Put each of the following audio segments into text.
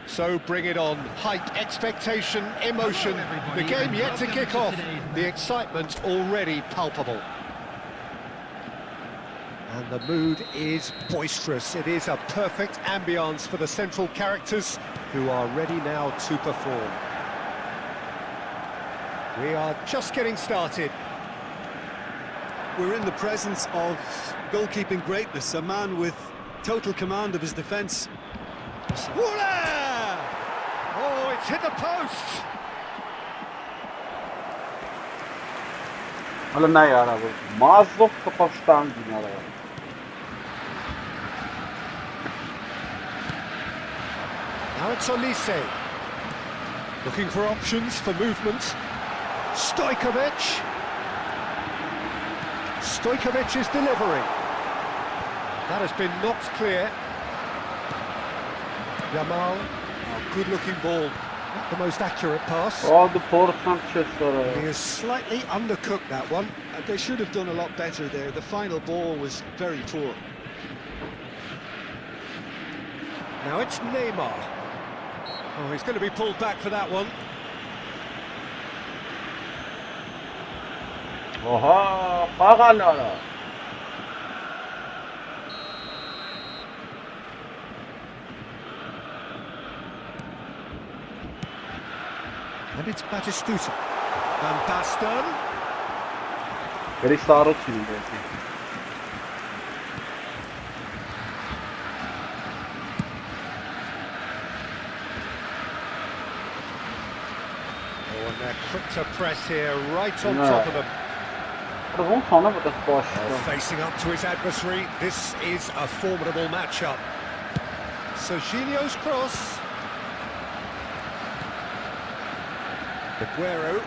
So bring it on. Height, expectation, emotion. The game yet to kick off. The excitement already palpable. And the mood is boisterous. It is a perfect ambience for the central characters who are ready now to perform. We are just getting started. We're in the presence of goalkeeping greatness, a man with total command of his defence. Oh, it's hit the post! حالا نیاره مازوف کپاشتن دیناره Now it's Olise. Looking for options for movement. Stojkovic. Stojkovic is delivering. That has been knocked clear. Yamal, a good-looking ball. Not the most accurate pass. Oh, the poor Sanchez. He has slightly undercooked that one. They should have done a lot better there. The final ball was very poor. Now it's Neymar. Oh, he's going to be pulled back for that one. Oha, Paganara. And it's Batistuta. Van Basten. Very sorry to you. Oh, and they're quick to press here, right on top of them. Oh, facing up to his adversary, this is a formidable matchup. Serginho's cross. Aguero.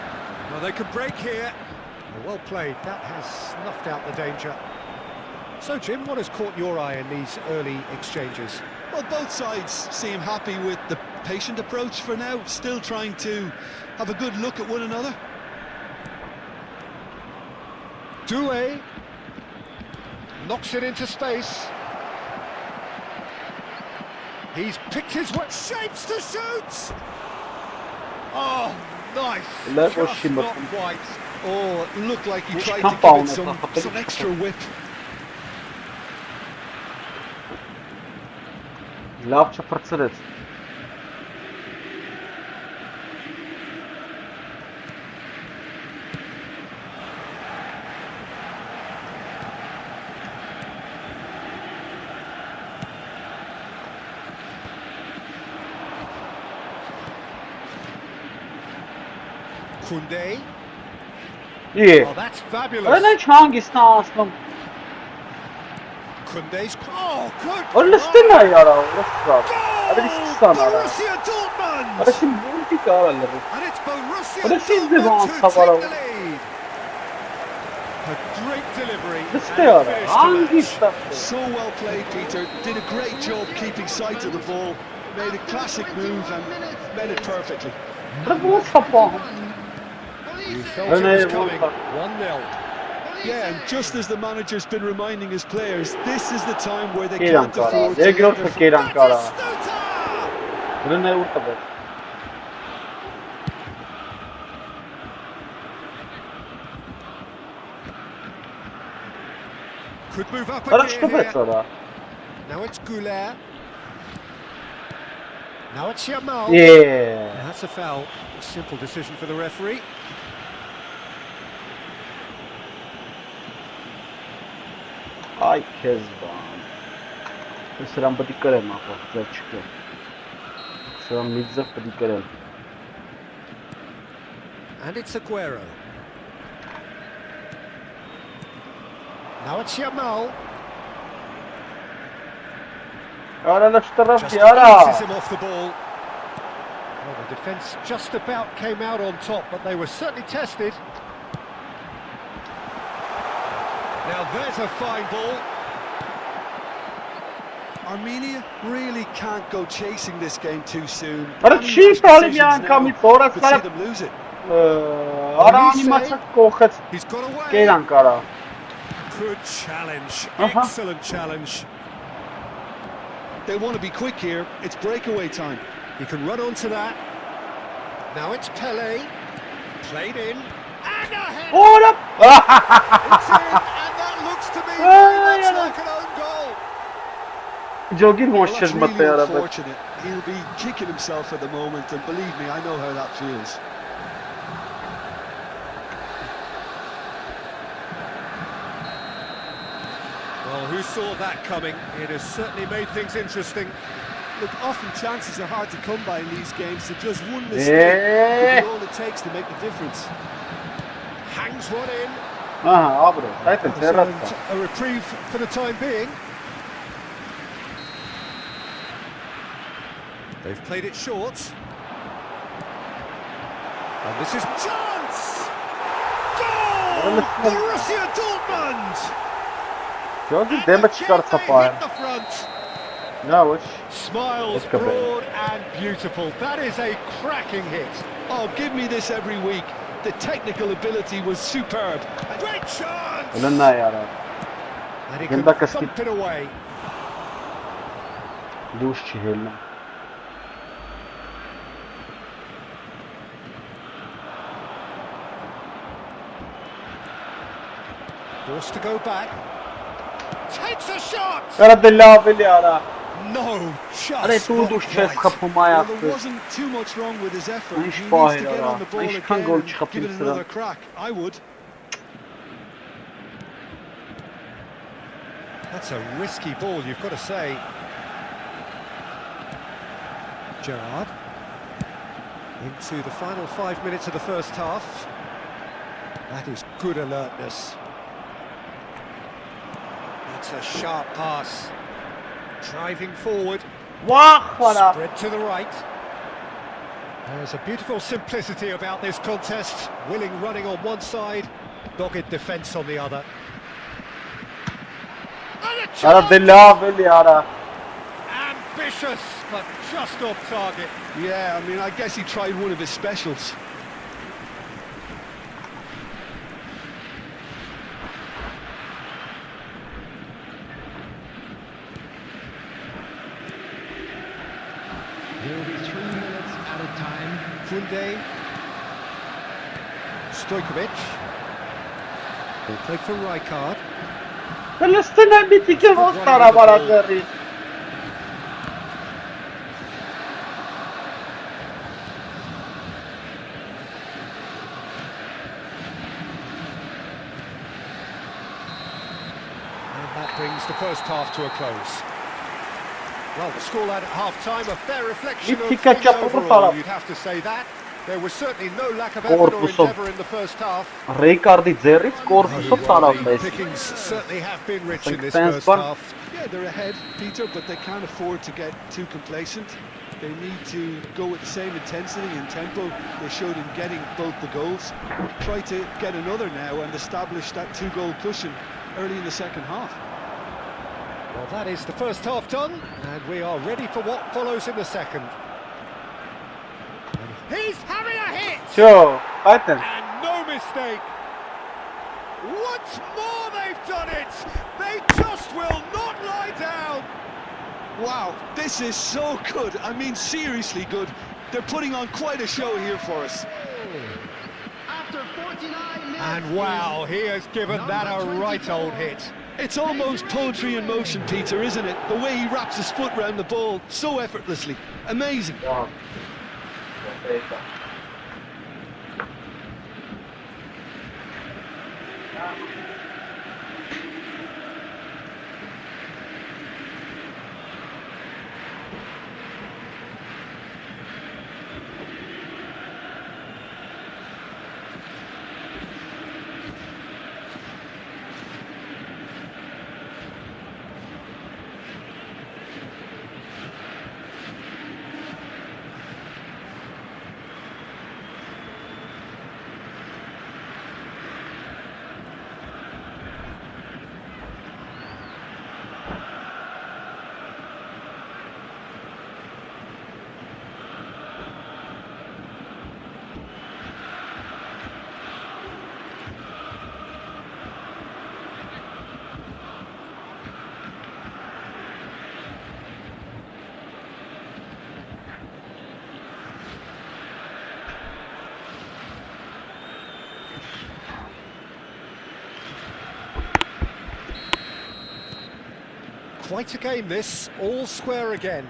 Well, they could break here. Well played, that has snuffed out the danger. So, Jim, what has caught your eye in these early exchanges? Well, both sides seem happy with the patient approach for now, still trying to have a good look at one another. Doué knocks it into space. He's picked his way, shapes to shoot! Oh, nice! Just not quite. Oh, it looked like he tried to give it some extra whip. Lapça përcëlet. Koundé. Yeah. Oh, that's fabulous. Öyle hangisi aslında? Koundé's. Oh, good. Öyle ne ya? Orası. Hadi sana. Borussia Dortmund. Hadi şimdi bu bir karar And it's Borussia Hadi şimdi de Dortmund bana who take sabara. the lead. A great delivery. İşte ya. And finish Hangi to match. işte? So well played, Peter. Did a great job keeping sight of the ball. Made a classic move and made it perfectly. Hadi bu sapağım. You felt it was coming. 1-0. Yeah, and just as the manager's been reminding his players, this is the time where they Kailan can't kara. afford to Ne let görüyorsun their Kailan kara? Batistuta! Bunu ne vurdu be? Could move up Hadi again şu here. be sonra. Now it's Goulet. Now it's Yamal. Yeah. That's a foul. A simple decision for the referee. Ay Kezban. Sıram badi karem apa. Güzel çıktı. Sıram midzak badi karem. And it's Aguero. Now it's Yamal. Ara da şu taraf Just yara. eases him off the ball. Well, the defence just about came out on top, but they were certainly tested. Now there's a fine ball. Armenia really can't go chasing this game too soon. Ara çiğ salim yani kamit sonra Could see sarap. them lose it. Ara animaçak kohet. He's got away. Geylan kara. Good challenge. Uh-huh. Excellent challenge. They want to be quick here. It's breakaway time. He can run onto that. Now it's Pele. Played in. And a head. Oğlum. It's in. And that looks to me very much like an own goal. Jogir Well, moş that's çizmekte really yaradı. unfortunate. He'll be kicking himself at the moment, and believe me, I know how that feels. Well, who saw that coming? It has certainly made things interesting. Look, often chances are hard to come by in these games, so just one mistake could be all it takes to make the difference. Hangs one in. Aha abro. Zaten So terratta. a reprieve for the time being. They've played it short. And this is chance! Goal! Borussia Dortmund! Jogir And deme again çıkarsa they falan. hit the front. Yavaş. Smiles Let's go, baby. broad and beautiful. That is a cracking hit. Oh, give me this every week. The technical ability was superb. Great chance! Ölen ne yara. And he Ganda can kaskit. thump it away. Duş çiğhelme. Forced to go back. Takes a shot! Ara della yara. No, Are just tu not duş çiz right. kapıma Well, there yaptı. wasn't too much wrong with his effort. Hiç He needs bahir to get ara. on the ball Hiç kan again gol and çıkapayım give it sıra. another crack. I would. That's a risky ball, you've got to say. Gerrard. Into the final 5 minutes of the first half. That is good alertness. That's a sharp pass. Driving forward. Vah bana. Spread to the right. There's a beautiful simplicity about this contest. Willing running on one side, dogged defence on the other. And a Ara chance! della yara. Ambitious, but just off target. Yeah, I mean, I guess he tried one of his specials. There will be 3 minutes at a time. Kunde. Stojkovic. They played for Rijkaard. Palestina bitike vostara barateri. And that brings the first half to a close. Well, the scoreline at half-time, a fair reflection of Bittika things çapı overall, taraf. you'd have to say that. There was certainly no lack of effort or Korpusu. endeavour in the first half. Rijkaardi zerrit korpusu The tarafındayız. pickings certainly have been rich in this Fans first ban- half. Yeah, they're ahead, Peter, but they can't afford to get too complacent. They need to go with the same intensity and tempo they showed in getting both the goals. Try to get another now and establish that two-goal cushion early in the second half. Well, that is the first half done, and we are ready for what follows in the second. And he's having a hit! Çok. Zaten. And no mistake. Once more they've done it! They just will not lie down! Wow, this is so good. I mean, seriously good. They're putting on quite a show here for us. After 49 minutes. And wow, he has given that a right old hit. It's almost poetry in motion, Peter, isn't it? The way he wraps his foot round the ball so effortlessly. Amazing. Tamam. Quite a game this, all square again.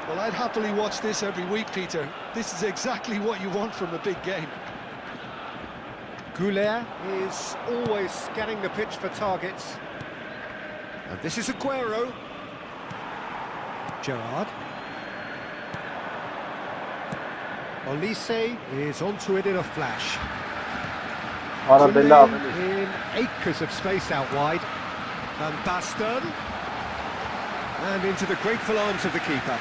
Well, I'd happily watch this every week, Peter. This is exactly what you want from a big game. Goulet is always scanning the pitch for targets. And this is Aguero. Gerrard. Olise is onto it in a flash. In acres of space out wide. Van Basten. And into the grateful arms of the keeper.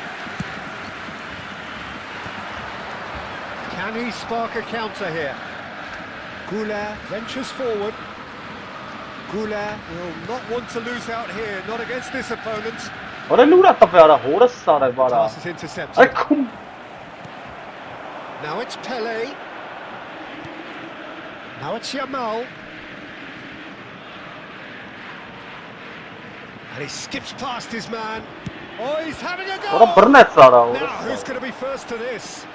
Can he spark a counter here? Goulet ventures forward. Goulet will not want to lose out here, not against this opponent. Pass is intercepted. Now it's Pele. Now it's Yamal. And he skips past his man. Oh, he's having a go! Now, who's going to be first to this?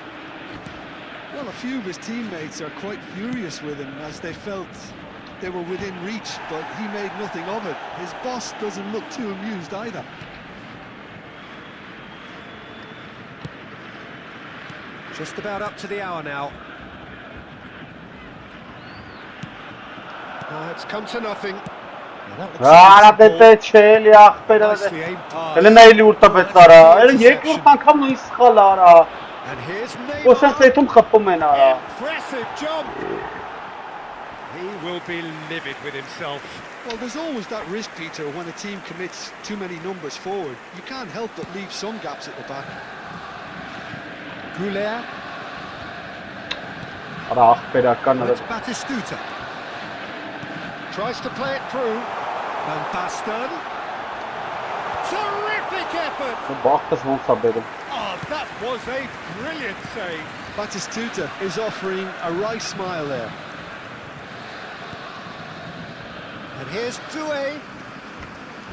Well, a few of his teammates are quite furious with him as they felt they were within reach, but he made nothing of it. His boss doesn't look too amused either. Just about up to the hour now. It's come to nothing. Nicely aimed pass. And here's Neymar. Impressive jump. He will be livid with himself. Well, there's always that risk, Peter, when a team commits too many numbers forward. You can't help but leave some gaps at the back. Goulet. It's Batistuta. Tries to play it through. Van Basten. Terrific effort! Oh, that was a brilliant save. Batistuta is offering a wry smile there. And here's Doué.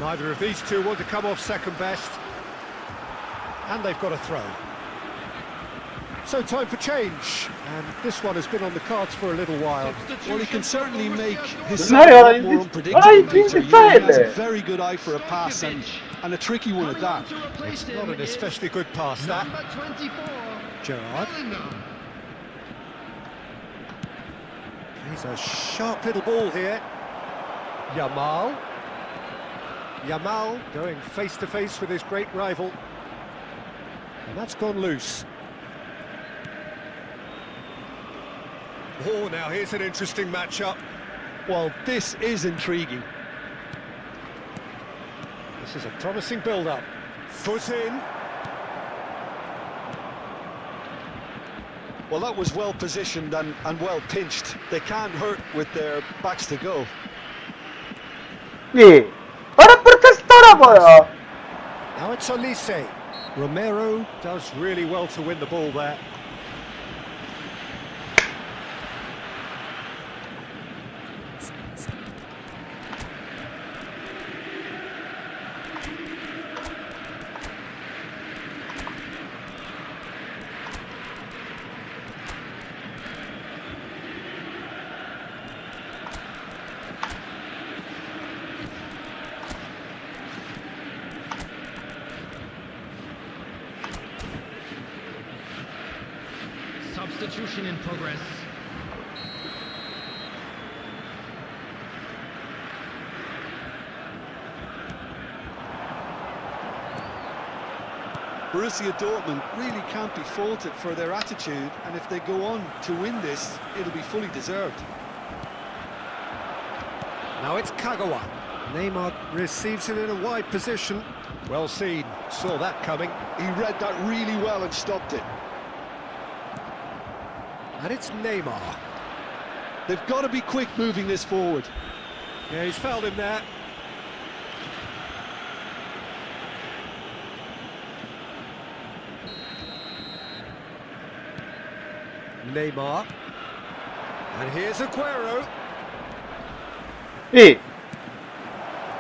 Neither of these two want to come off second best. And they've got a throw. So time for change, and this one has been on the cards for a little while. Well, he can certainly make his side a lot more unpredictable, Peter. He has a very good eye for a pass, and a tricky one at that. It's not an especially good pass, that. Gerrard. He's a sharp little ball here. Yamal. Yamal going face to face with his great rival. And that's gone loose. Oh, now here's an interesting matchup. Well, this is intriguing. This is a promising build-up. Foot in. Well, that was well positioned and well pinched. They can't hurt with their backs to go. Yeah. Now it's Olise. Romero does really well to win the ball there. Substitution in progress. Borussia Dortmund really can't be faulted for their attitude, and if they go on to win this, it'll be fully deserved. Now it's Kagawa. Neymar receives it in a wide position. Well seen, saw that coming. He read that really well and stopped it. And it's Neymar. They've got to be quick moving this forward. Yeah, he's fouled him there. Neymar. And here's Aguero. Hey.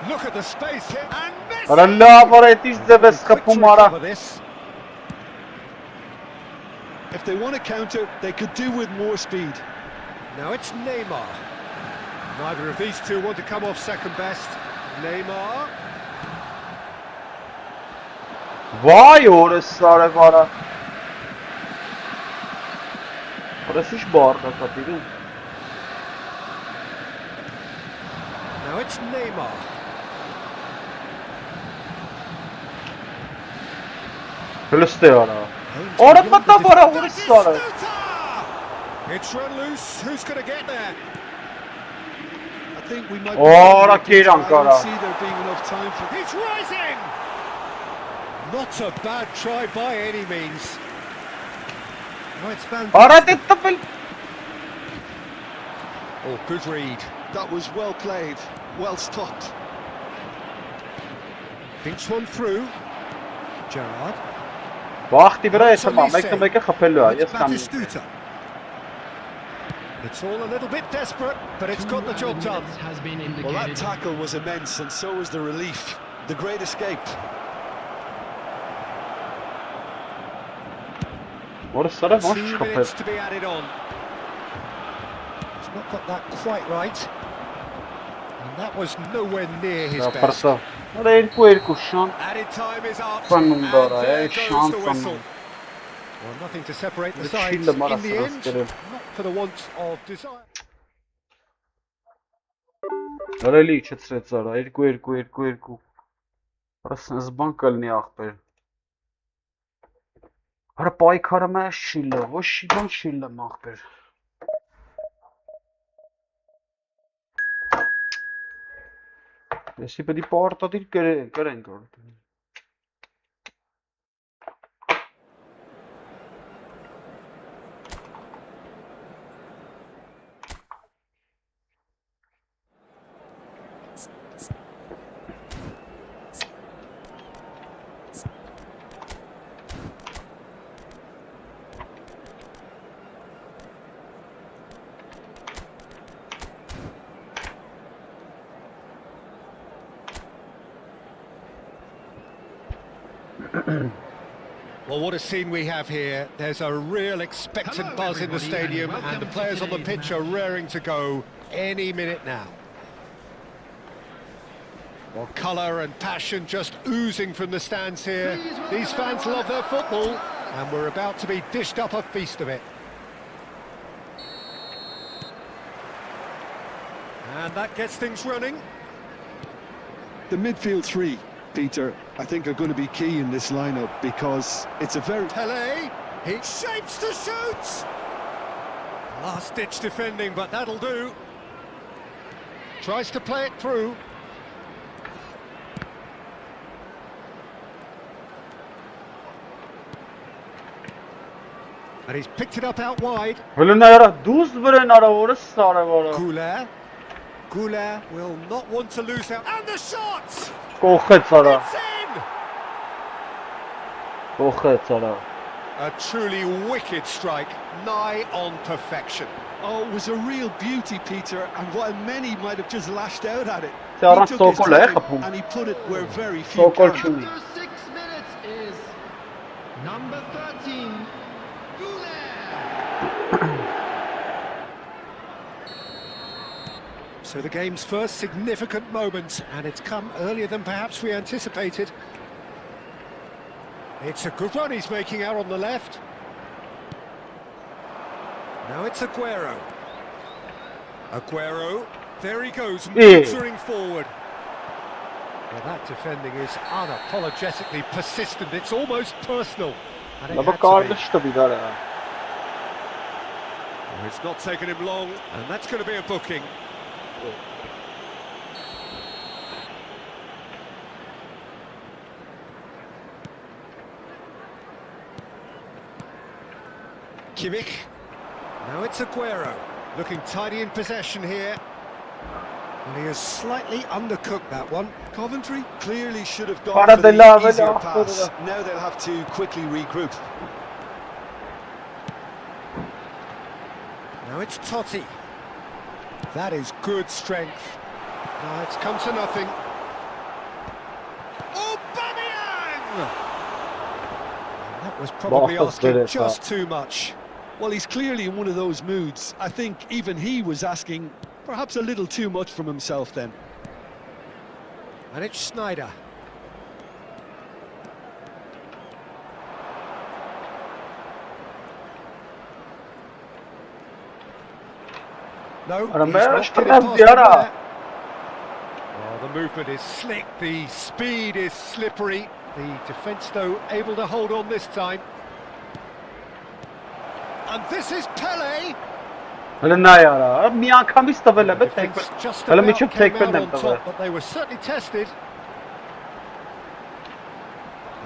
Look at the space here. And Messi! Quick to recover this. If they want to counter, they could do with more speed. Now it's Neymar. Neither of these two want to come off second best. Neymar. Vay orası arabara. Orası hiç bağırdı kapıyı. Now it's Neymar. Huluste ara. Orada da para orası ara. It's run loose. Who's going to get there? I think we might Ora be Kiran I Kara. don't see there being enough time for He's rising. Not a bad try by any means. No, it's fantastic. Ara dettapel. Oh, good read. that was well played, well stopped. Thinks one through. Gerrard. Vaqti bira tamam. Mekka xapello. It's Yes kam. Batistuta. It's all a little bit desperate, but it's got the job done. Has been Well, that indicated. tackle was immense, and so was the relief. The great escape. Orası ara 2 boş minutes xapel. to be added on. He's not got that quite right. And that was nowhere near his Ya best. parsa. Ora el şan. Added time is up. Fanum And dora, there goes şan the whistle. fanum. Well, nothing to separate the Bir sides. çille In marası the end, rastgele. not for the want of desire. Ora eli çetrets ara. Erku. Parasını zbankalni axper. Ara paykarama şille. Voşidan şille axper. Если бы не portatil keren gördüm. Well, what a scene we have here. There's a real expectant Hello, buzz in the everybody, stadium, and and the welcome players to on the today's pitch are raring to go any minute now. Well, colour and passion just oozing from the stands here. These fans love their football, and we're about to be dished up a feast of it. And that gets things running. The midfield three, Peter, I think are going to be key in this lineup because it's a very... Pele, he shapes to shoot! Last-ditch defending, but that'll do. Tries to play it through. And he's picked it up out wide. Hölün ara duz veren ara orası arabara. Goulet will not want to lose out. And the shot! Koxet ara. It's in! Koxet ara. A truly wicked strike, nigh on perfection. Oh, it was a real beauty, Peter, and while many might have just lashed out at it, Sen he took his Sokol, time kapım. and he put it where very few Sokol can. çumi. After 6 minutes is number 13, Goulet. So the game's first significant moment, and it's come earlier than perhaps we anticipated. It's a good run he's making out on the left. Now it's Aguero. There he goes, motoring forward. Well, that defending is unapologetically persistent, it's almost personal. And it La had bak to be. kardeş bir ara. Well, it's not taken him long, and that's going to be a booking. Kimmich. Now it's Aguero, looking tidy in possession here. And he has slightly undercooked that one. Coventry clearly should have gone Para for the de la easier vela, pass. para. Now they'll have to quickly regroup. Now it's Totti. That is good strength. Now it's come to nothing. Aubameyang! And that was probably Bastard asking did it, just too much. Well, he's clearly in one of those moods. I think even he was asking perhaps a little too much from himself then. And it's Sneijder. No, Ora, he's mas not está getting past a him desviar, there. Oh, the movement is slick, the speed is slippery. The defence, though, able to hold on this time. And this is Pele. Հələ նա яրա, մի անգամից տվել է, The բայց defence just հələ about միջև came թեքվեն out եմ on տվել։ top, but they were certainly tested.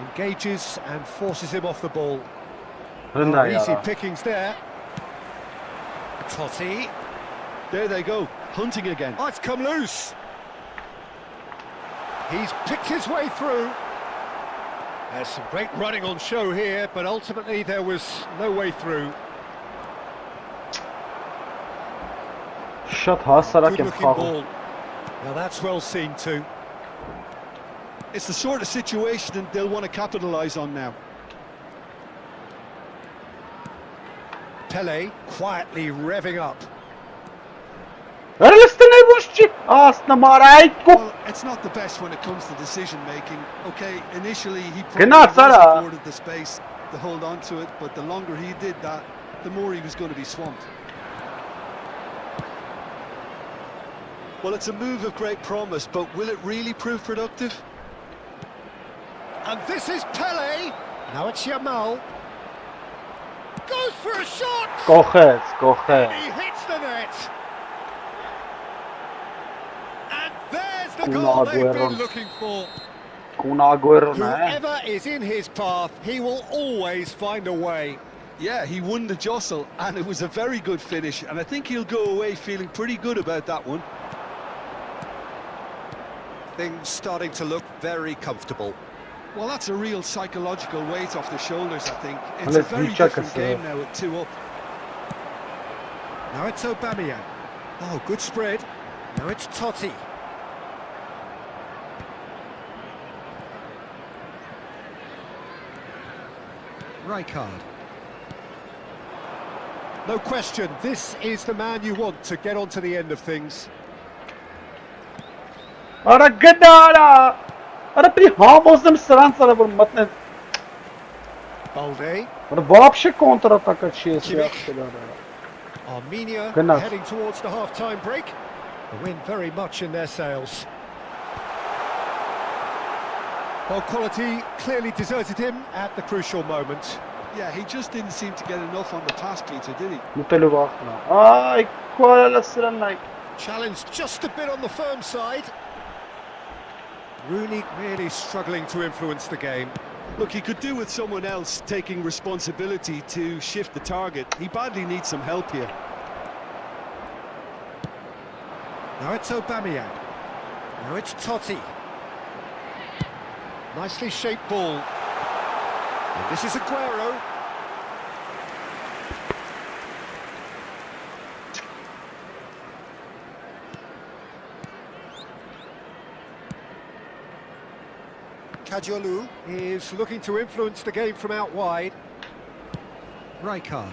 Engages and forces him off the ball. Հələ նա Easy яրա։ pickings there. Totti. There they go, hunting again. Oh, it's come loose. He's picked his way through. There's some great running on show here, but ultimately there was no way through. Շատ հասարակ Good եմ looking խաղում։ ball. Now that's well seen too. It's the sort of situation they'll want to capitalise on now. Pele quietly revving up. Հələ լստն է ոչ չի, ասնամար այդ կուպ։ Well, it's not the best when it comes to decision making. Okay, initially he Gennard, probably Sarah. afforded the space to hold on to it, but the longer he did that, the more he was going to be swamped. Well, it's a move of great promise, but will it really prove productive? And this is Pele. Now it's Yamal. Goes for a shot. Կողեց։ He hits the net. And there's the goal they've been looking for. Կունագորն է։ Whoever is in his path, he will always find a way. Yeah, he won the jostle, and it was a very good finish, and I think he'll go away feeling pretty good about that one. Things starting to look very comfortable. Well, that's a real psychological weight off the shoulders, I think. It's a Let's very recheck different us, game now at 2 up. Now it's Aubameyang. Oh, good spread. Now it's Totti. Rijkaard. No question, this is the man you want to get onto the end of things. Արա գնարա։ Արա պի համոզեմ սրանց արա որ մտնեն։ Balde. Արա вообще կոնտратակա չի էսի Kimmich. ախտել արա։ Armenia Gennard. heading towards the half-time break. The wind very much in their sails. Well, quality clearly deserted him at the crucial moment. Yeah, he just didn't seem to get enough on the pass, Peter, did he? Ուտելու վախնա։ Այ քորելը սրանն այ։ Challenged just a bit on the firm side. Rooney really struggling to influence the game. Look, he could do with someone else taking responsibility to shift the target. He badly needs some help here. Now it's Aubameyang. Now it's Totti. Nicely shaped ball. And this is Aguero. Kajolu is looking to influence the game from out wide. Rijkaard.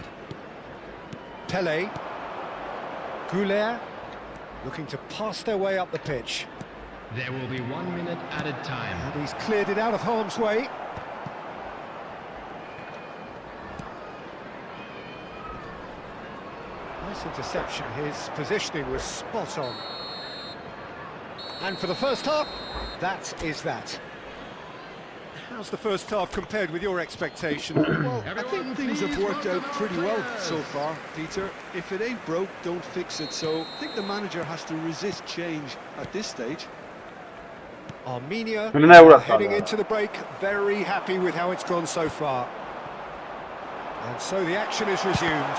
Pele. Goulet looking to pass their way up the pitch. There will be 1 minute added time. And he's cleared it out of harm's way. Nice interception. His positioning was spot on. And for the first half, that is that. How's the first half compared with your expectation? Well, I think things have worked out pretty well so far, Peter. If it ain't broke, don't fix it. So I think the manager has to resist change at this stage. Armenia Never heading thought into the break, very happy with how it's gone so far. And so the action is resumed.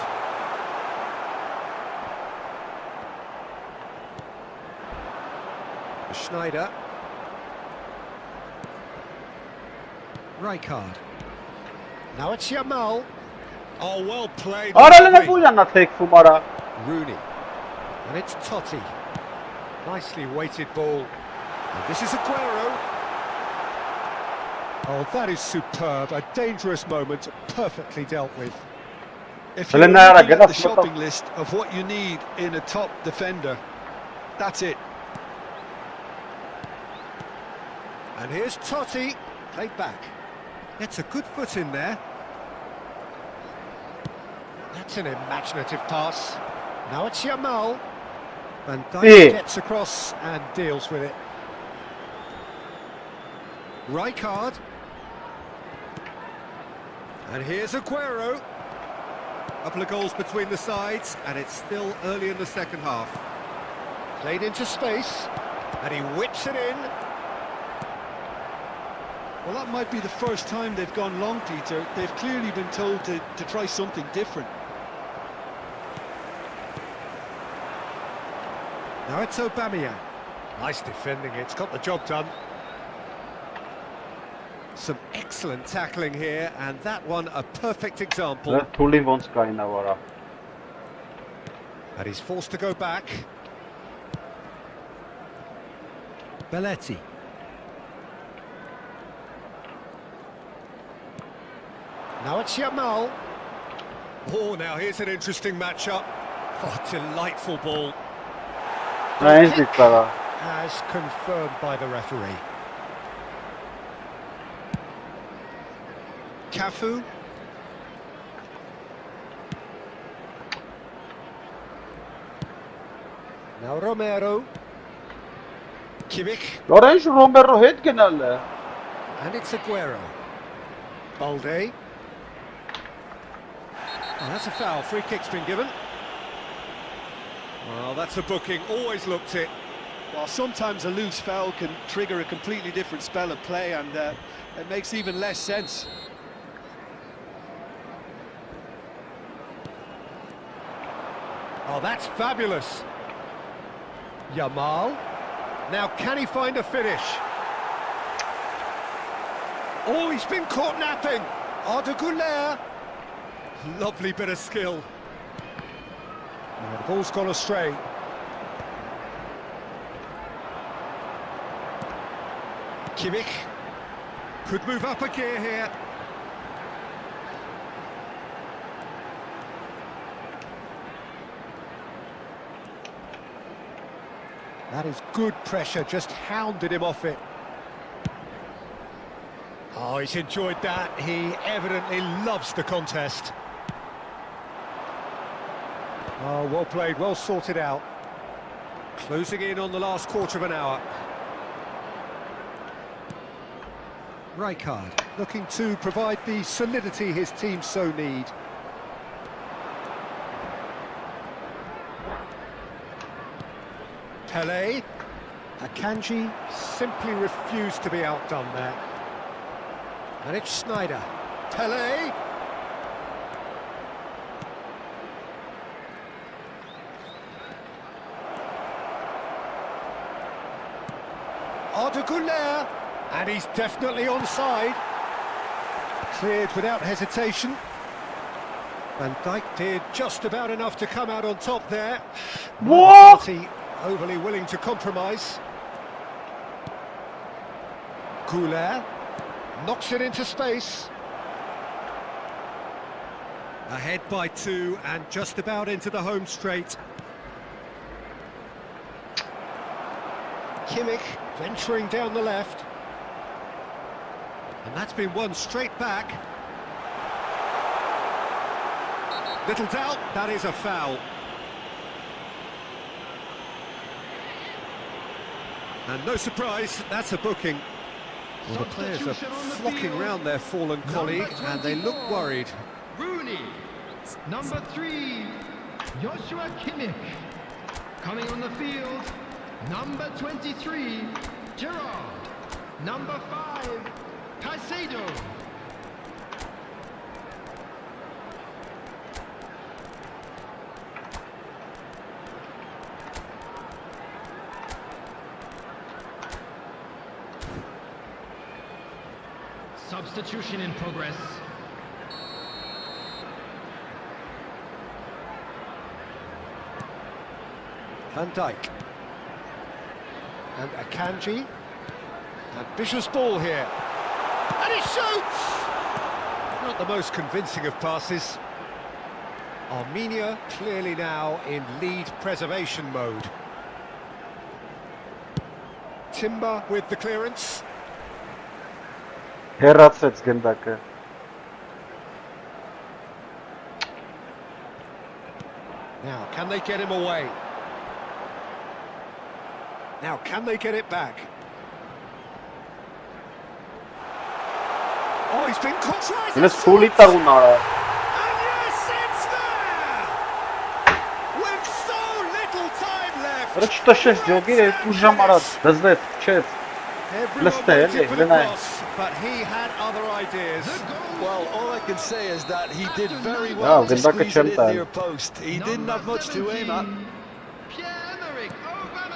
Schneider. Rijkaard. Now it's Yamal. Oh, well played. Արա lovely. լենապուլյանա թեքվում արա։ Rooney. And it's Totti. Nicely weighted ball. And this is Aguero. Oh, that is superb. A dangerous moment, perfectly dealt with. If you're Helena, looking get at the us- shopping list of what you need in a top defender, that's it. And here's Totti, played back. It's a good foot in there. That's an imaginative pass. Now it's Yamal. And Dijk gets across and deals with it. Rijkaard. And here's Aguero. A couple of goals between the sides, and it's still early in the second half. Played into space, and he whips it in. Well, that might be the first time they've gone long, Peter. They've clearly been told to try something different. Now it's Aubameyang. Nice defending, it's got the job done. Some excellent tackling here, and that one a perfect example. And he's forced to go back. Belletti. Now it's Yamal. Oh, now here's an interesting matchup. Oh, delightful ball. As confirmed by the referee. Cafu. Now Romero. Kimmich. And it's Aguero. Balde. Oh, that's a foul. Free kick's been given. Well, that's a booking. Always looked it. Well, sometimes a loose foul can trigger a completely different spell of play, and it makes even less sense. Oh, that's fabulous. Yamal. Now, can he find a finish? Oh, he's been caught napping. Arda Güler. Lovely bit of skill. Now, the ball's gone astray. Kimmich could move up a gear here. That is good pressure, just hounded him off it. Oh, he's enjoyed that. He evidently loves the contest. Oh, well played, well sorted out. Closing in on the last quarter of an hour. Rijkaard looking to provide the solidity his team so need. Pelé. Akanji simply refused to be outdone there. And it's Snyder. Pelé. Arda Güler. And he's definitely onside. Cleared without hesitation. Van Dijk did just about enough to come out on top there. What? Overly willing to compromise. Güler knocks it into space. Ahead by 2 and just about into the home straight. Kimmich venturing down the left. And that's been won straight back. Little doubt, that is a foul. And no surprise, that's a booking. Well, the players are flocking round their fallen colleague, and they look worried. Rooney. Number 3, Joshua Kimmich. Coming on the field, number 23, Gerrard. Number 5, Caicedo. Substitution in progress. Van Dijk. And Akanji. Ambitious ball here. And he shoots! Not the most convincing of passes. Armenia clearly now in lead preservation mode. Timber with the clearance. Հեռացեց գնդակը։ Now, can they get him away? Now, can they get it back? Oh, he's been caught. Yine Sulita bunlar. And yes, it's there! With so little time left. Речто 6 jogi ужам арад. Дазлет, чет. Everyone waited for the cross, but he had other ideas. Well, all I can say is that he did very well to squeeze it in near post. He didn't have much to aim at.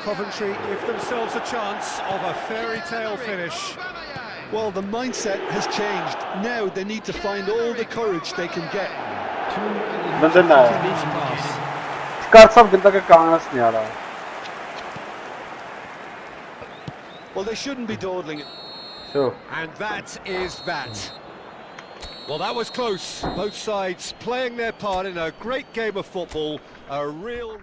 Coventry give themselves a chance of a fairy tale finish. Well, the mindset has changed. Now they need to find all the courage they can get. Δεν είναι. Σκάρτσαβ δεν τα κάνεις νιάρα. Well, they shouldn't be dawdling it. Sure. And that is that. Well, that was close. Both sides playing their part in a great game of football. A real...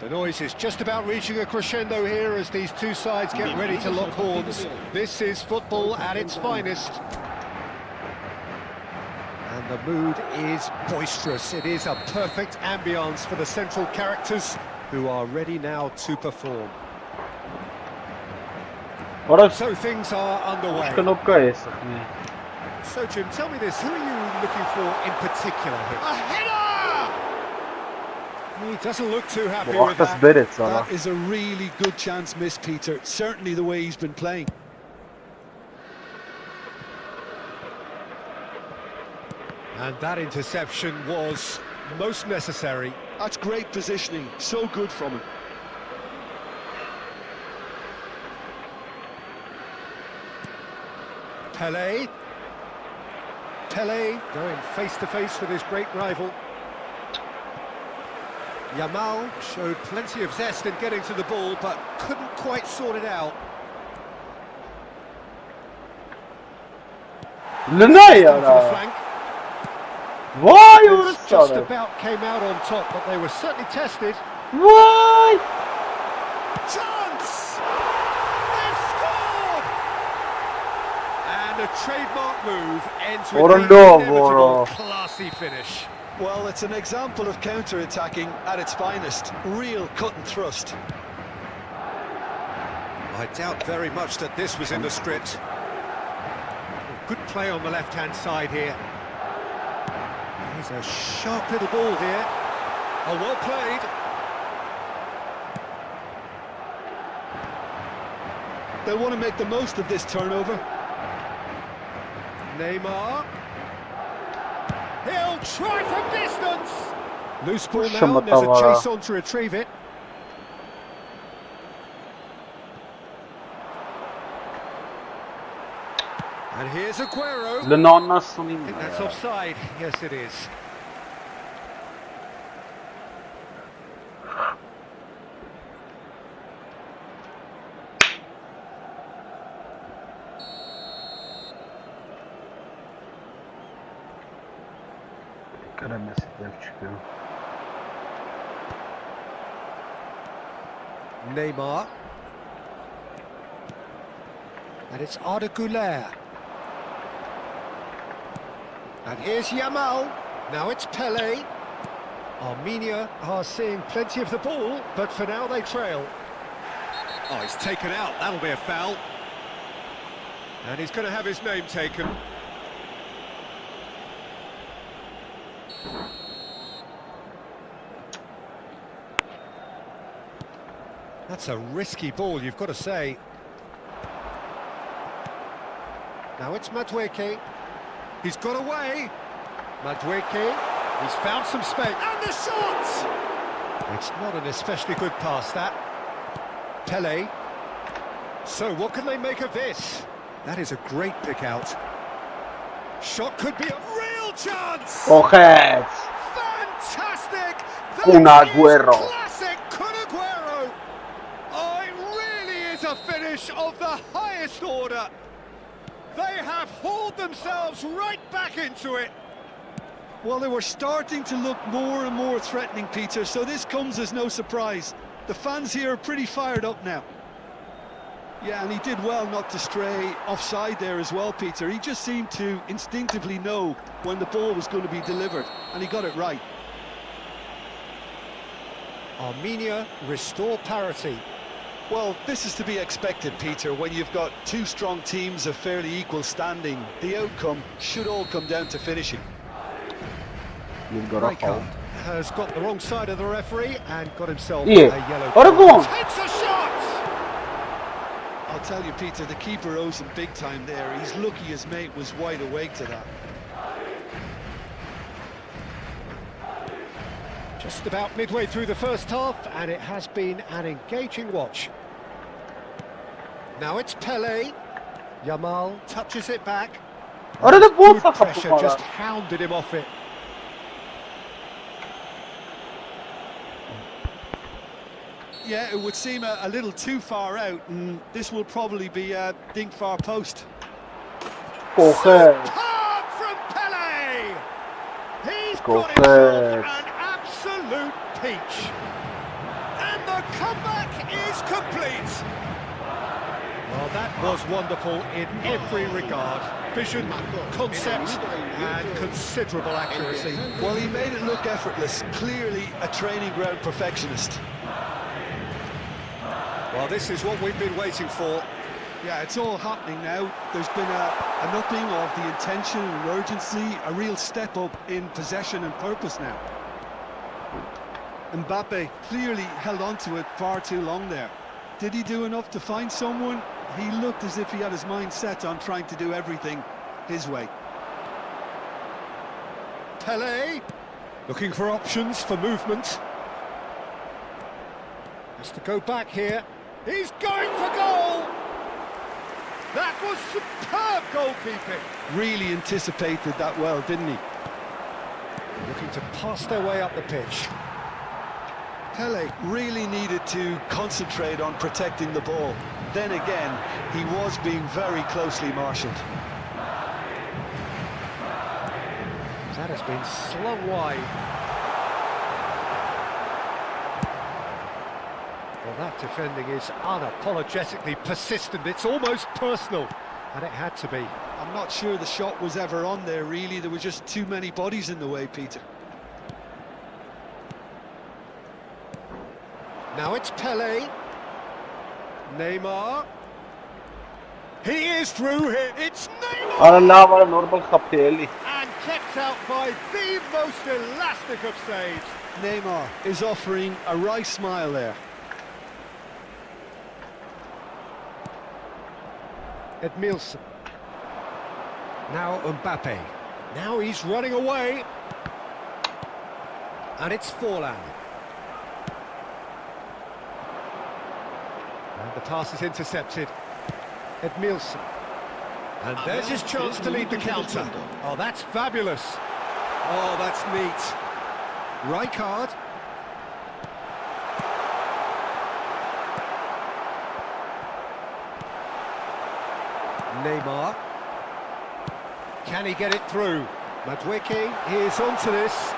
The noise is just about reaching a crescendo here as these two sides get ready to lock horns. This is football at its finest. And the mood is boisterous. It is a perfect ambience for the central characters who are ready now to perform. So things are underway. So Jim, tell me this, who are you looking for in particular here? A header! He doesn't look too happy with that. That is a really good chance missed, Peter. Certainly the way he's been playing. And that interception was most necessary. That's great positioning. So good from him. Pelé going face-to-face with his great rival. Yamal showed plenty of zest in getting to the ball, but couldn't quite sort it out. Why just about came out on top, but they were certainly tested. Why? Chance! They've scored! And a trademark move ends with the inevitable classy finish. Well, it's an example of counter-attacking at its finest. Real cut and thrust. I doubt very much that this was in the script. Good play on the left-hand side here. Here's a sharp little ball here. Oh, well played. They'll want to make the most of this turnover. Neymar. He'll try from distance. Loose ball now, there's a chase on to retrieve it. And here's Aguero. I think that's offside. Yes, it is. Neymar. And it's Arda Güler. And here's Yamal. Now it's Pele. Armenia are seeing plenty of the ball, but for now they trail. Oh, he's taken out. That'll be a foul. And he's going to have his name taken. That's a risky ball, you've got to say. Now it's Madueke. He's got away. Madueke. He's found some space. And the shot! It's not an especially good pass, that. Pele. So what can they make of this? That is a great pick out. Shot could be a real chance! Coges. Fantastic! Un Aguero. Classic Kun Aguero! Oh, it really is a finish of the highest order. They have hauled themselves right back into it. Well, they were starting to look more and more threatening, Peter, so this comes as no surprise. The fans here are pretty fired up now. Yeah, and he did well not to stray offside there as well, Peter. He just seemed to instinctively know when the ball was going to be delivered, and he got it right. Armenia restore parity. Well, this is to be expected, Peter, when you've got two strong teams of fairly equal standing. The outcome should all come down to finishing. You've got a foul. Has got the wrong side of the referee and got himself Yeah. a yellow Oregon. card. Takes a shot! I'll tell you, Peter, the keeper owes him big time there. He's lucky his mate was wide awake to that. Just about midway through the first half, and it has been an engaging watch. Now it's Pele. Yamal touches it back. Orada bol Good sakat pressure bu just kadar. hounded him off it. Yeah, it would seem a little too far out, and this will probably be a dink far post. Coges. Superb from Pele! He's got himself an absolute peach. And the comeback is complete. Well, that was wonderful in every regard. Vision, concept, and considerable accuracy. Well, he made it look effortless. Clearly a training ground perfectionist. Well, this is what we've been waiting for. Yeah, it's all happening now. There's been an upping of the intention and urgency, a real step up in possession and purpose now. Mbappe clearly held on to it far too long there. Did he do enough to find someone? He looked as if he had his mind set on trying to do everything his way. Pele, looking for options for movement. Has to go back here. He's going for goal! That was superb goalkeeping. Really anticipated that well, didn't he? Looking to pass their way up the pitch. Pele really needed to concentrate on protecting the ball. Then again, he was being very closely marshalled. That has been slung wide. Well, that defending is unapologetically persistent. It's almost personal, and it had to be. I'm not sure the shot was ever on there, really. There were just too many bodies in the way, Peter. Now it's Pele. Neymar. He is through here. It's Neymar! Allah var normal kapeli. And kept out by the most elastic of saves. Neymar is offering a wry smile there. Edmilson. Now Mbappe. Now he's running away. And it's Forlan. And the pass is intercepted. Edmilson. And there's his chance to lead the counter. Oh, that's fabulous. Oh, that's neat. Rijkaard. Neymar. Can he get it through? Madueke is onto this.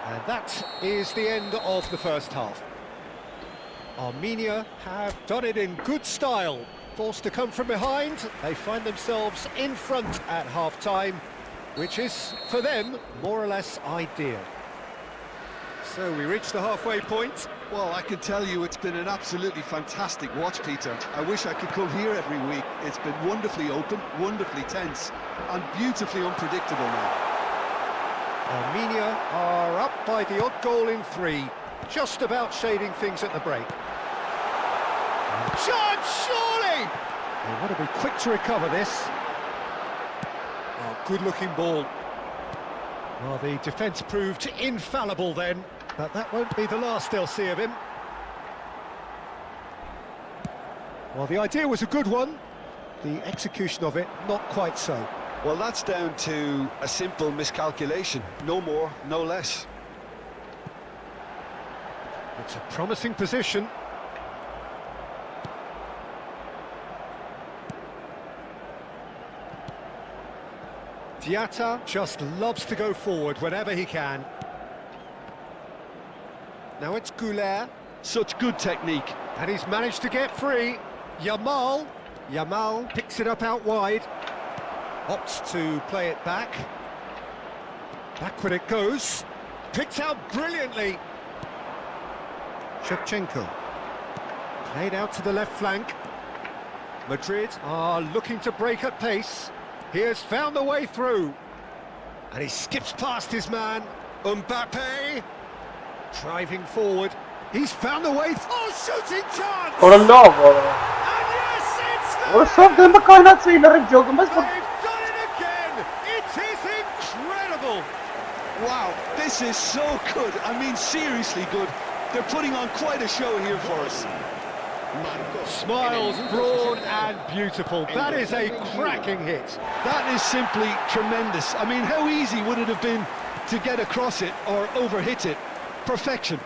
And that is the end of the first half. Armenia have done it in good style. Forced to come from behind, they find themselves in front at half-time, which is, for them, more or less ideal. So we reach the halfway point. Well, I can tell you it's been an absolutely fantastic watch, Peter. I wish I could come here every week. It's been wonderfully open, wonderfully tense, and beautifully unpredictable now. Armenia are up by the odd goal in 3, just about shading things at the break. Chance, surely! They want to be quick to recover this. Oh, good-looking ball. Well, the defence proved infallible then, but that won't be the last they'll see of him. Well, the idea was a good one. The execution of it, not quite so. Well, that's down to a simple miscalculation. No more, no less. It's a promising position. Diatta just loves to go forward whenever he can. Now it's Goulet. Such good technique. And he's managed to get free. Yamal picks it up out wide. Opts to play it back. Backward it goes. Picked out brilliantly. Shevchenko. Played out to the left flank. Madrid are looking to break at pace. He has found the way through. And he skips past his man. Mbappe. Driving forward. He's found the way through. Oh, shooting chance! Ora no, bro. And yes, it's there! Ora só tem uma coisa assim na jogo, mas They've done it again! It is incredible! Wow, this is so good. I mean, seriously good. They're putting on quite a show here for us. Smiles broad and beautiful. That is a cracking hit. That is simply tremendous. I mean, how easy would it have been to get across it or overhit it? Perfection.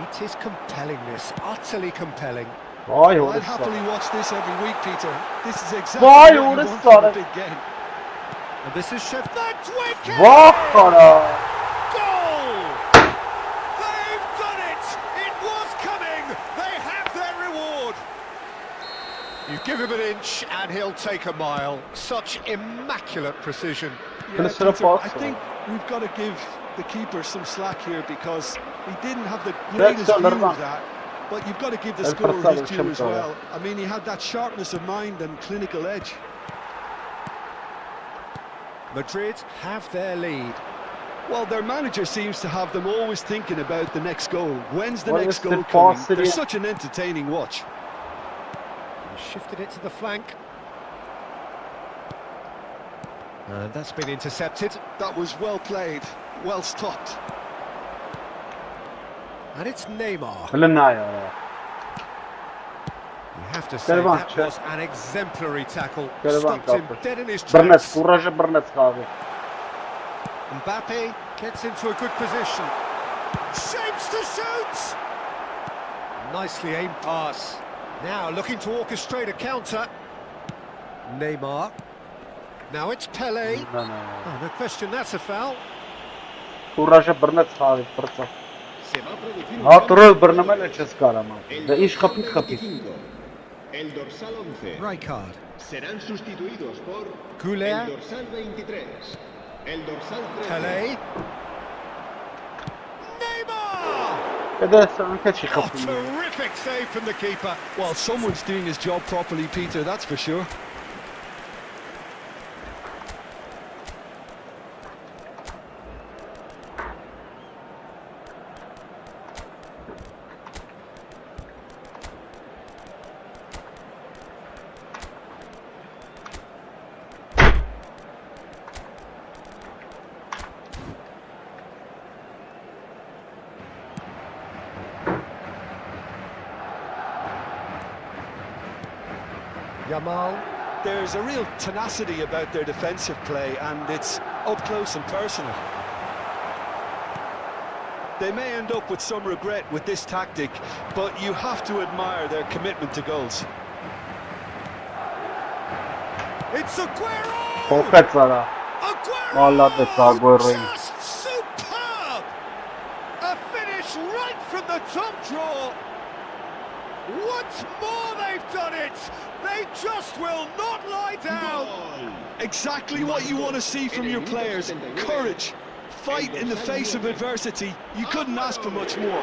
It is compelling, this, utterly compelling. Vay I'd happily orası. watch this every week, Peter. This is exactly Vay what you want orası from a sana. big game. And this is Chef. That's wicked! Bak bana. Goal! They've done it! It was coming! They have their reward! You give him an inch and he'll take a mile. Such immaculate precision. Yeah, Let's set up Peter, I also. think we've got to give the keeper some slack here because he didn't have the Let's greatest view set of that. But you've got to give the El scorer Farsal his due as Champion. well. I mean, he had that sharpness of mind and clinical edge. Madrid have their lead. Well, their manager seems to have them always thinking about the next goal. When's the Well, next it's the goal coming? paucity. They're such an entertaining watch. He shifted it to the flank. And that's been intercepted. That was well played, well stopped. And it's Neymar. للنهاية. You have to say Kelvan, that check. was an exemplary tackle. Kelvan, Stopped him kapır. dead in his Burnett, tracks. kurajı Burnett abi. Mbappe gets into a good position. Shapes to shoot! Nicely aimed pass. Now looking to orchestrate a counter. Neymar. Now it's Pele. Oh, no question, that's a foul. Kurajı Burnett abi. Pırsa. Hatırı Burnett'e çıskar ama. Ve iş kapit kapit. El dorsal 11 Rijkaard. serán sustituidos por Goulet. el dorsal 23, el dorsal 13. Pele. Neymar! Kede sen kaçı Oh, kapit. terrific save from the keeper. Well, someone's doing his job properly, Peter, that's for sure. Yamal. There's a real tenacity about their defensive play, and it's up close and personal. They may end up with some regret with this tactic, but you have to admire their commitment to goals. It's Aguero! Փոխեց արա։ Մալադես Aguero-ին։ Just superb! A finish right from the top draw. Once more they've done it. They just will not lie down. Exactly what you want to see from your players. Courage. Fight in the face of adversity. You couldn't ask for much more.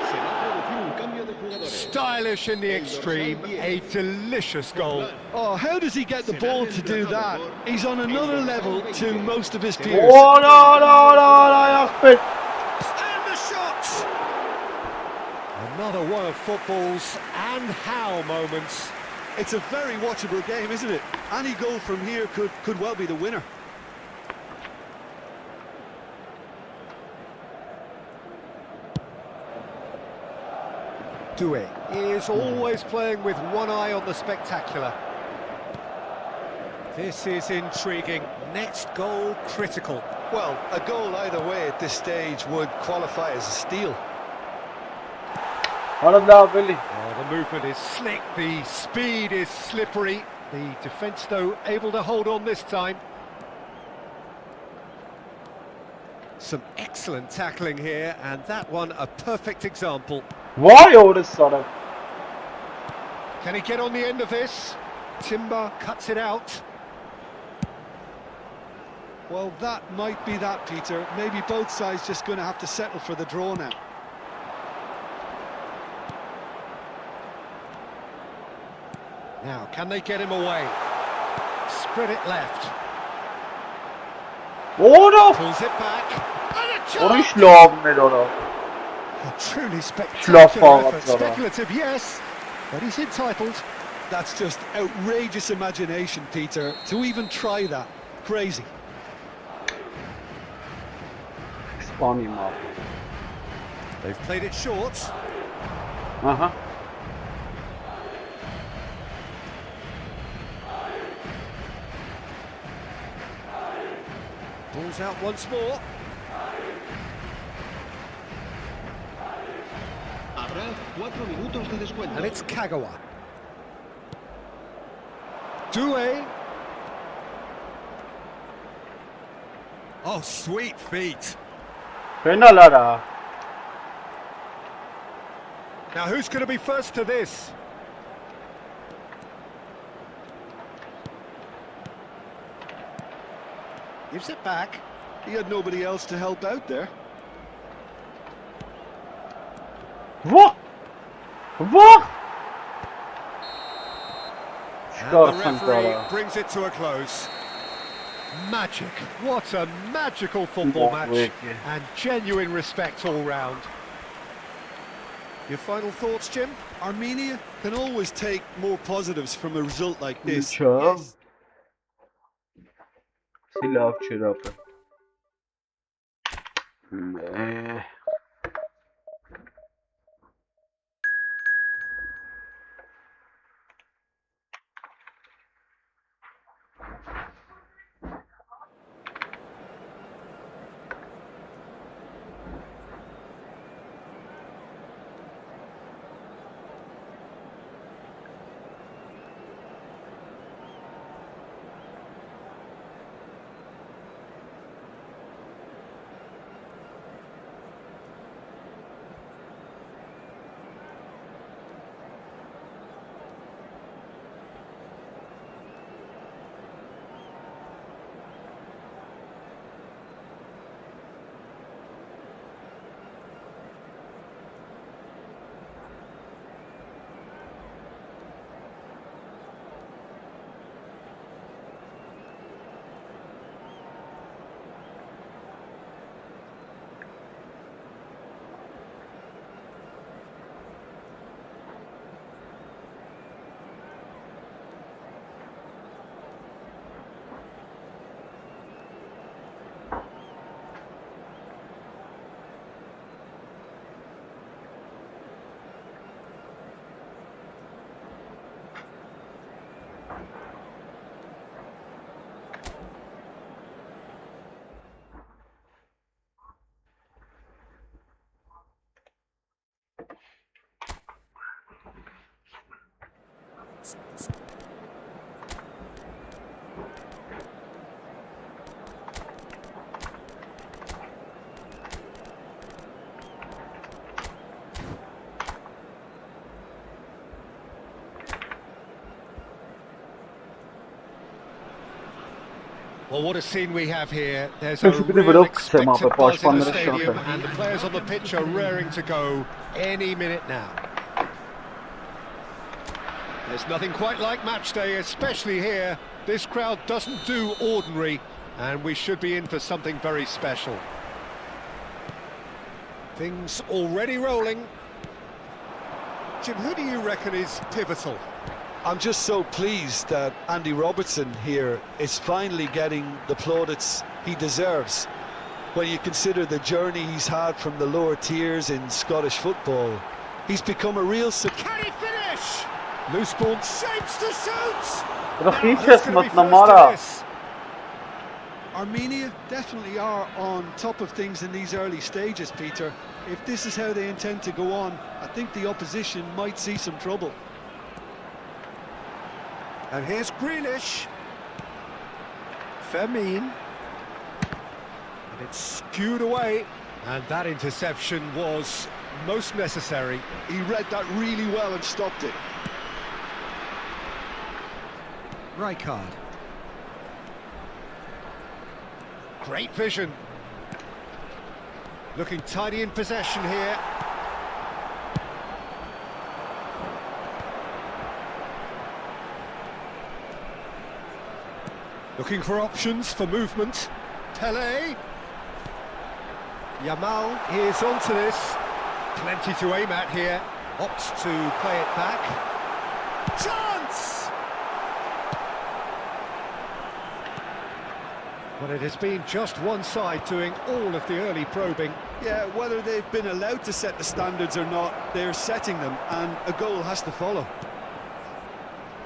Stylish in the extreme, a delicious goal. Oh, how does he get the ball to do that? He's on another level to most of his peers. And the shot! Another one of football's and how moments. It's a very watchable game, isn't it? Any goal from here could well be the winner. Doué is always playing with one eye on the spectacular. This is intriguing. Next goal critical. Well, a goal either way at this stage would qualify as a steal. Արա լավ էլի։ Oh, the movement is slick, the speed is slippery. The defence, though, able to hold on this time. Some excellent tackling here, and that one a perfect example. Վայ օրս սարավ։ Can he get on the end of this? Timber cuts it out. Well, that might be that, Peter. Maybe both sides just going to have to settle for the draw now. Now, can they get him away? Spread it left. Օրո։ Pulls it back. And a Ուրիշ chance! լավն էր օրը։ A truly spectacular Flop effort. out, Speculative, yes, but he's entitled. That's just outrageous imagination, Peter. To even try that. Crazy. Սպանի մա։ They've played it short. Ահա։ Ball's out once more. Habrá 4 minutos de descuento. And it's Kagawa. Doué. Oh, sweet feet. Պենալ արա։ Now, who's going to be first to this? Gives it back. He had nobody else to help out there. Ո՞։ Ո՞։ And the referee brings it to a close. Magic. What a magical football match. And genuine respect all round. Your final thoughts, Jim? Armenia can always take more positives from a result like this. Ինչա։ Սիլավ չրապը։ Well, what a scene we have here. There's Şu a bir de real blok expected sema, buzz in the başkanları stadium şampiyon. and the players on the pitch are raring to go any minute now. There's nothing quite like match day, especially here. This crowd doesn't do ordinary, and we should be in for something very special. Things already rolling. Jim, who do you reckon is pivotal? I'm just so pleased that Andy Robertson here is finally getting the plaudits he deserves. When you consider the journey he's had from the lower tiers in Scottish football, he's become a real... Can he finish? Loose ball, shapes to shoot! Рахичес Матнамара. Armenia definitely are on top of things in these early stages, Peter. If this is how they intend to go on, I think the opposition might see some trouble. And here's Grealish. Firmine. And it's skewed away. And that interception was most necessary. He read that really well and stopped it. Rijkaard. Great vision. Looking tidy in possession here. Looking for options for movement. Pele. Yamal is onto this. Plenty to aim at here. Opts to play it back. Chance! But it has been just one side doing all of the early probing. Yeah, whether they've been allowed to set the standards or not, they're setting them, and a goal has to follow.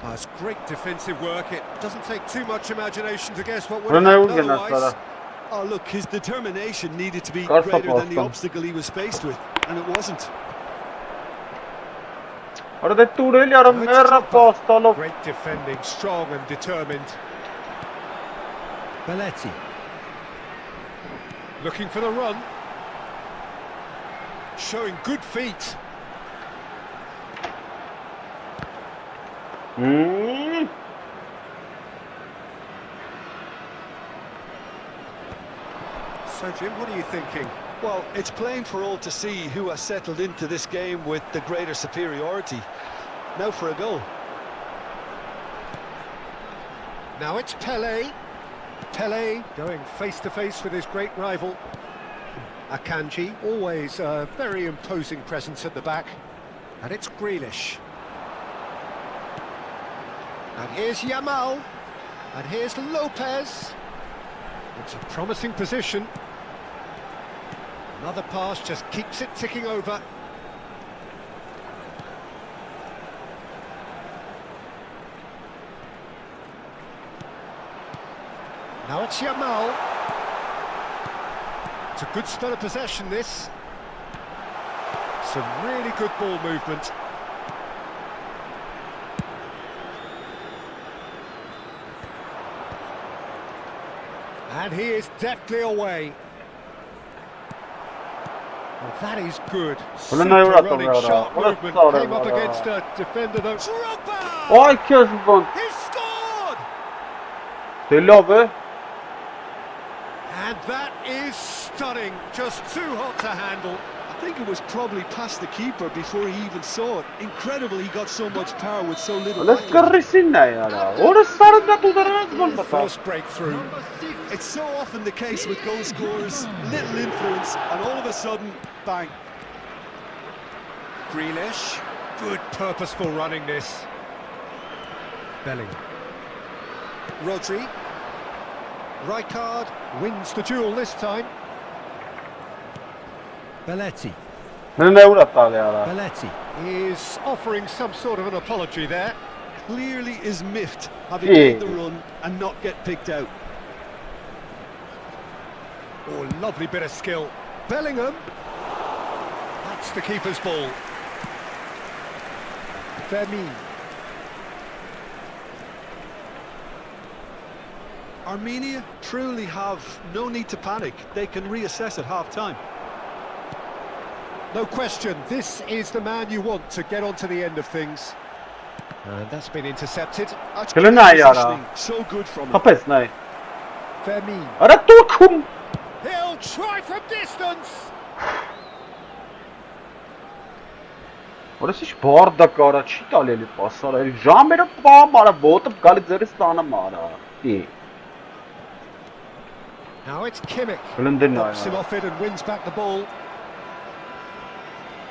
Oh, it's great defensive work. It doesn't take too much imagination to guess what would have happened otherwise. Oh, look, his determination needed to be Karşı greater than the posttan. obstacle he was faced with, and it wasn't. Orada Turel yarım merra pastalov. Great defending, strong and determined. Belletti. Looking for the run. Showing good feet. So, Jim, what are you thinking? Well, it's plain for all to see who has settled into this game with the greater superiority. Now for a goal. Now it's Pele. Pele going face-to-face with his great rival. Akanji, always a very imposing presence at the back. And it's Grealish. And here's Yamal. And here's Lopez. It's a promising position. Another pass just keeps it ticking over. Now it's Yamal. It's a good spell of possession, this. Some really good ball movement. And he is deftly away. Well, that is good. Super running, sharp movement. Came up against a defender though. Ay Kezban. He scored! Delove. And that is stunning. Just too hot to handle. I think it was probably past the keeper before he even saw it. Incredible he got so much power with so little. Let's carrisin ne ya. Orası sarında tutarınız gol bata. First breakthrough. It's so often the case with goal scorers, little influence, and all of a sudden, bang. Grealish, good purposeful running this. Bellingham. Rodri. Rijkaard wins the duel this time. Belletti. Ne uğrattı ya. Belletti is offering some sort of an apology there. Clearly is miffed having made the run and not get picked out. Oh, lovely bit of skill. Bellingham. That's the keeper's ball. Firmine. Armenia truly have no need to panic. They can reassess at half-time. No question, this is the man you want to get onto the end of things. And that's been intercepted. That's Kılın great ayağı. positioning. So good from him. Kapes nay. Vermin. Ara tokum. He'll try from distance. Orası hiç barda kara çit aleli pasar. Jamera pa mara botup Galizeristana mara. İyi. Now it's Kimmich. Kılın din Knocks him ayağı. off it and wins back the ball.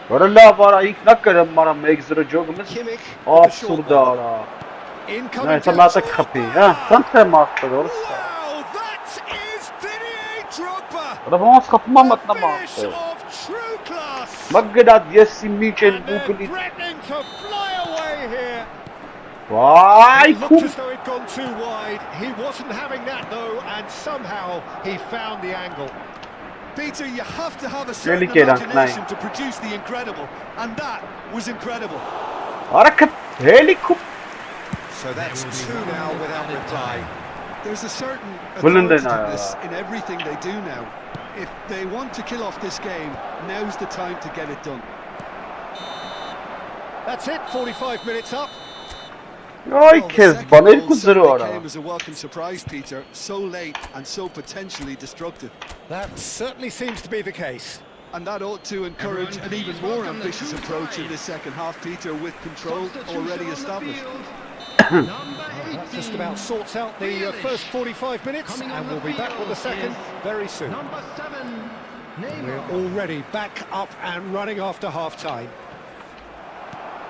Varala vara ilk nakkarım mara megzira jogumuz. Kimmich. with the short Absurda ball. ara. Incoming Neyse to- mata kapıyı. Ha, sen temakta doğru. Wow, that is Didier Drogba. Ara bana kapıma A matna finish maktı. of true class. Magda diyesi miçen And they're buguli. threatening to fly away here. Vay It kum. looked as though it'd gone too wide. He wasn't having that though, and somehow he found the angle. Peter, you have to have a certain Really get imagination to produce the incredible, and that was incredible. Hareket. Helikum. So that's two now without reply. There's a certain Bulundun authoritativeness ayağı. in everything they do now. If they want to kill off this game, now's the time to get it done. That's it, 45 minutes up. Ay Well, the kez second bana goal ilk uzarı certainly ara. came as a welcome surprise, Peter. So late and so potentially destructive. That certainly seems to be the case. And that ought to encourage an even more ambitious approach in this second half, Peter, with control already established. That just about sorts out the first 45 minutes, and we'll be back with the second very soon. Number 7, We're Neymar. already back up and running after half-time.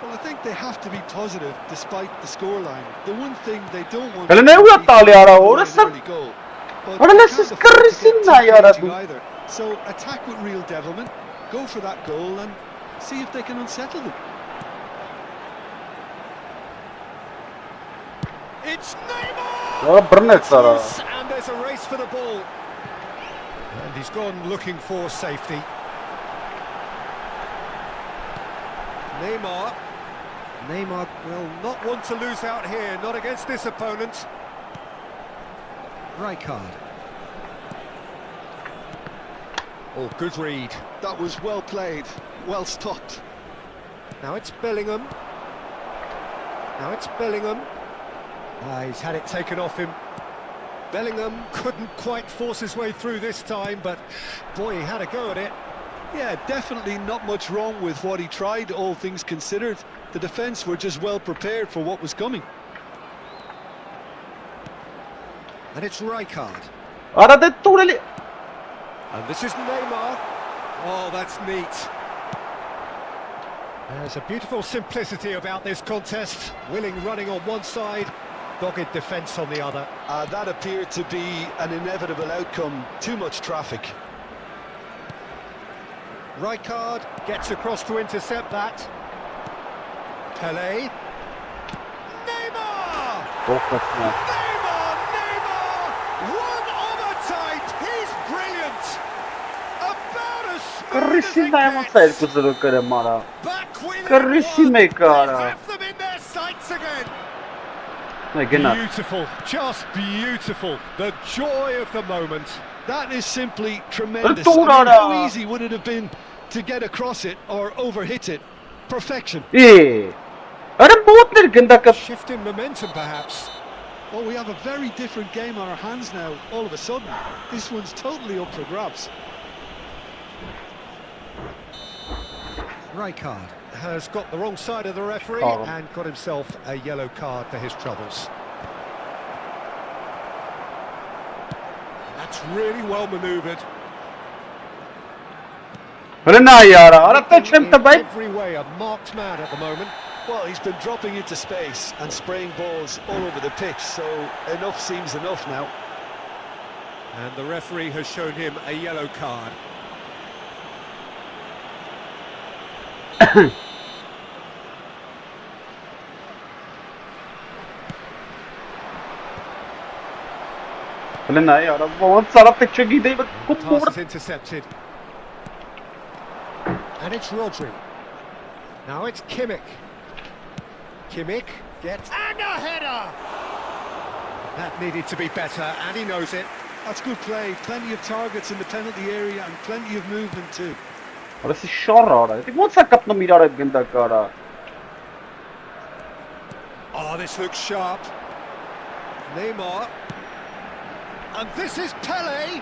Well, I think they have to be positive despite the scoreline. The one thing they don't want Hele to ne do is uyattı ara, an orası- early goal. But Hele they ne can't siz afford to get kırısın too lan ya cagey Rabbi. either. So attack with real devilment, go for that goal and see if they can unsettle them. It's Neymar! Ya Burnett Sara. Yes, and there's a race for the ball. And he's gone looking for safety. Neymar. Neymar will not want to lose out here, not against this opponent. Rijkaard. Oh, good read. That was well played, well stopped. Now it's Bellingham. Now it's Bellingham. He's had it taken off him. Bellingham couldn't quite force his way through this time, but boy, he had a go at it. Yeah, definitely not much wrong with what he tried, all things considered. The defence were just well prepared for what was coming. And it's Rijkaard. Arada tureli. And this is Neymar. Oh, that's neat. There's a beautiful simplicity about this contest. Willing running on one side, dogged defence on the other. That appeared to be an inevitable outcome. Too much traffic. Rijkaard gets across to intercept that. Pelé. Neymar! Çok kaçma. Neymar! One of a type! He's brilliant! About as smooth as Kırışı it daima gets. sayı kuzuru kere mara. Back within Kırışı one. me They kara. have them in their sights again. Ne gene. Beautiful, just beautiful. The joy of the moment. That is simply tremendous. Turara. How easy would it have been to get across it or overhit it? Perfection. İyi. Ara botlar gında kap. Shift in momentum, perhaps. Well, we have a very different game on our hands now, all of a sudden. This one's totally up for grabs. Rijkaard has got the wrong side of the referee Oh. and got himself a yellow card for his troubles. That's really well manoeuvred. Öyle ne yara? Arada çem In tabay. every way a marked man at the moment. Well, he's been dropping into space and spraying balls all over the pitch, so enough seems enough now. And the referee has shown him a yellow card. Öyle ne yara? Bana sarap tek gideyim. The pass is intercepted. And it's Rodri. Now it's Kimmich. Kimmich gets... And a header! That needed to be better, and he knows it. That's good play. Plenty of targets in the penalty area and plenty of movement too. This is short. What's that captain Mirare Gindakara? Oh, this looks sharp. Neymar. And this is Pele.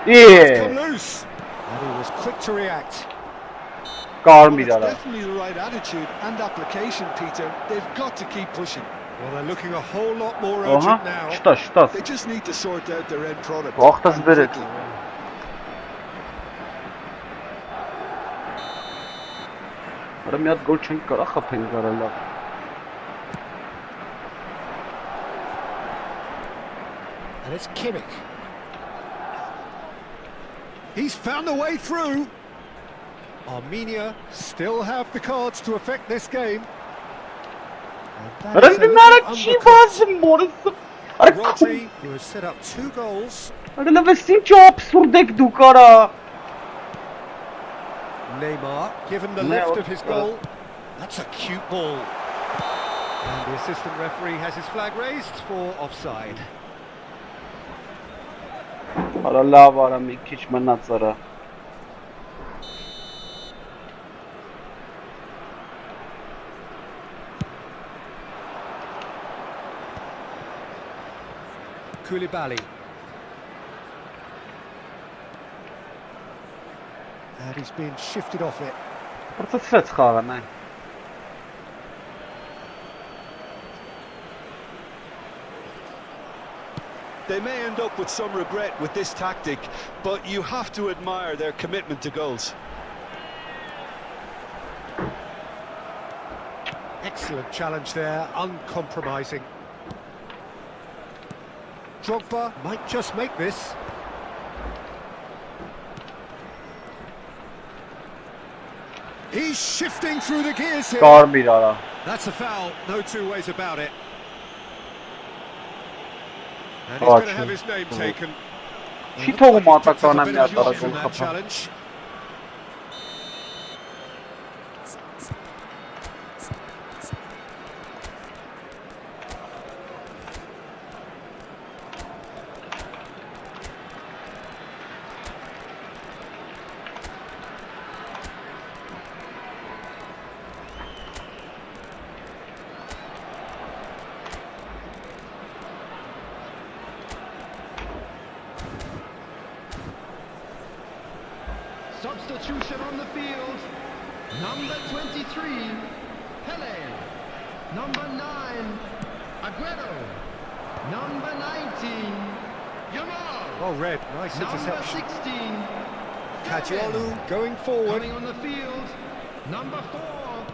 It's come Yeah. loose. And he was quick to react. Car Well, it's Mirare. definitely the right attitude and application, Peter. They've got to keep pushing. Well, they're looking a whole lot more Oha. urgent now. Что? They just need to sort out their end product. Вахтас and берет. quickly. Արա մի հատ գոլ չենք կարա խփեն կարելա։ And it's Kimmich. He's found a way through. Armenia still have the cards to affect this game. And that is a Ռնդնարը little չի undercut. վազում մորս։ Արա Rodri, who has set up 2 goals. Արա լավես ինչ աբսուրդ եք դու կարա։ Neymar, given the Now, lift of his goal. That's a cute ball. And the assistant referee has his flag raised for offside. Արա լավ արա մի քիչ մնաց արա։ Koulibaly. And he's been shifted off it. Պրծեցրեց խաղը նայ։ They may end up with some regret with this tactic, but you have to admire their commitment to goals. Excellent challenge there, uncompromising. Drogba might just make this. He's shifting through the gears here. Կար Mirare։ That's a foul, no two ways about it. And he's Oh, going to have true. his name taken. Չի Looks թողում like he's picked up ատականը a bit մի of հատ արա joy from գոլ that խփա։ challenge. Substitution on the field. Number 23, Pele. Number 9, Aguero. Number 19, Yamal. Oh, red, nice Number interception. 16, Kajiolu going forward. coming on the field. Number 4,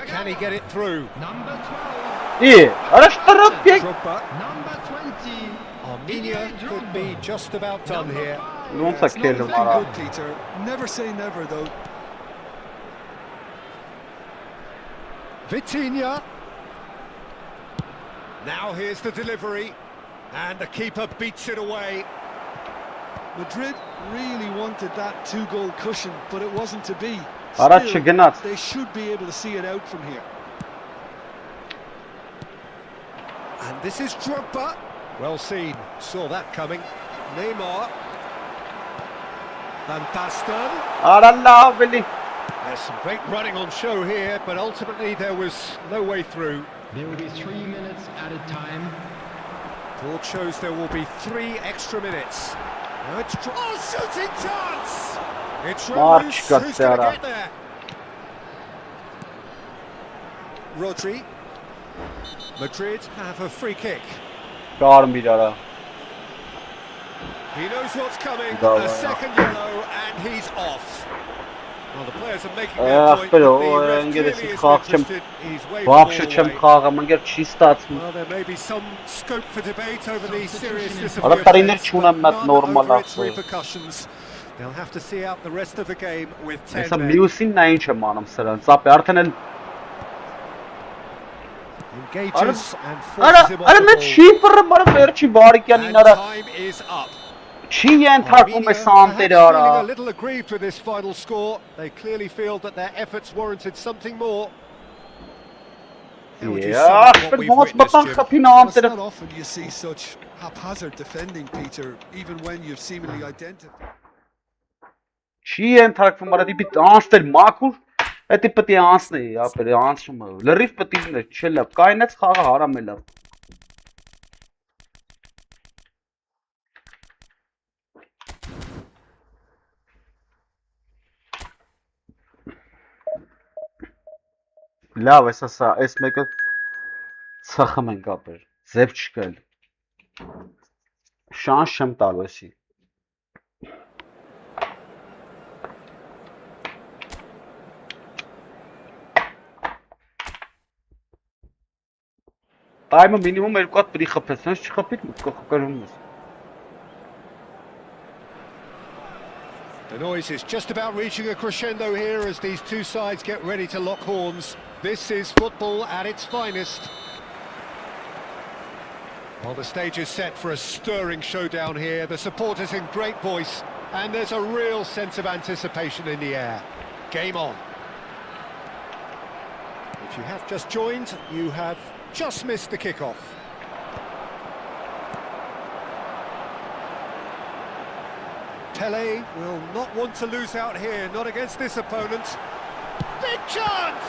Can he get it through? Number 12, Է, արա շտրոտ եք։ Drogba. number 20, Armenia could be just about done here. Ոնց է It's not քելում looking արա։ good, Peter. Never say never, though. Vitinha. Now here's the delivery. And the keeper beats it away. Madrid really wanted that 2-goal cushion, but it wasn't to be. Արա Still, չգնաց։ they should be able to see it out from here. And this is Drogba. Well seen. Saw that coming. Neymar. Van Basten. Արա լավ էլի։ There's some great running on show here, but ultimately there was no way through. There will be 3 minutes at a time. Board shows there will be 3 extra minutes. Now it's shooting chance! It's March Ramos got who's going to there. get there. Rodri. Madrid have a free kick. Կար Mirare։ He knows what's coming. Go, A yeah. second yellow, and he's off. Well, the players are making their point. Pero, But the ref engedesi clearly isn't kalkacağım. interested. He's waving the Վախշը ball չեմ away. խաղը, մանգեր չի ստացվում։ Well, there may be some scope for debate over the seriousness of Արա the տարիներ offence, չունեմ but այդ none նորմալ over its ասել։ repercussions. They'll have to see out the rest of the game with 10 Հեսա men. մյուսին նա ինչ եմ անում սրան։ Ծապի արդեն էլ Engages and Արա forces him արա off նա the չի բռը մարը վերջի վարիկյանին ball. արա And time is up. չի ենթարկում է Armenia սանտերը perhaps արա։ feeling a little aggrieved with this final score. They clearly feel that their efforts warranted something more. How would you sum up what we've witnessed, Jim? Well, it's not often you see such haphazard defending, Peter, even when you've seemingly identified. Չի ենթարկվում, արա դիպի անցնել մաքուր, էդի պետք է անցնի, ապեր անցումը, լրիվ պետք է լիներ, չէ լավ, կայնեց խաղը հարամել է։ Լավ, այս մեկը ծխում ենք ապեր, ձև չկա էլ, շանս չեմ տալու էսի։ Տայմը մինիմում 2 հատ պրի խփես, հենց չխփիք կրում ես։ The noise is just about reaching a crescendo here as these two sides get ready to lock horns. This is football at its finest. Well, the stage is set for a stirring showdown here. The supporters in great voice, and there's a real sense of anticipation in the air. Game on. If you have just joined, you have just missed the kickoff. Pele will not want to lose out here, not against this opponent. Big chance!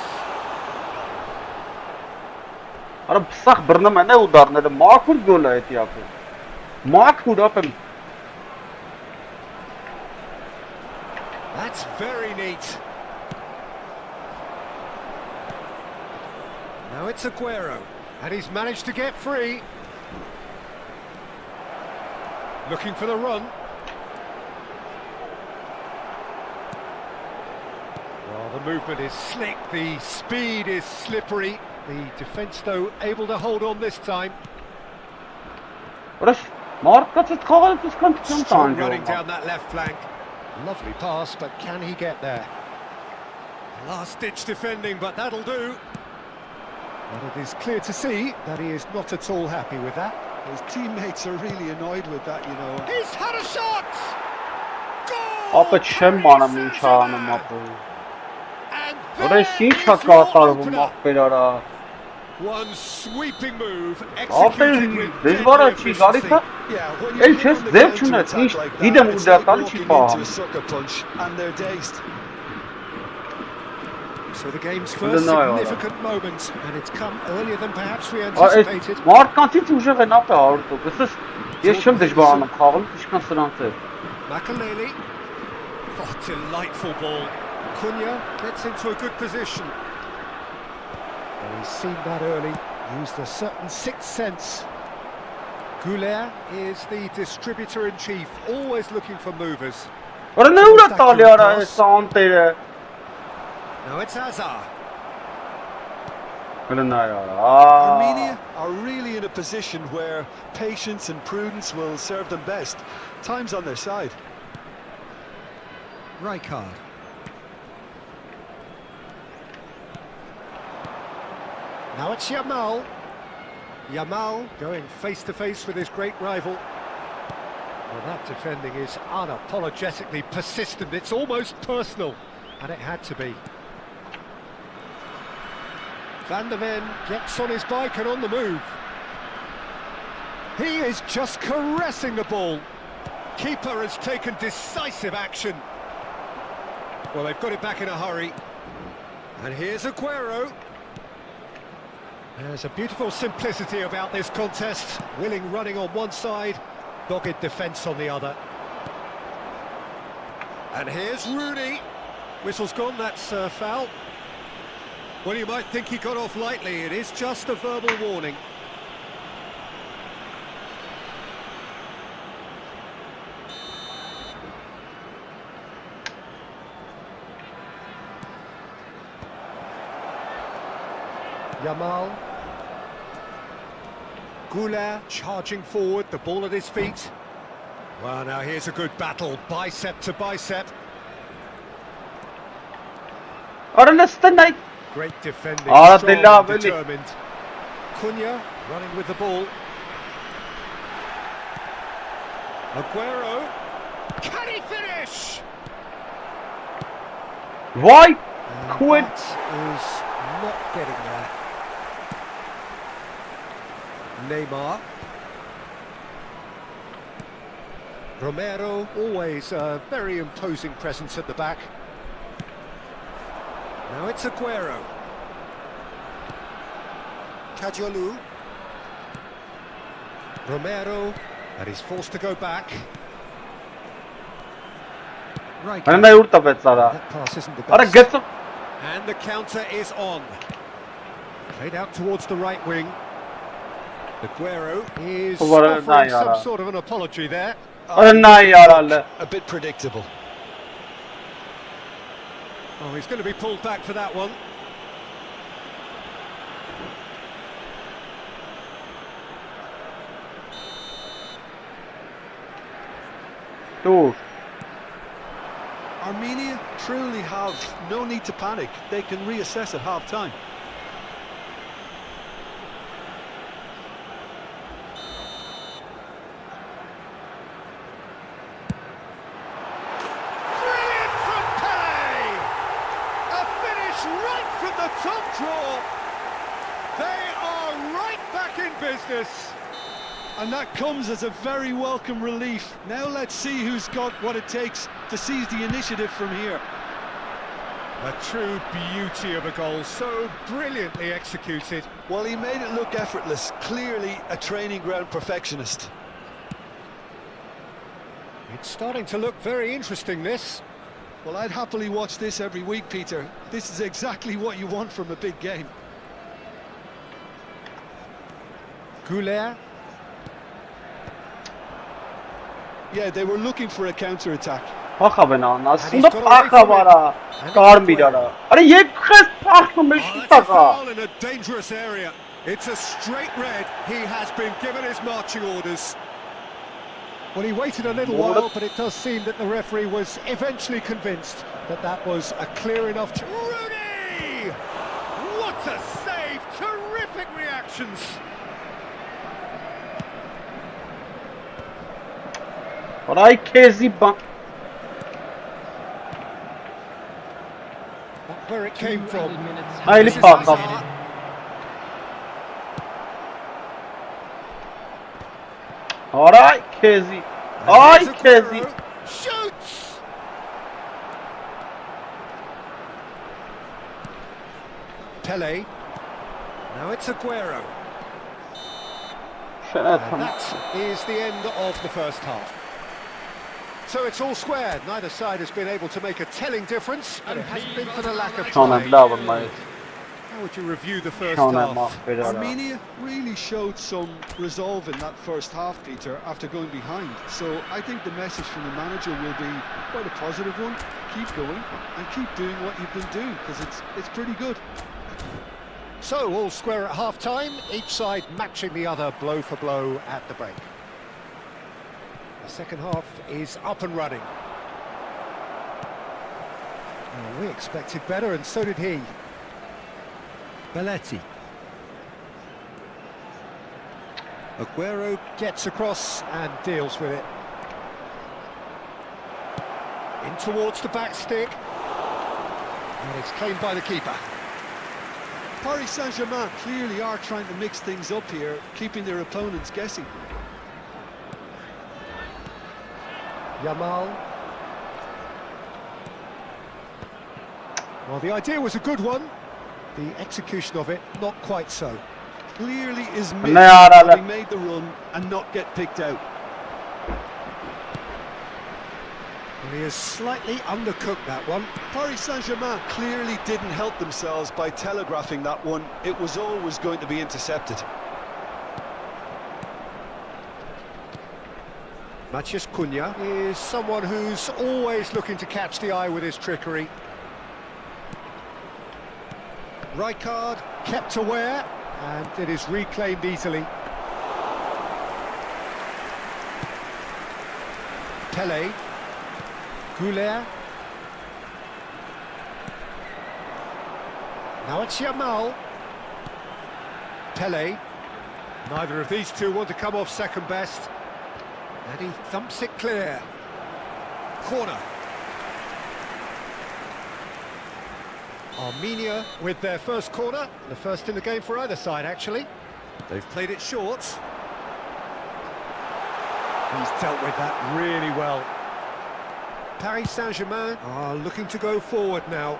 Արա սախ բռնում են է ու դառնել է, մաքուր գոլ է էդի ապը, մաքուր ապեմ։ That's very neat. Now it's Aguero, and he's managed to get free. Looking for the run. Well, the movement is slick, the speed is slippery. The defence, though, able to hold on this time. Strong running down that left flank. Lovely pass, but can he get there? Last-ditch defending, but that'll do. But it is clear to see that he is not at all happy with that. His teammates are really annoyed with that, you know. He's had a shot! Goal! Ապը չեմ անում ինչ անում ապը։ Որես ինչ է կատարվում ապեր արա։ One sweeping move Ապեր executed with դժվար է չի գալիս է։ Էլ չես ձև չունես, ինչ դիդեմ ու դա տալի չի պահում։ So the game's first significant moment, and it's come earlier than perhaps we anticipated. Մարդկանցից ուժեղ են ապը 100%, ես չեմ դժվարանում խաղալ, ինչքան սրանց է։ Makaleli. Oh, delightful ball. Cunha gets into a good position. Well, he's seen that early, used a certain sixth sense. Goulet is the distributor-in-chief, always looking for movers. Now it's Hazard. Armenia are really in a position where patience and prudence will serve them best. Time's on their side. Rijkaard. Now it's Yamal. Yamal going face-to-face with his great rival. Well, that defending is unapologetically persistent. It's almost personal, and it had to be. Van der Ven gets on his bike and on the move. He is just caressing the ball. Keeper has taken decisive action. Well, they've got it back in a hurry. And here's Aguero. There's a beautiful simplicity about this contest. Willing running on one side, dogged defence on the other. And here's Rooney. Whistle's gone, that's a foul. Well, you might think he got off lightly. It is just a verbal warning. Yamal. Goulet charging forward, the ball at his feet. Well, now here's a good battle, bicep to bicep. Great defending, strong and determined. Cunha running with the ball. Aguero. Can he finish? Why? Quid is not getting there. Neymar. Romero, always a very imposing presence at the back. Now it's Aguero. Cajolu. Romero, and he's forced to go back. Right. Ana mai urta vețara. That pass isn't the Ara best. gheță. And the counter is on. Played out towards the right wing. Aguero is offering some sort of an apology there. N-ai iarale. A bit predictable. Oh, he's going to be pulled back for that one. Tu. Armenia truly have no need to panic. They can reassess at half-time. Brilliant from Pele! A finish right from the top draw. They are right back in business. And that comes as a very welcome relief. Now let's see who's got what it takes to seize the initiative from here. A true beauty of a goal, so brilliantly executed. Well, he made it look effortless. Clearly a training ground perfectionist. It's starting to look very interesting, this. Well, I'd happily watch this every week, Peter. This is exactly what you want from a big game. Goulet. Yeah, they were looking for a counter-attack. Փախավեն անասունը փախավարա կարմիրարա Արի եկես փախում ես That's a տակա foul in a dangerous area. It's a straight red. He has been given his marching orders. Well, he waited a little while, but it does seem that the referee was eventually convinced that that was a clear enough... Rooney! What a save! Terrific reactions. Արայ քեզի բան Not where it came from. Այլի This is փախավ Hazard. Արայ քեզի Այ There's քեզի Aguero. Shoots! Pele. Now it's Aguero. Շնաթ And that is the end of the first half. So it's all square. Neither side has been able to make a telling difference, but it hasn't been for the lack of Չոնեմ trying. լավ մայր How would you review the first Չոնեմ half? ախպերարա Armenia really showed some resolve in that first half, Peter, after going behind. So I think the message from the manager will be quite a positive one. Keep going and keep doing what you've been doing, because it's pretty good. So all square at half-time, each side matching the other blow for blow at the break. The second half is up and running. Well, we expected better, and so did he. Belletti. Aguero gets across and deals with it. In towards the back stick. And it's claimed by the keeper. Paris Saint-Germain clearly are trying to mix things up here, keeping their opponents guessing. Yamal. Well, the idea was a good one. The execution of it, not quite so. Clearly is Ναι, missing άρα, having made the run and not get picked out. And he has slightly undercooked that one. Paris Saint-Germain clearly didn't help themselves by telegraphing that one. It was always going to be intercepted. Matías Cunha is someone who's always looking to catch the eye with his trickery. Rijkaard kept aware, and it is reclaimed easily. Pele. Goulet. Now it's Yamal. Pele. Neither of these two want to come off second best. And he thumps it clear. Corner. Armenia with their first corner. The first in the game for either side, actually. They've played it short. He's dealt with that really well. Paris Saint-Germain are looking to go forward now.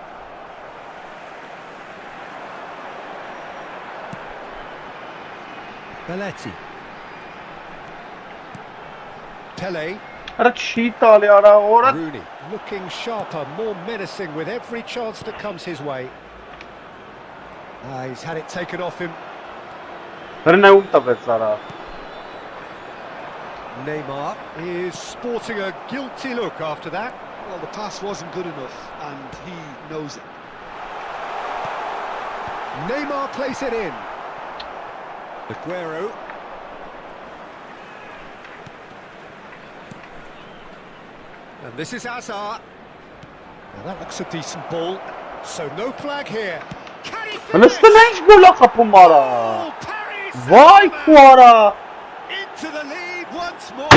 Belletti. Pele. Rooney looking sharper, more menacing with every chance that comes his way. He's had it taken off him. Neymar is sporting a guilty look after that. Well, the pass wasn't good enough, and he knows it. Neymar plays it in. Aguero. And this is Hazard. Now that looks a decent ball. So no flag here. Can he finish? Oh, Paris Saint-Germain into the lead once more.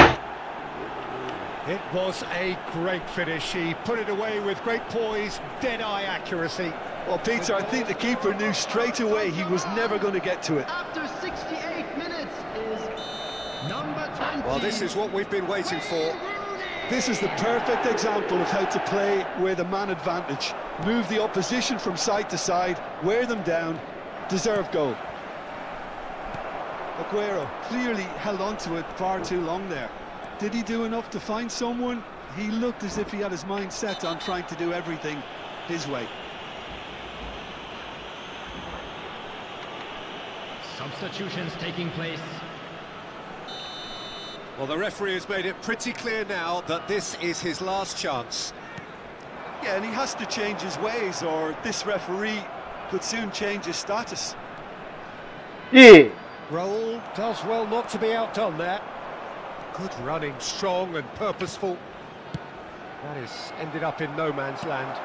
It was a great finish. He put it away with great poise, dead-eye accuracy. Well, Peter, I think the keeper knew straight away he was never going to get to it. After 68 minutes is number 20. Well, this is what we've been waiting for. This is the perfect example of how to play with a man advantage. Move the opposition from side to side, wear them down, deserve goal. Aguero clearly held on to it far too long there. Did he do enough to find someone? He looked as if he had his mind set on trying to do everything his way. Substitutions taking place. Well, the referee has made it pretty clear now that this is his last chance. Yeah, and he has to change his ways, or this referee could soon change his status. Raul does well not to be outdone there. Good running, strong and purposeful. That has ended up in no man's land.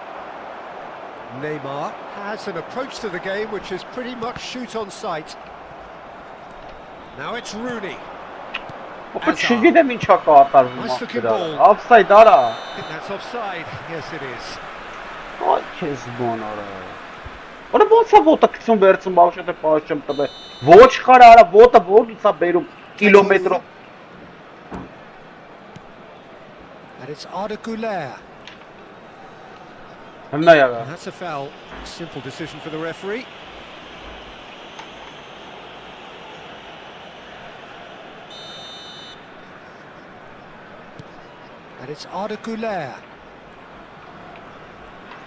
Neymar has an approach to the game which is pretty much shoot on sight. Now it's Rooney. Nice looking ball. Offside, I think that's offside. Yes, it is. Ora ո՞նց է ոտը քցում վերցում բավშვետը պահ չեմ տվել։ Ոչ խար արա ոտը ո՞րից է բերում կիլոմետրով։ And it's Alik-GAMING. That's a foul. Simple decision for the referee. And it's Alik-GAMING.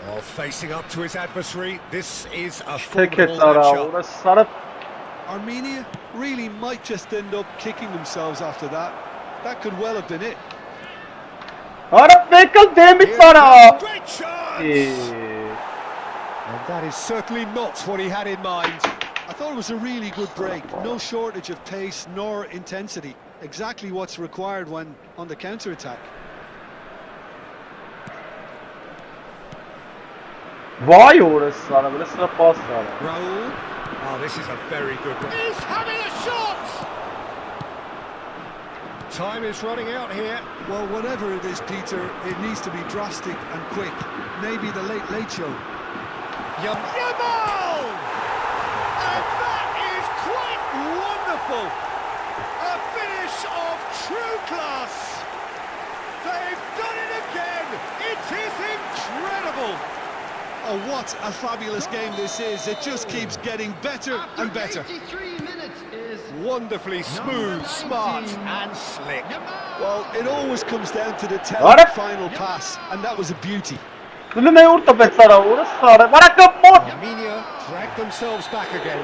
Oh, facing up to his adversary. This is a formidable matchup. Armenia really might just end up kicking themselves after that. That could well have been it. Great chance! And that is certainly not what he had in mind. I thought it was a really good break. No shortage of pace nor intensity. Exactly what's required when on the counter-attack. Raul. Oh, this is a very good one. He's having a shot! Time is running out here. Well, whatever it is, Peter, it needs to be drastic and quick. Maybe the late show. Yamal! And that is quite wonderful. A finish of true class. They've done it again. It is incredible. Oh, what a fabulous game this is. It just keeps getting better and better. 83 minutes is wonderfully smooth, smart and slick. Well, it always comes down to the final pass, and that was a beauty. Armenia dragged themselves back again.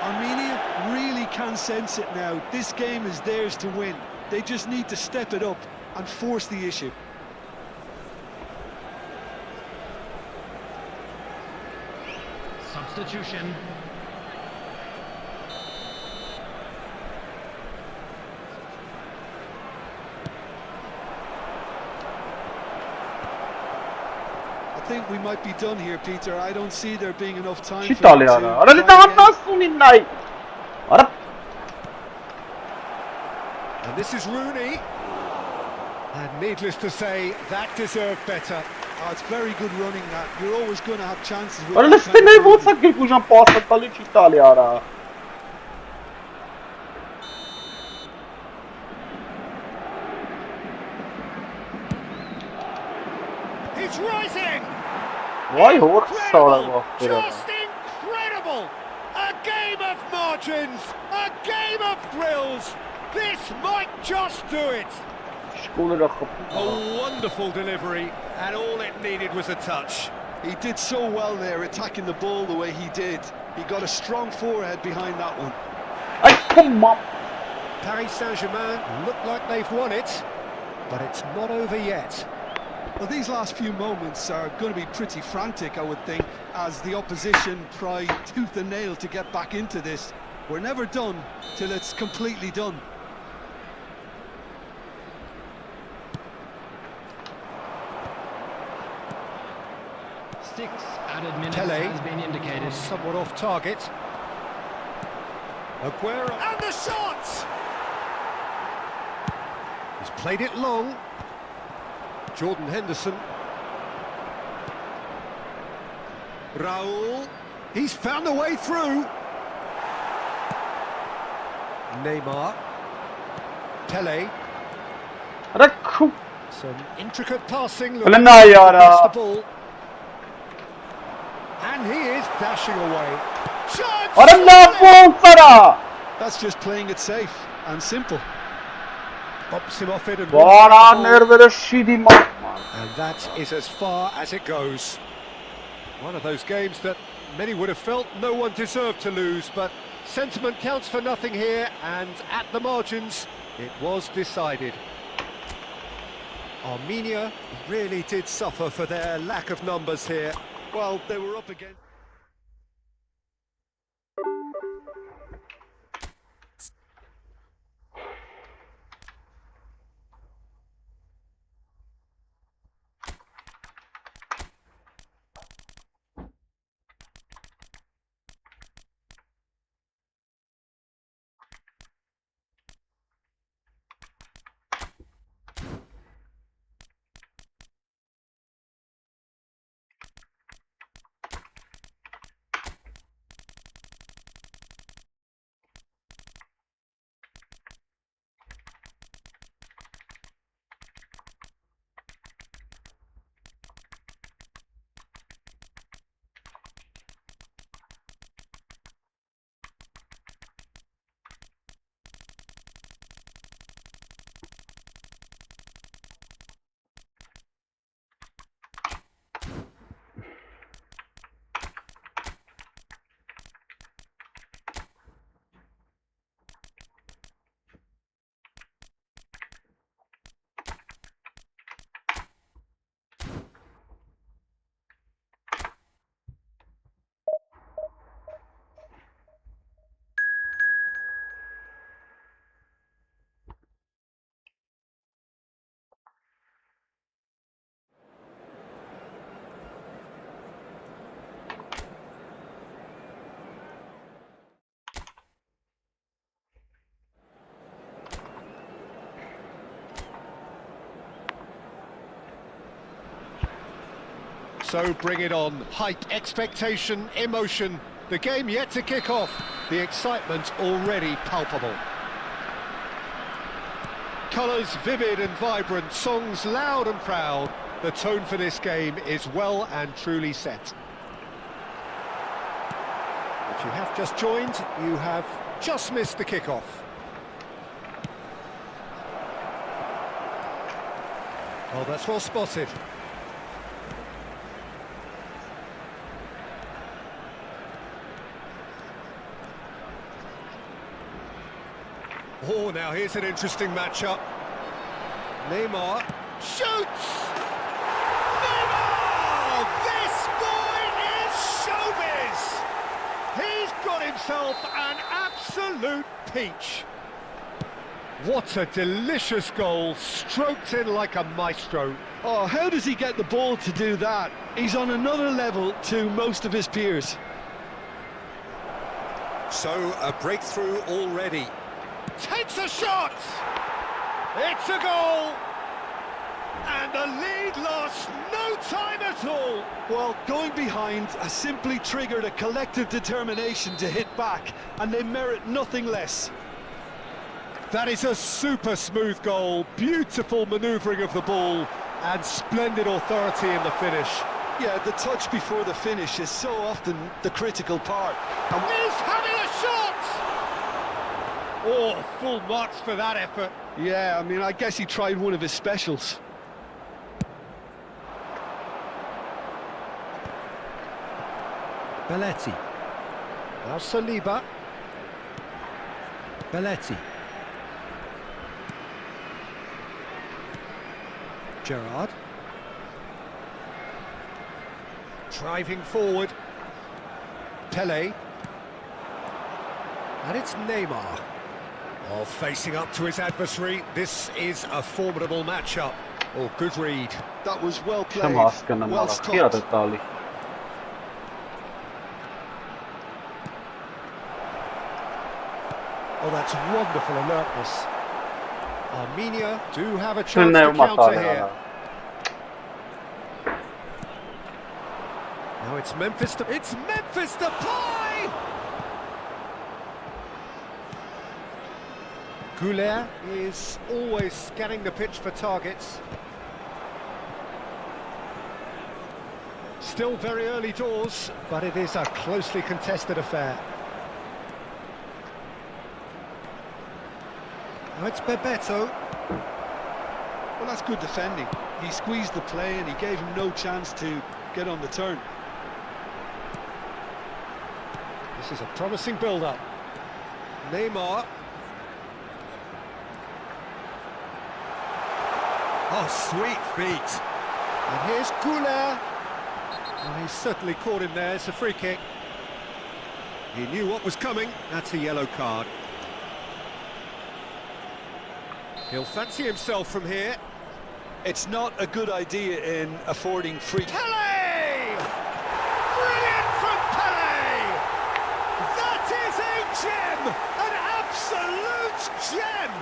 Armenia really can sense it now. This game is theirs to win. They just need to step it up and force the issue. Substitution. I think we might be done here, Peter. I don't see there being enough time for And this is Rooney. And needless to say, that deserved better. Oh, it's very good running that. You're always going to have chances with It's rising! Vay horse Incredible! Just incredible! A game of margins! A game of thrills! This might just do it! A wonderful delivery, and all it needed was a touch. He did so well there, attacking the ball the way he did. He got a strong forehead behind that one. Paris Saint-Germain look like they've won it, but it's not over yet. Well, these last few moments are going to be pretty frantic, I would think, as the opposition try tooth and nail to get back into this. We're never done till it's completely done. Six added minutes Tele has been indicated. was somewhat off target. Aguero, and the shot! He's played it long. Jordan Henderson. Raul. He's found a way through. Neymar. Tele. Some intricate passing. Looking across the ball. And he is dashing away. That's just playing it safe and simple. Pops him off it and that is as far as it goes. One of those games that many would have felt no one deserved to lose, but sentiment counts for nothing here, and at the margins it was decided. Armenia really did suffer for their lack of numbers here. Well, they were up against... So bring it on. Hype, expectation, emotion. The game yet to kick off. The excitement already palpable. Colours vivid and vibrant, songs loud and proud. The tone for this game is well and truly set. If you have just joined, you have just missed the kick-off. Oh, that's well spotted. Oh, now here's an interesting matchup. Neymar shoots! Neymar! This boy is showbiz! He's got himself an absolute peach. What a delicious goal, stroked in like a maestro. Oh, how does he get the ball to do that? He's on another level to most of his peers. So, a breakthrough already. Takes a shot! It's a goal! And the lead lost no time at all! Well, going behind has simply triggered a collective determination to hit back, and they merit nothing less. That is a super smooth goal, beautiful manoeuvring of the ball, And splendid authority in the finish. Yeah, the touch before the finish is so often the critical part. And he's having a shot! Oh, full marks for that effort. Yeah, I mean, I guess he tried one of his specials. Belletti. Now Saliba. Belletti. Gerrard. Driving forward. Pele. And it's Neymar. Oh, facing up to his adversary. This is a formidable matchup. Oh, good read. That was well played. Չեմ հասկանում Well ալա, քիա stopped. տալի։ Oh, that's wonderful alertness. Armenia do have a chance to Չնեմ counter մատալի here. ալա։ Now it's Memphis Depay! Goulet is always scanning the pitch for targets. Still very early doors, but it is a closely contested affair. Now it's Bebeto. Well, that's good defending. He squeezed the play and he gave him no chance to get on the turn. This is a promising build-up. Neymar. Oh, sweet feet. And here's Goulet. Well, he's certainly caught him there. It's a free kick. He knew what was coming. That's a yellow card. He'll fancy himself from here. It's not a good idea in affording free. Pele! Brilliant from Pele! That is a gem! An absolute gem!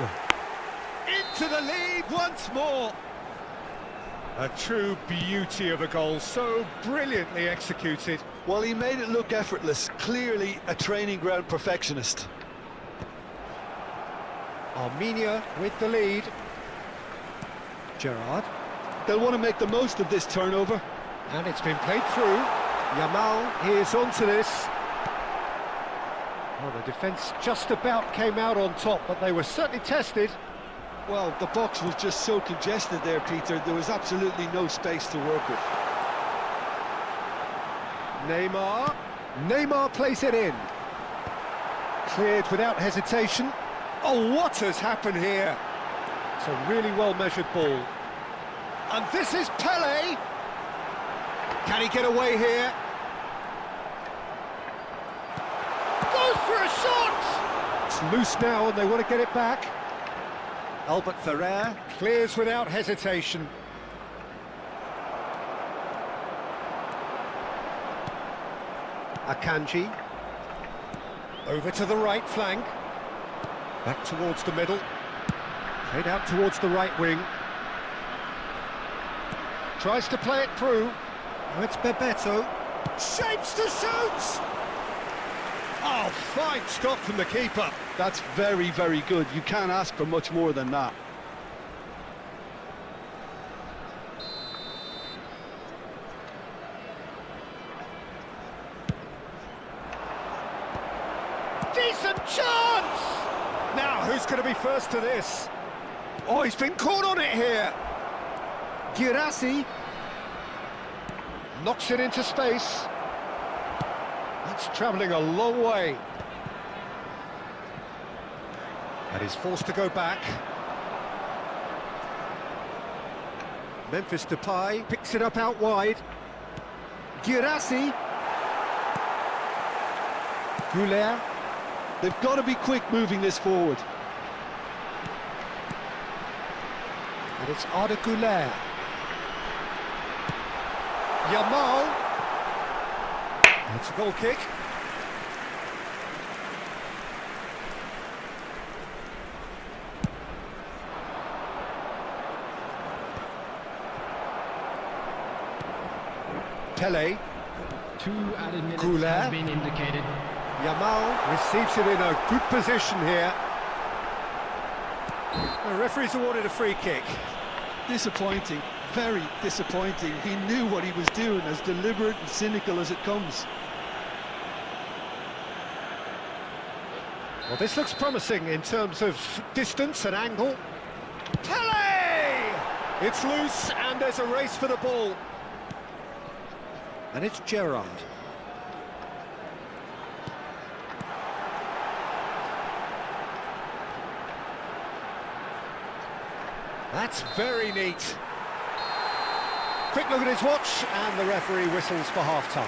Into the lead once more. A true beauty of a goal, so brilliantly executed. Well, he made it look effortless. Clearly a training ground perfectionist. Armenia with the lead. Gerrard. They'll want to make the most of this turnover. And it's been played through. Yamal is onto this. Well, the defence just about came out on top, but they were certainly tested. Well, the box was just so congested there, Peter. There was absolutely no space to work with. Neymar. Neymar plays it in. Cleared without hesitation. Oh, what has happened here? It's a really well-measured ball. And this is Pele. Can he get away here? Goes for a shot! It's loose now and they want to get it back. Albert Ferrer clears without hesitation. Akanji. Over to the right flank. Back towards the middle. Played out towards the right wing. Tries to play it through. Oh, it's Bebeto. Shapes to shoot! Oh, fine stop from the keeper. That's very, very good. You can't ask for much more than that. Decent chance! Now, who's going to be first to this? Oh, he's been caught on it here. Girassi knocks it into space. That's travelling a long way. And he's forced to go back. Memphis Depay picks it up out wide. Girassi. Goulet. They've got to be quick moving this forward. And it's Arda Goulet. Yamal. It's a goal kick. Pele. 2 added minutes Goulet. have been indicated. Yamal receives it in a good position here. The referee's awarded a free kick. Disappointing. Very disappointing. He knew what he was doing, as deliberate and cynical as it comes. Well, this looks promising in terms of distance and angle. Pele! It's loose and there's a race for the ball. And it's Gerrard. That's very neat. Quick look at his watch, and the referee whistles for half-time.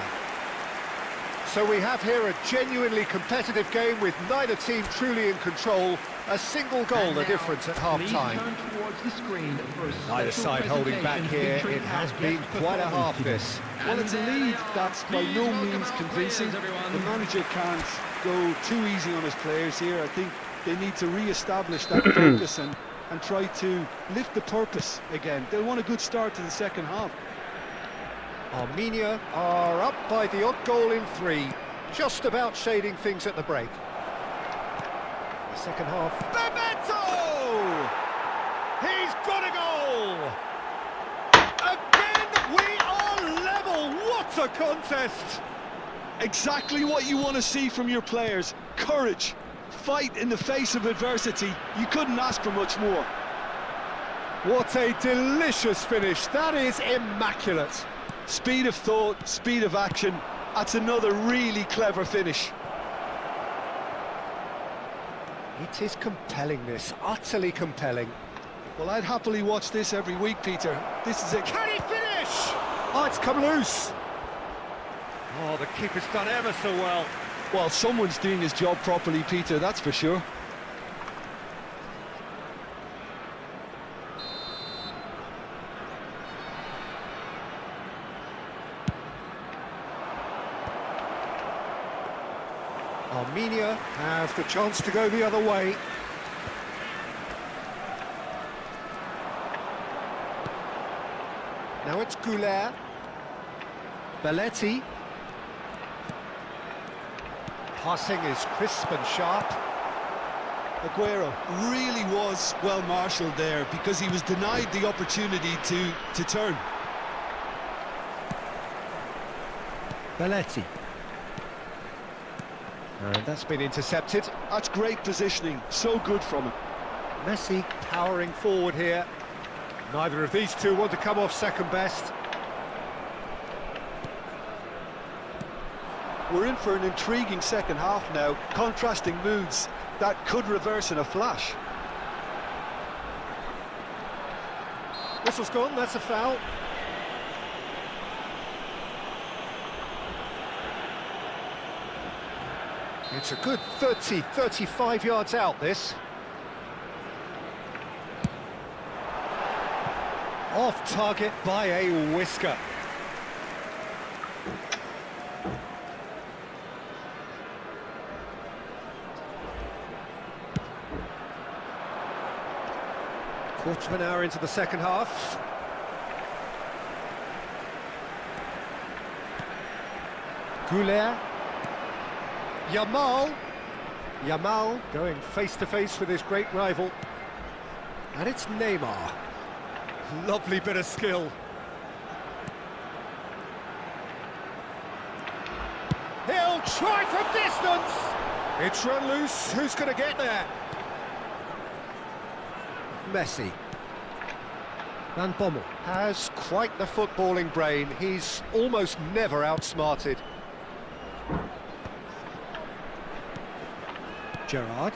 So we have here a genuinely competitive game with neither team truly in control. A single goal the difference at half-time. Neither side holding back here. It has been quite a half this. Well, it's a lead that's by no means convincing. The manager can't go too easy on his players here. I think they need to re-establish that focus and try to lift the purpose again. They'll want a good start to the second half. Armenia are up by the odd goal in 3, just about shading things at the break. The second half. Bebeto! He's got a goal! Again, we are level! What a contest! Exactly what you want to see from your players. Courage. Fight in the face of adversity. You couldn't ask for much more. What a delicious finish. That is immaculate. Speed of thought, speed of action. That's another really clever finish. It is compelling, this. Utterly compelling. Well, I'd happily watch this every week, Peter. This is a... Can he finish? Oh, it's come loose. Oh, the keeper's done ever so well. Well, someone's doing his job properly, Peter, that's for sure. Armenia have the chance to go the other way. Now it's Goulet. Belletti. Passing is crisp and sharp. Aguero really was well marshalled there because he was denied the opportunity to turn. Belletti. And that's been intercepted. That's great positioning, so good from him. Messi powering forward here. Neither of these two want to come off second best. We're in for an intriguing second half now, contrasting moods that could reverse in a flash. Whistle's gone, that's a foul. It's a good 30, 35 yards out, this. Off target by a whisker. Quarter of an hour into the second half. Goulet. Yamal going face-to-face with his great rival. And it's Neymar. Lovely bit of skill. He'll try from distance! It's run loose, who's going to get there? Messi. Van Bommel has quite the footballing brain. He's almost never outsmarted. Gerrard.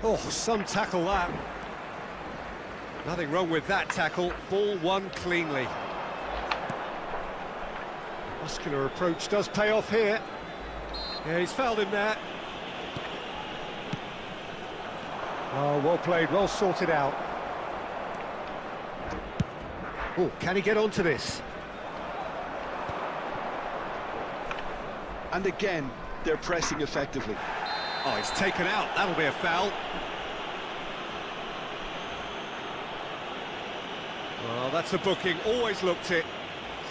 Oh, some tackle that. Nothing wrong with that tackle. Ball won cleanly. Muscular approach does pay off here. Yeah, he's fouled him there. Oh, well played, well sorted out. Oh, can he get onto this? And again, they're pressing effectively. Oh, he's taken out. That'll be a foul. Well, that's a booking. Always looked it.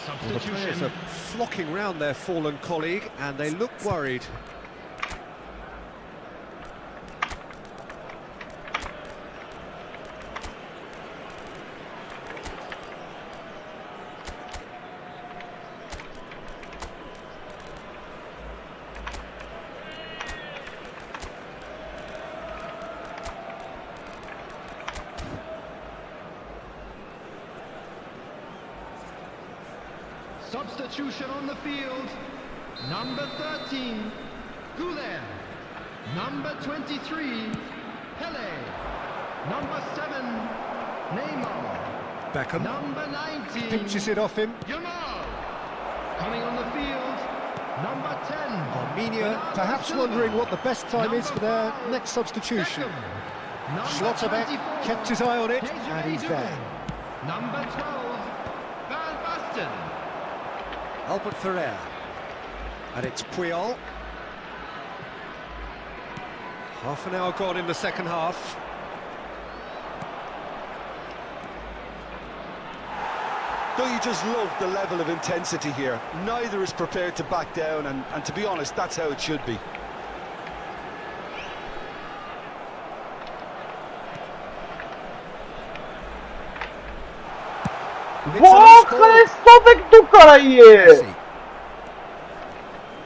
Well, the players are flocking round their fallen colleague, and they look worried. substitution on the field. Number 13, Goulet. Number 23, Pele. Number 7, Neymar. Beckham Number 19, pinches it off him. Yamal. Coming on the field, number 10. Armenia perhaps wondering what the best time is for their next substitution. Schlotterbeck kept his eye on it, and he's there. Number 12, Van Basten. Albert Ferrer. And it's Puyol. Half an hour gone in the second half. Don't you just love the level of intensity here? Neither is prepared to back down, and to be honest, that's how it should be.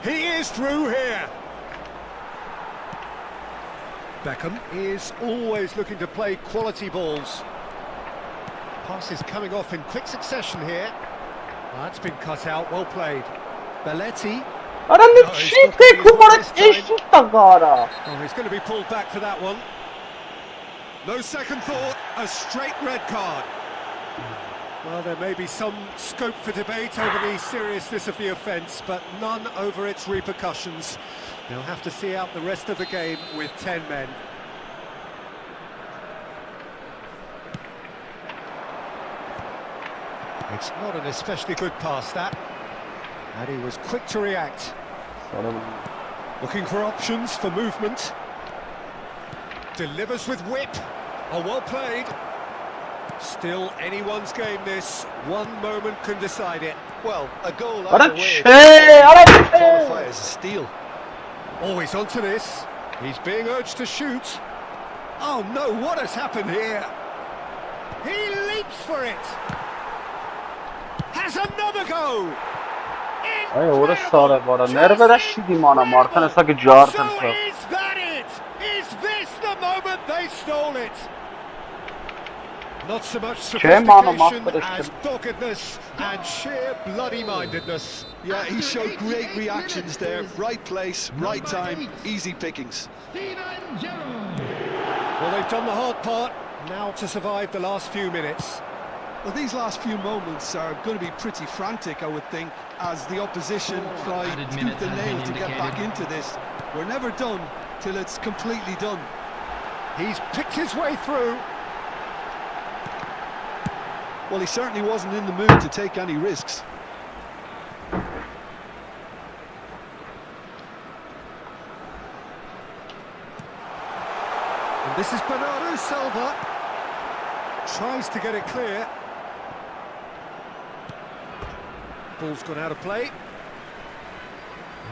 He is through here. Beckham is always looking to play quality balls. Passes coming off in quick succession here. That's been cut out, well played. Belletti. Oh, he's going to be pulled back for that one. No second thought, a straight red card. Well, there may be some scope for debate over the seriousness of the offence, but none over its repercussions. They'll have to see out the rest of the game with 10 men. It's not an especially good pass, that. And he was quick to react. Looking for options for movement. Delivers with whip. Oh, well played. Still anyone's game, this. One moment can decide it. Well, a goal either way qualify as a steal. Oh, he's onto this. He's being urged to shoot. Oh no, what has happened here? He leaps for it. Has another go. Այո, որը սար է վարա, ներվերը շիդի մանա մարդան հեսա կը ջարդ են So is that it? Is this the moment they stole it? Not so much sophistication as doggedness and sheer bloody-mindedness. Yeah, he showed great reactions there. Right place, right time, easy pickings. Well, they've done the hard part, now to survive the last few minutes. Well, these last few moments are going to be pretty frantic, I would think, as the opposition try tooth and nail to get back into this. We're never done till it's completely done. He's picked his way through. Well, he certainly wasn't in the mood to take any risks. And this is Bernardo Silva. Tries to get it clear. Ball's gone out of play.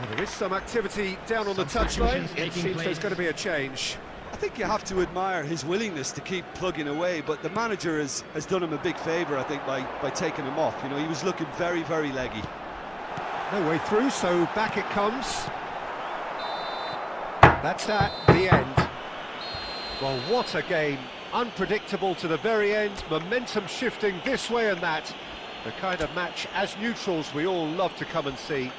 Well, there is some activity down on the touchline. It seems there's going to be a change. I think you have to admire his willingness to keep plugging away, but the manager has done him a big favour, I think, by taking him off. You know, he was looking very, very leggy. No way through, so back it comes. That's that, the end. Well, what a game. Unpredictable to the very end, momentum shifting this way and that. The kind of match, as neutrals, we all love to come and see.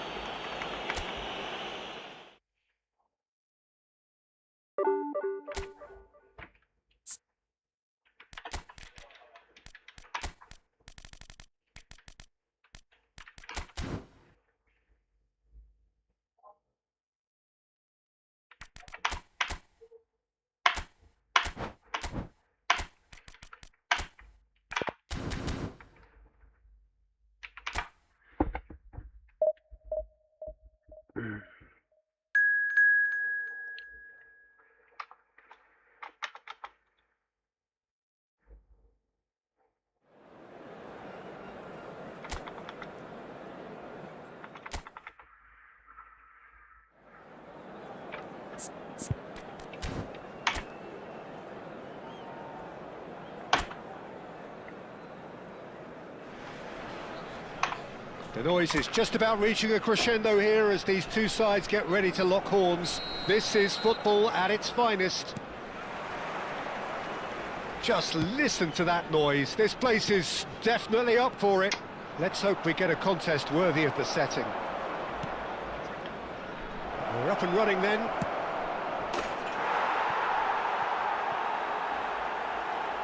The noise is just about reaching a crescendo here as these two sides get ready to lock horns. This is football at its finest. Just listen to that noise. This place is definitely up for it. Let's hope we get a contest worthy of the setting. We're up and running then.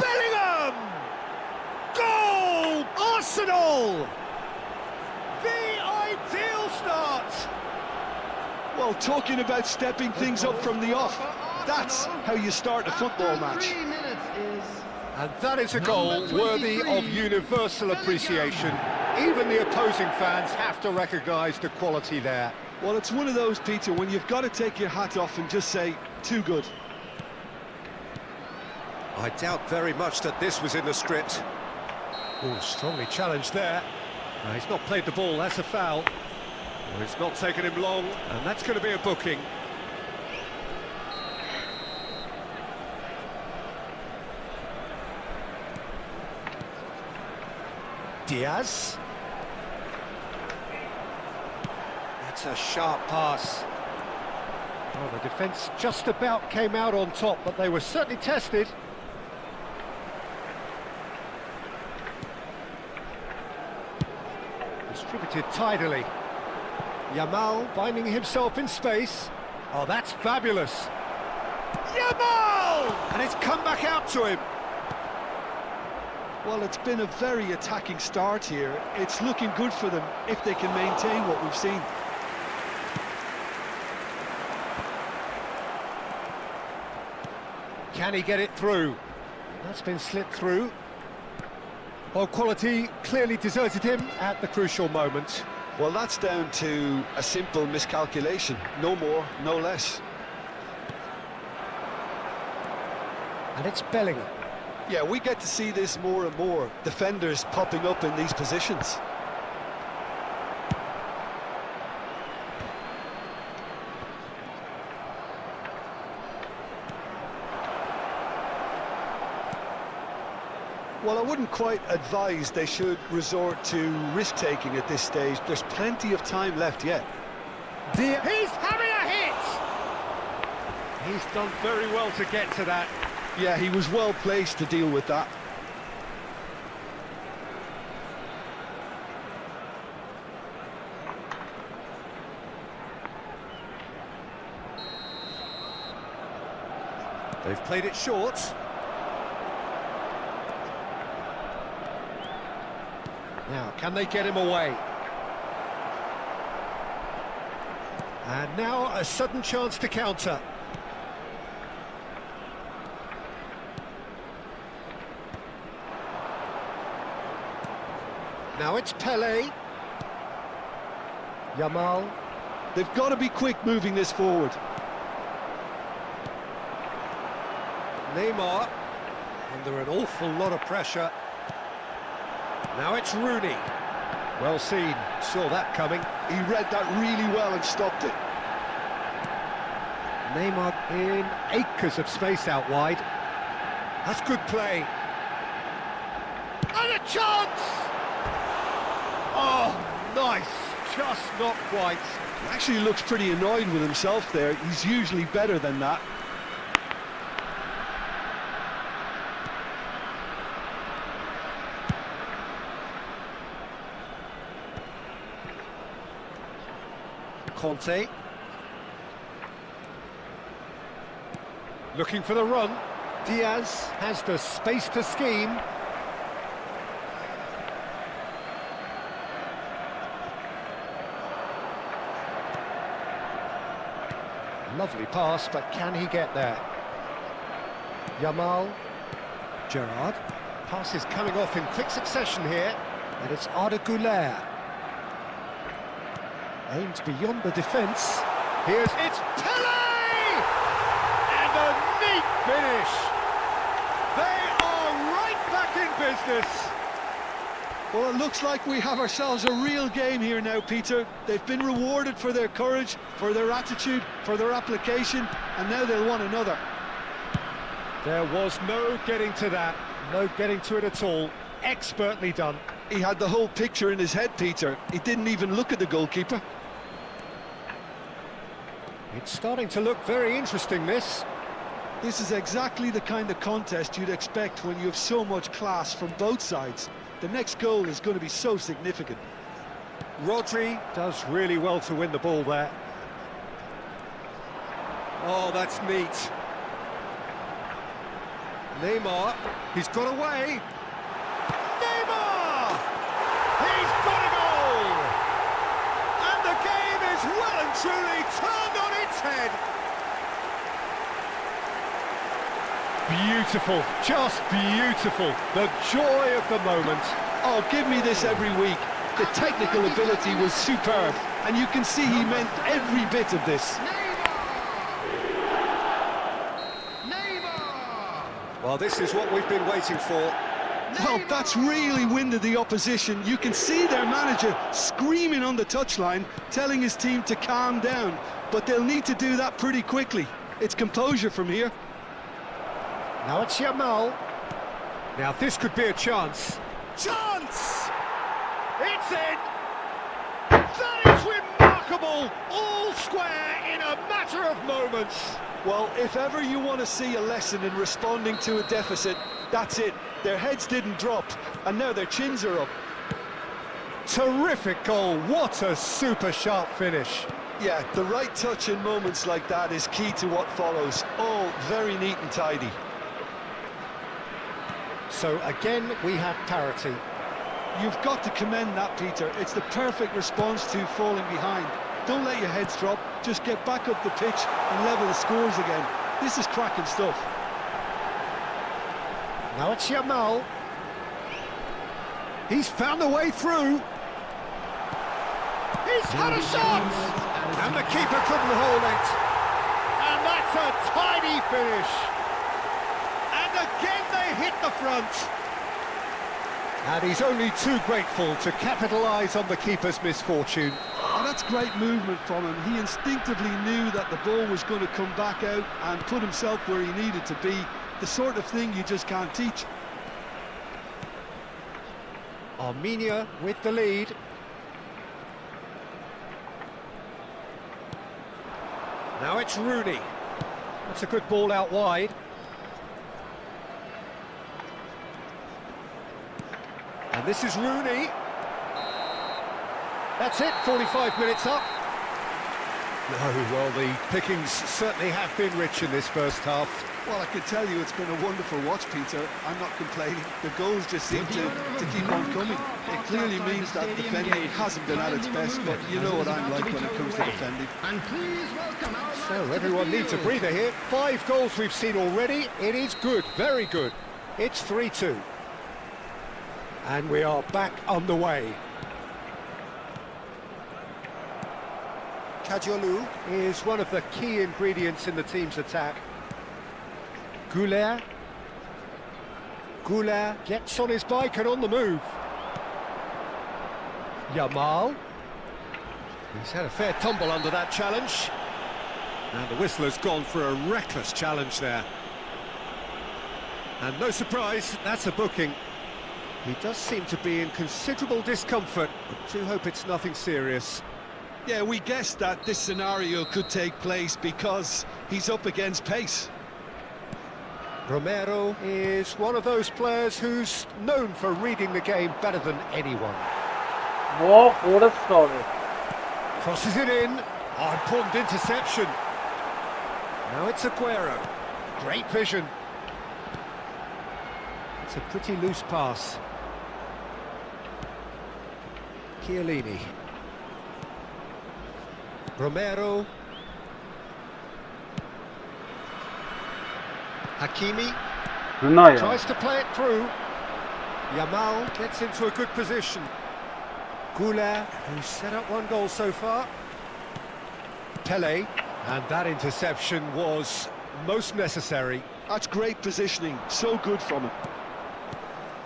Bellingham! Goal! Arsenal! The ideal start! Well, talking about stepping things up from the off, that's how you start a football match. 3 minutes is... And that is a goal worthy of universal appreciation. Even the opposing fans have to recognise the quality there. Well, it's one of those, Peter, when you've got to take your hat off and just say, too good. I doubt very much that this was in the script. Oh, strongly challenged there. He's not played the ball, that's a foul. Well, it's not taken him long, and that's going to be a booking. Diaz. That's a sharp pass. Oh, the defence just about came out on top, but they were certainly tested. Distributed tidily. Yamal finding himself in space. Oh, that's fabulous. Yamal! And it's come back out to him. Well, it's been a very attacking start here. It's looking good for them if they can maintain what we've seen. Can he get it through? That's been slipped through. Well, quality clearly deserted him at the crucial moment. Well, that's down to a simple miscalculation. No more, no less. And it's Bellingham. Yeah, we get to see this more and more. Defenders popping up in these positions. Well, I wouldn't quite advise they should resort to risk-taking at this stage. There's plenty of time left yet. He's having a hit! He's done very well to get to that. Yeah, he was well placed to deal with that. They've played it short. Now, can they get him away? And now a sudden chance to counter. Now it's Pele. Yamal. They've got to be quick moving this forward. Neymar. Under an awful lot of pressure. Now it's Rooney. Well seen, saw that coming. He read that really well and stopped it. Neymar in acres of space out wide. That's good play. And a chance! Oh, nice. Just not quite. He actually looks pretty annoyed with himself there. He's usually better than that. Conte. Looking for the run. Diaz has the space to scheme. Lovely pass, but can he get there? Yamal. Gerrard. Pass is coming off in quick succession here. And it's Arda Güler. Aimed beyond the defence. It's Pele! And a neat finish. They are right back in business. Well, it looks like we have ourselves a real game here now, Peter. They've been rewarded for their courage, for their attitude, for their application, and now they'll want another. There was no getting to that, no getting to it at all. Expertly done. He had the whole picture in his head, Peter. He didn't even look at the goalkeeper. It's starting to look very interesting, this. This is exactly the kind of contest you'd expect when you have so much class from both sides. The next goal is going to be so significant. Rodri does really well to win the ball there. Oh, that's neat. Neymar, he's got away. Neymar! He's got a goal! And the game is well and truly turned on its head. Beautiful, just beautiful. The joy of the moment. Oh, give me this every week. The technical ability was superb, and you can see he meant every bit of this. Well, this is what we've been waiting for. Well, that's really winded the opposition. You can see their manager screaming on the touchline, telling his team to calm down, but they'll need to do that pretty quickly. It's composure from here. Now it's Yamal. Now this could be a chance. Chance! It's in! That is remarkable! All square in a matter of moments. Well, if ever you want to see a lesson in responding to a deficit, that's it. Their heads didn't drop, and now their chins are up. Terrific goal, what a super sharp finish. Yeah, the right touch in moments like that is key to what follows. All very neat and tidy. So again, we have parity. You've got to commend that, Peter. It's the perfect response to falling behind. Don't let your heads drop, just get back up the pitch and level the scores again. This is cracking stuff. Now it's Yamal. He's found a way through. He's had a shot! And the keeper couldn't hold it. And that's a tidy finish. And again they hit the front. And he's only too grateful to capitalise on the keeper's misfortune. Oh, that's great movement from him. He instinctively knew that the ball was going to come back out and put himself where he needed to be. The sort of thing you just can't teach. Armenia with the lead. Now it's Rooney. That's a good ball out wide. And this is Rooney. That's it, 45 minutes up. No, well, the pickings certainly have been rich in this first half. Well, I can tell you it's been a wonderful watch, Peter. I'm not complaining. The goals just seem to keep on coming. It clearly means that defending hasn't been at its best, but you know what I'm like when it comes to defending. So everyone needs a breather here. 5 goals we've seen already. It is good, very good. It's 3-2. And we are back on the way. Kadiolu is one of the key ingredients in the team's attack. Goulet gets on his bike and on the move. Yamal. He's had a fair tumble under that challenge. And the whistler's gone for a reckless challenge there. And no surprise, that's a booking. He does seem to be in considerable discomfort, but do hope it's nothing serious. Yeah, we guessed that this scenario could take place because he's up against pace. Romero is one of those players who's known for reading the game better than anyone. Whoa, what a story. Crosses it in. Oh, important interception. Now it's Aguero. Great vision. It's a pretty loose pass. Chiellini. Romero. Hakimi tries to play it through. Yamal gets into a good position. Goulet, who's set up 1 goal so far. Pele, and that interception was most necessary. That's great positioning, so good from him.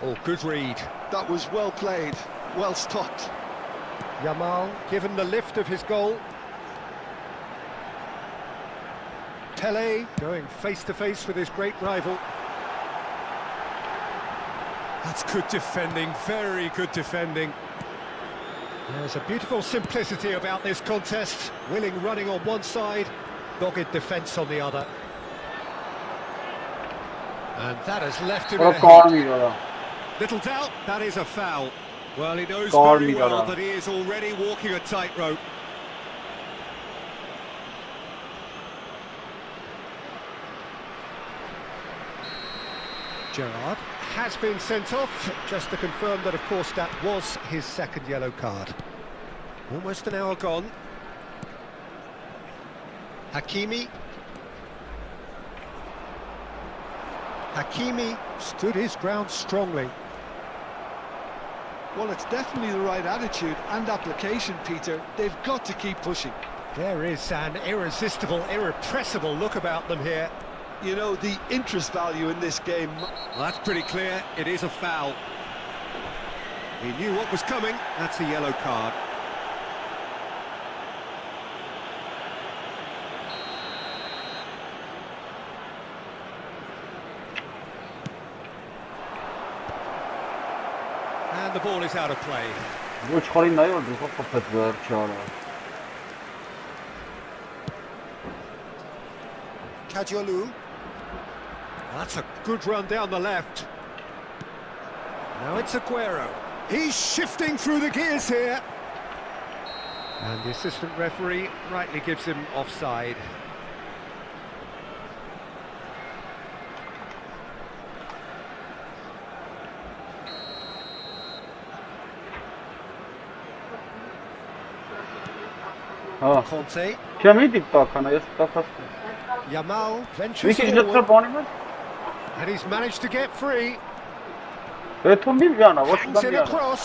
Oh, good read. That was well played, well stopped. Yamal given the lift of his goal. Pele going face-to-face with his great rival. That's good defending, very good defending. There's a beautiful simplicity about this contest. Willing running on one side, dogged defence on the other. And that has left him in a heat. Little doubt, that is a foul. Well, he knows Call very me, well Dada. that he is already walking a tightrope. Gerrard has been sent off, just to confirm that, of course, that was his second yellow card. Almost an hour gone. Hakimi. Hakimi stood his ground strongly. Well, it's definitely the right attitude and application, Peter. They've got to keep pushing. There is an irresistible, irrepressible look about them here. You know, the interest value in this game. Well, that's pretty clear. It is a foul. He knew what was coming. That's a yellow card. And the ball is out of play. Ոչ խորին նայ որ դուք կփետ վերջարը։ Kadiolu. That's a good run down the left. Now it's Aguero. He's shifting through the gears here. And the assistant referee rightly gives him offside. Հա։ Conte. Չեմ իդի տականը, ես տակասում։ Yamal ventures Մի քիչ դեռ forward. բանի մը։ And he's managed to get free. Էթո մի բանա, ոչ Hangs in բանա։ across.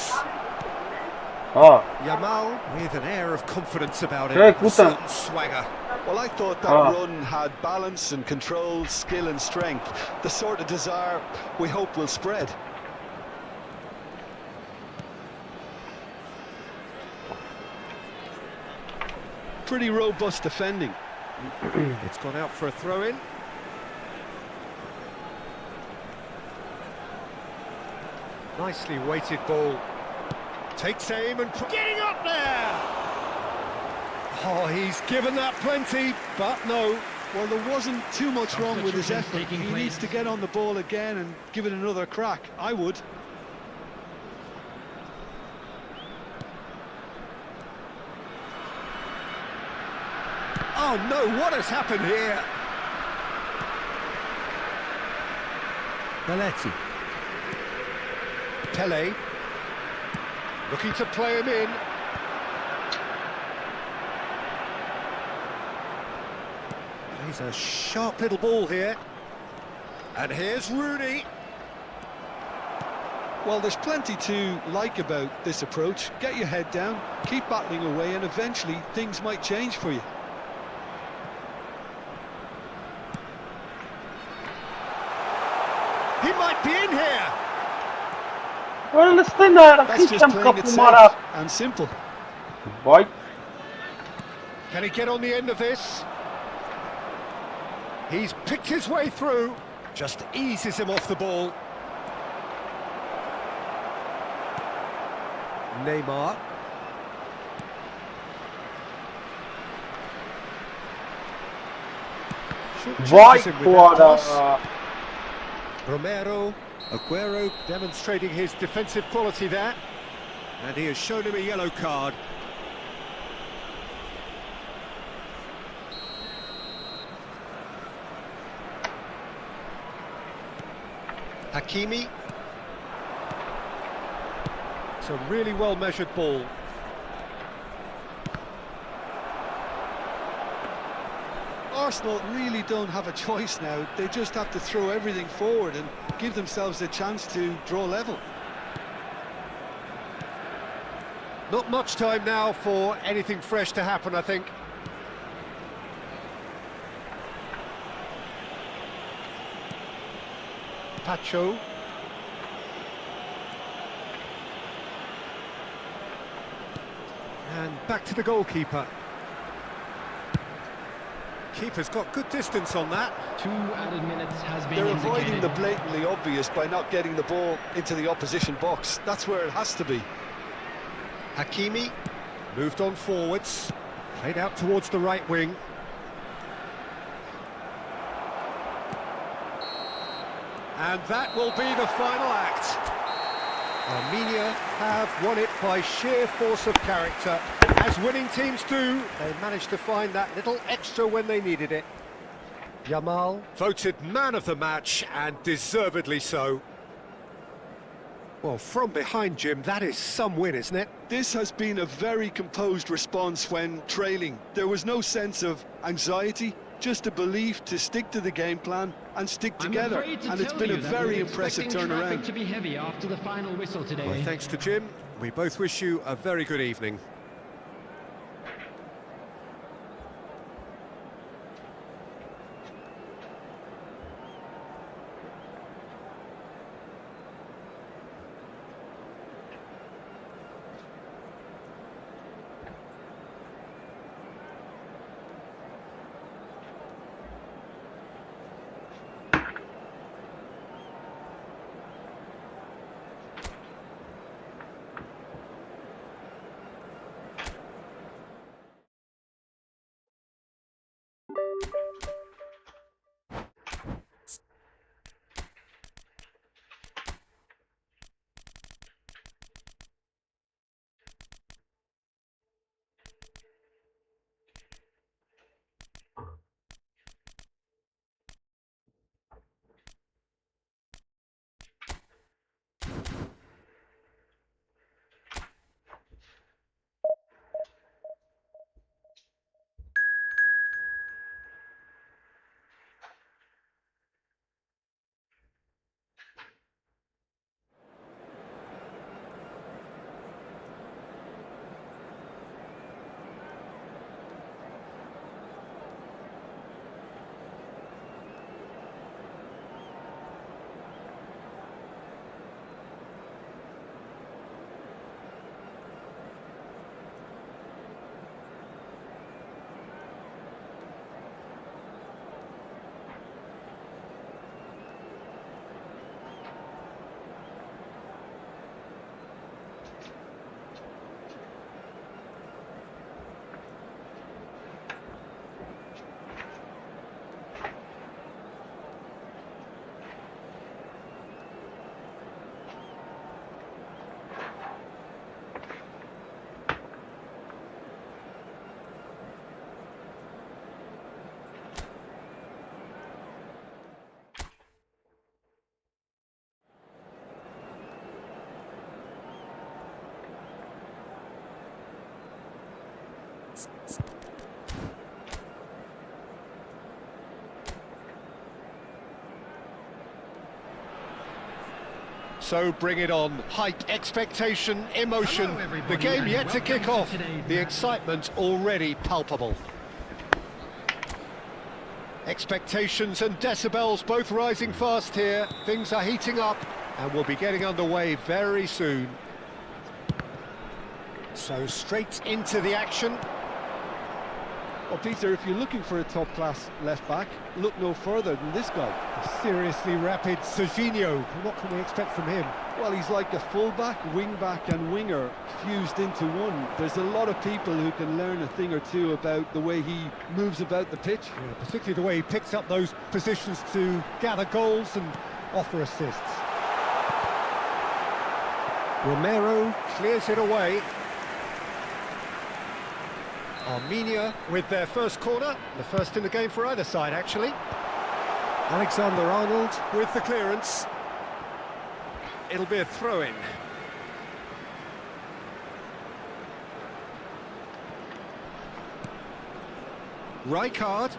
Հա։ Yamal with an air of confidence about him. Hey, A good certain one. swagger. Well, I thought that run had balance and control, skill and strength. The sort of desire we hope will spread. Pretty robust defending. It's gone out for a throw-in. Nicely weighted ball. Takes aim and getting up there! Oh, he's given that plenty, but no. Well, there wasn't too much wrong with his effort. Taking He place. needs to get on the ball again and give it another crack. I would. Oh no, what has happened here? Belletti. Pele. Looking to play him in. He's a sharp little ball here. And here's Rooney. Well, there's plenty to like about this approach. Get your head down, keep battling away, and eventually things might change for you. He might be in here. Well, listen there, That's just քիչ եմ playing it կապում արա։ safe and simple. Վայ։ Can he get on the end of this? He's picked his way through. Just eases him off the ball. Neymar. Վայ, Shortchanges him with that քուարա։ pass. Romero, Aguero demonstrating his defensive quality there. And he has shown him a yellow card. Hakimi. It's a really well-measured ball. Arsenal really don't have a choice now. They just have to throw everything forward and give themselves a chance to draw level. Not much time now for anything fresh to happen, I think. Pacho. And back to the goalkeeper. Keeper's got good distance on that. 2 added minutes has been They're indicated. avoiding the blatantly obvious by not getting the ball into the opposition box. That's where it has to be. Hakimi moved on forwards, played out towards the right wing. And that will be the final act. Armenia have won it by sheer force of character. As winning teams do, they managed to find that little extra when they needed it. Yamal voted man of the match, and deservedly so. Well, from behind, Jim, that is some win, isn't it? This has been a very composed response when trailing. There was no sense of anxiety, just a belief to stick to the game plan and stick together. And it's been a very impressive turnaround. To be heavy after the final whistle today. Well, thanks to Jim. We both wish you a very good evening. So bring it on. Hype, expectation, emotion. The game yet to kick off. The excitement already palpable. Expectations and decibels both rising fast here. Things are heating up and we'll be getting underway very soon. So straight into the action. Well, Peter, if you're looking for a top-class left-back, look no further than this guy. A seriously rapid Serginho. What can we expect from him? Well, he's like a full-back, wing-back and winger fused into one. There's a lot of people who can learn a thing or two about the way he moves about the pitch. Yeah, particularly the way he picks up those positions to gather goals and offer assists. Romero clears it away. Armenia with their first corner, the first in the game for either side, actually. Alexander-Arnold with the clearance. It'll be a throw-in. Rijkaard.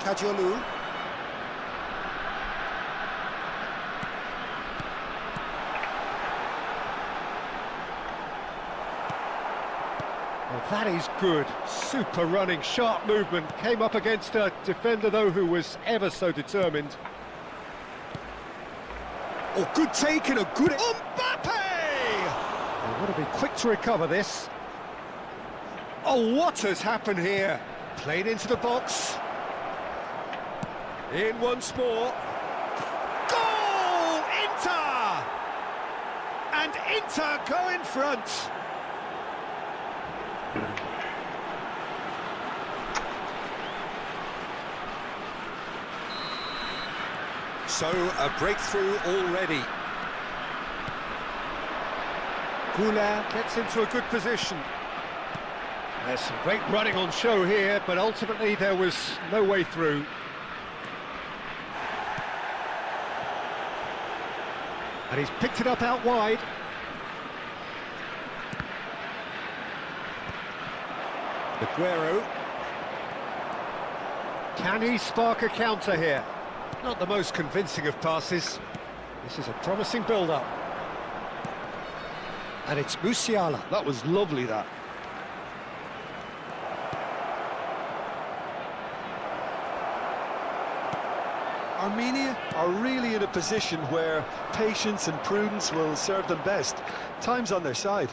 Kajolu. Well, that is good. Super running, sharp movement. Came up against a defender, though, who was ever so determined. Oh, good take and a good... Mbappe! They want to be quick to recover this. Oh, what has happened here? Played into the box. In once more. Goal! Inter! And Inter go in front. So, a breakthrough already. Goulart gets into a good position. There's some great running on show here, but ultimately there was no way through. And he's picked it up out wide. Aguero. Can he spark a counter here? Not the most convincing of passes. This is a promising build-up. And it's Musiala. That was lovely, that. Armenia are really in a position where patience and prudence will serve them best. Time's on their side.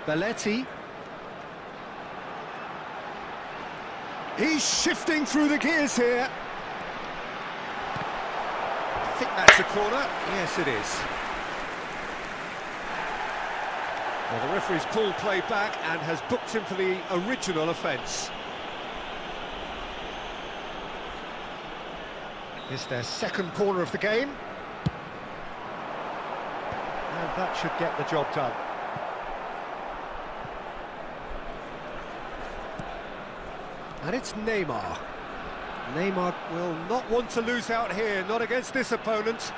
Belletti. He's shifting through the gears here. I think that's a corner. Yes, it is. Well, the referee's pulled play back and has booked him for the original offence. It's their second corner of the game. And that should get the job done. And it's Neymar. Neymar will not want to lose out here, not against this opponent.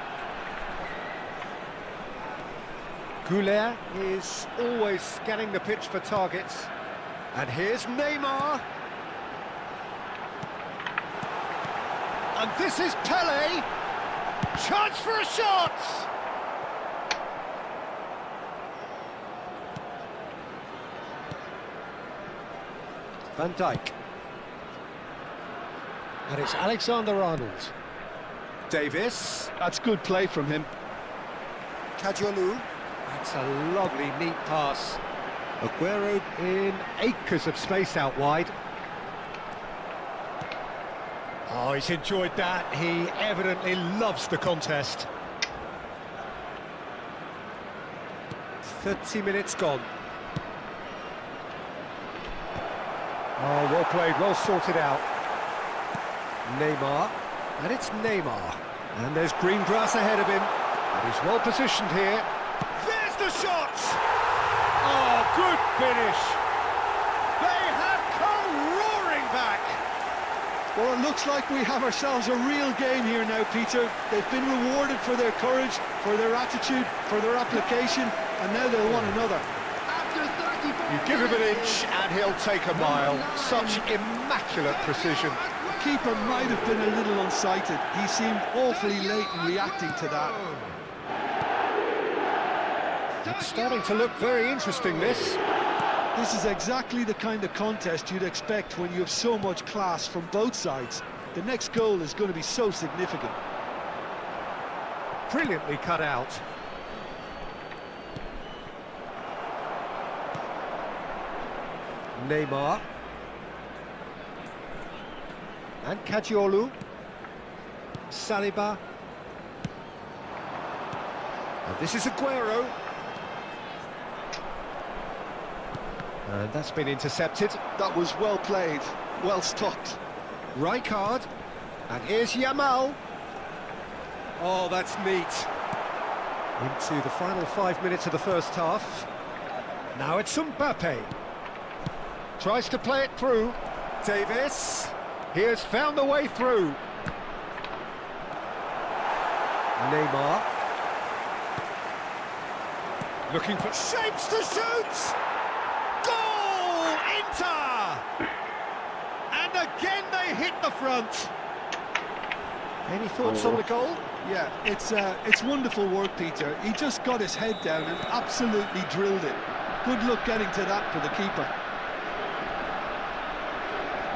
Goulart is always scanning the pitch for targets. And here's Neymar. And this is Pelé. Chance for a shot! Van Dijk. And it's Alexander-Arnold. Davis. That's good play from him. Kajolu. That's a lovely, neat pass. Aguero in acres of space out wide. Oh, he's enjoyed that. He evidently loves the contest. 30 minutes gone. Oh, well played, well sorted out. Neymar, and it's Neymar. And there's green grass ahead of him. And he's well positioned here. There's the shot! Oh, good finish. They have come roaring back. Well, it looks like we have ourselves a real game here now, Peter. They've been rewarded for their courage, for their attitude, for their application, and now they'll want another. You give him an inch and he'll take a mile. Such immaculate precision. The keeper might have been a little unsighted. He seemed awfully late in reacting to that. It's starting to look very interesting, this. This is exactly the kind of contest you'd expect when you have so much class from both sides. The next goal is going to be so significant. Brilliantly cut out. Neymar. And Kajolu. Saliba. And this is Aguero. And that's been intercepted. That was well played, well stopped. Rijkaard. And here's Yamal. Oh, that's neat. Into the final 5 minutes of the first half. Now it's Mbappe. Tries to play it through. Davis. He has found the way through. Neymar. Looking for shapes to shoot! Goal! Inter! And again they hit the front. Any thoughts on the goal? Yeah, it's wonderful work, Peter. He just got his head down and absolutely drilled it. Good luck getting to that for the keeper.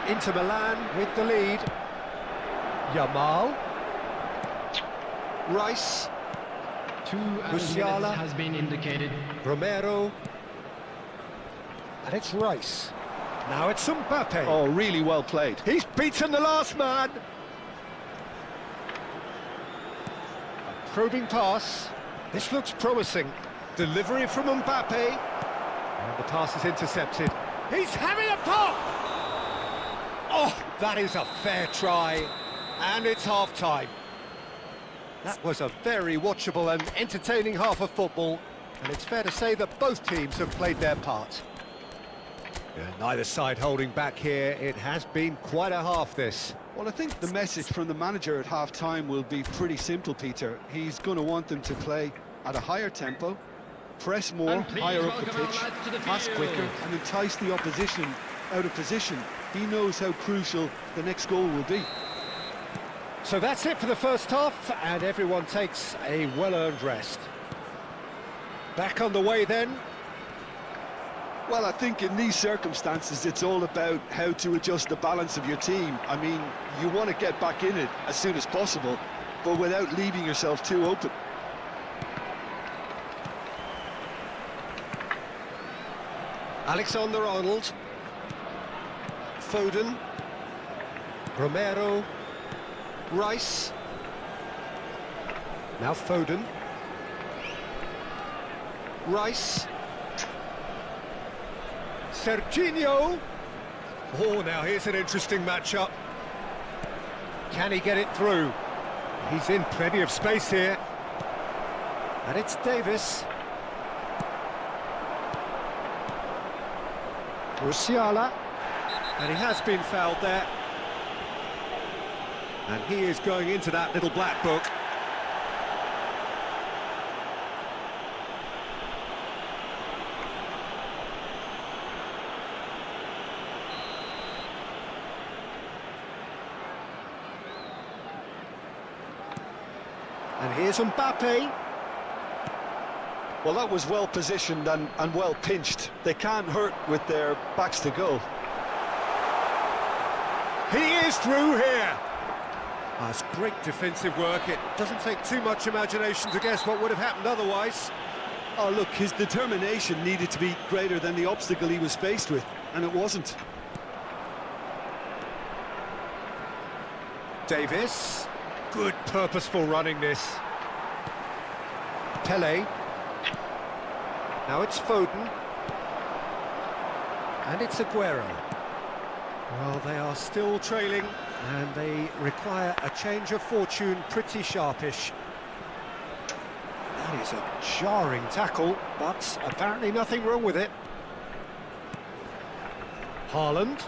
Inter Milan with the lead. Yamal. Rice. Musiala has been indicated. Romero. And it's Rice. Now it's Mbappe. Oh, really well played. He's beaten the last man. A probing pass. This looks promising. Delivery from Mbappe. And the pass is intercepted. He's having a pop! Oh, that is a fair try. And it's half-time. That was a very watchable and entertaining half of football. And it's fair to say that both teams have played their part. Yeah, neither side holding back here. It has been quite a half, this. Well, I think the message from the manager at half-time will be pretty simple, Peter. He's going to want them to play at a higher tempo, press more, higher up the pitch, pass quicker, and entice the opposition out of position. He knows how crucial the next goal will be. So that's it for the first half, and everyone takes a well-earned rest. Back on the way then. Well, I think in these circumstances, it's all about how to adjust the balance of your team. I mean, you want to get back in it as soon as possible, but without leaving yourself too open. Alexander-Arnold. Foden. Romero. Rice. Now Foden. Rice. Serginho. Oh, now here's an interesting matchup. Can he get it through? He's in plenty of space here. And it's Davis. Musiala. And he has been fouled there. And he is going into that little black book. And here's Mbappe. Well, that was well positioned and well pinched. They can't hurt with their backs to goal. He is through here. That's great defensive work. It doesn't take too much imagination to guess what would have happened otherwise. Oh, look, his determination needed to be greater than the obstacle he was faced with, and it wasn't. Davis. Good purposeful running this. Pele. Now it's Foden. And it's Aguero. Well, they are still trailing, and they require a change of fortune pretty sharpish. That is a jarring tackle, but apparently nothing wrong with it. Haaland,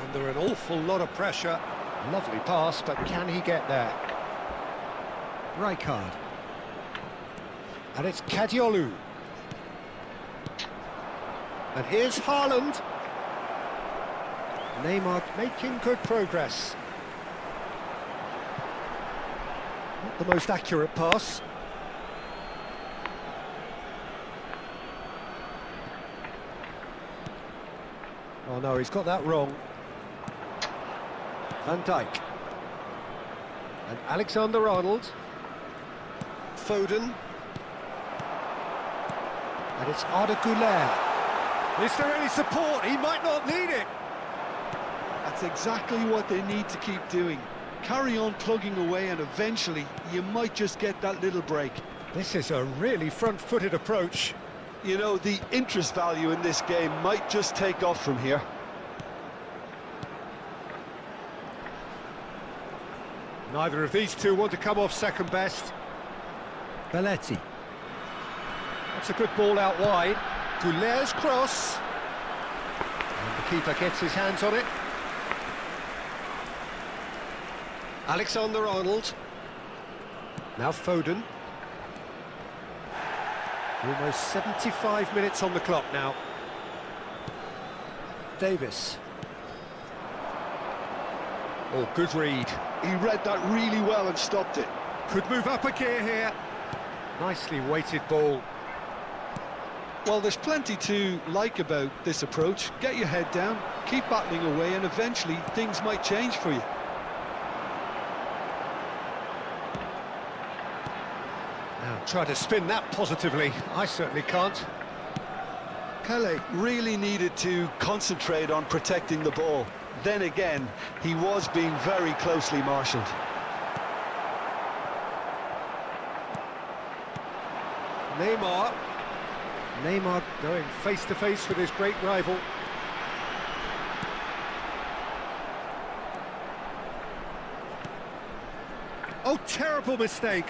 under an awful lot of pressure. Lovely pass, but can he get there? Rijkaard. And it's Kadiolu. And here's Haaland. Neymar making good progress. Not the most accurate pass. Oh no, he's got that wrong. Van Dijk. And Alexander-Arnold. Foden. And it's Arda Güler. Is there any support? He might not need it. That's exactly what they need to keep doing. Carry on plugging away, and eventually you might just get that little break. This is a really front-footed approach. You know, the interest value in this game might just take off from here. Neither of these two want to come off second best. Belletti. That's a good ball out wide. Güler's cross. And the keeper gets his hands on it. Alexander-Arnold. Now Foden. Almost 75 minutes on the clock now. Davis. Oh, good read. He read that really well and stopped it. Could move up a gear here. Nicely weighted ball. Well, there's plenty to like about this approach. Get your head down, keep battling away, and eventually things might change for you. Now try to spin that positively. I certainly can't. Pele really needed to concentrate on protecting the ball. Then again, he was being very closely marshalled. Neymar. Neymar going face-to-face with his great rival. terrible mistake.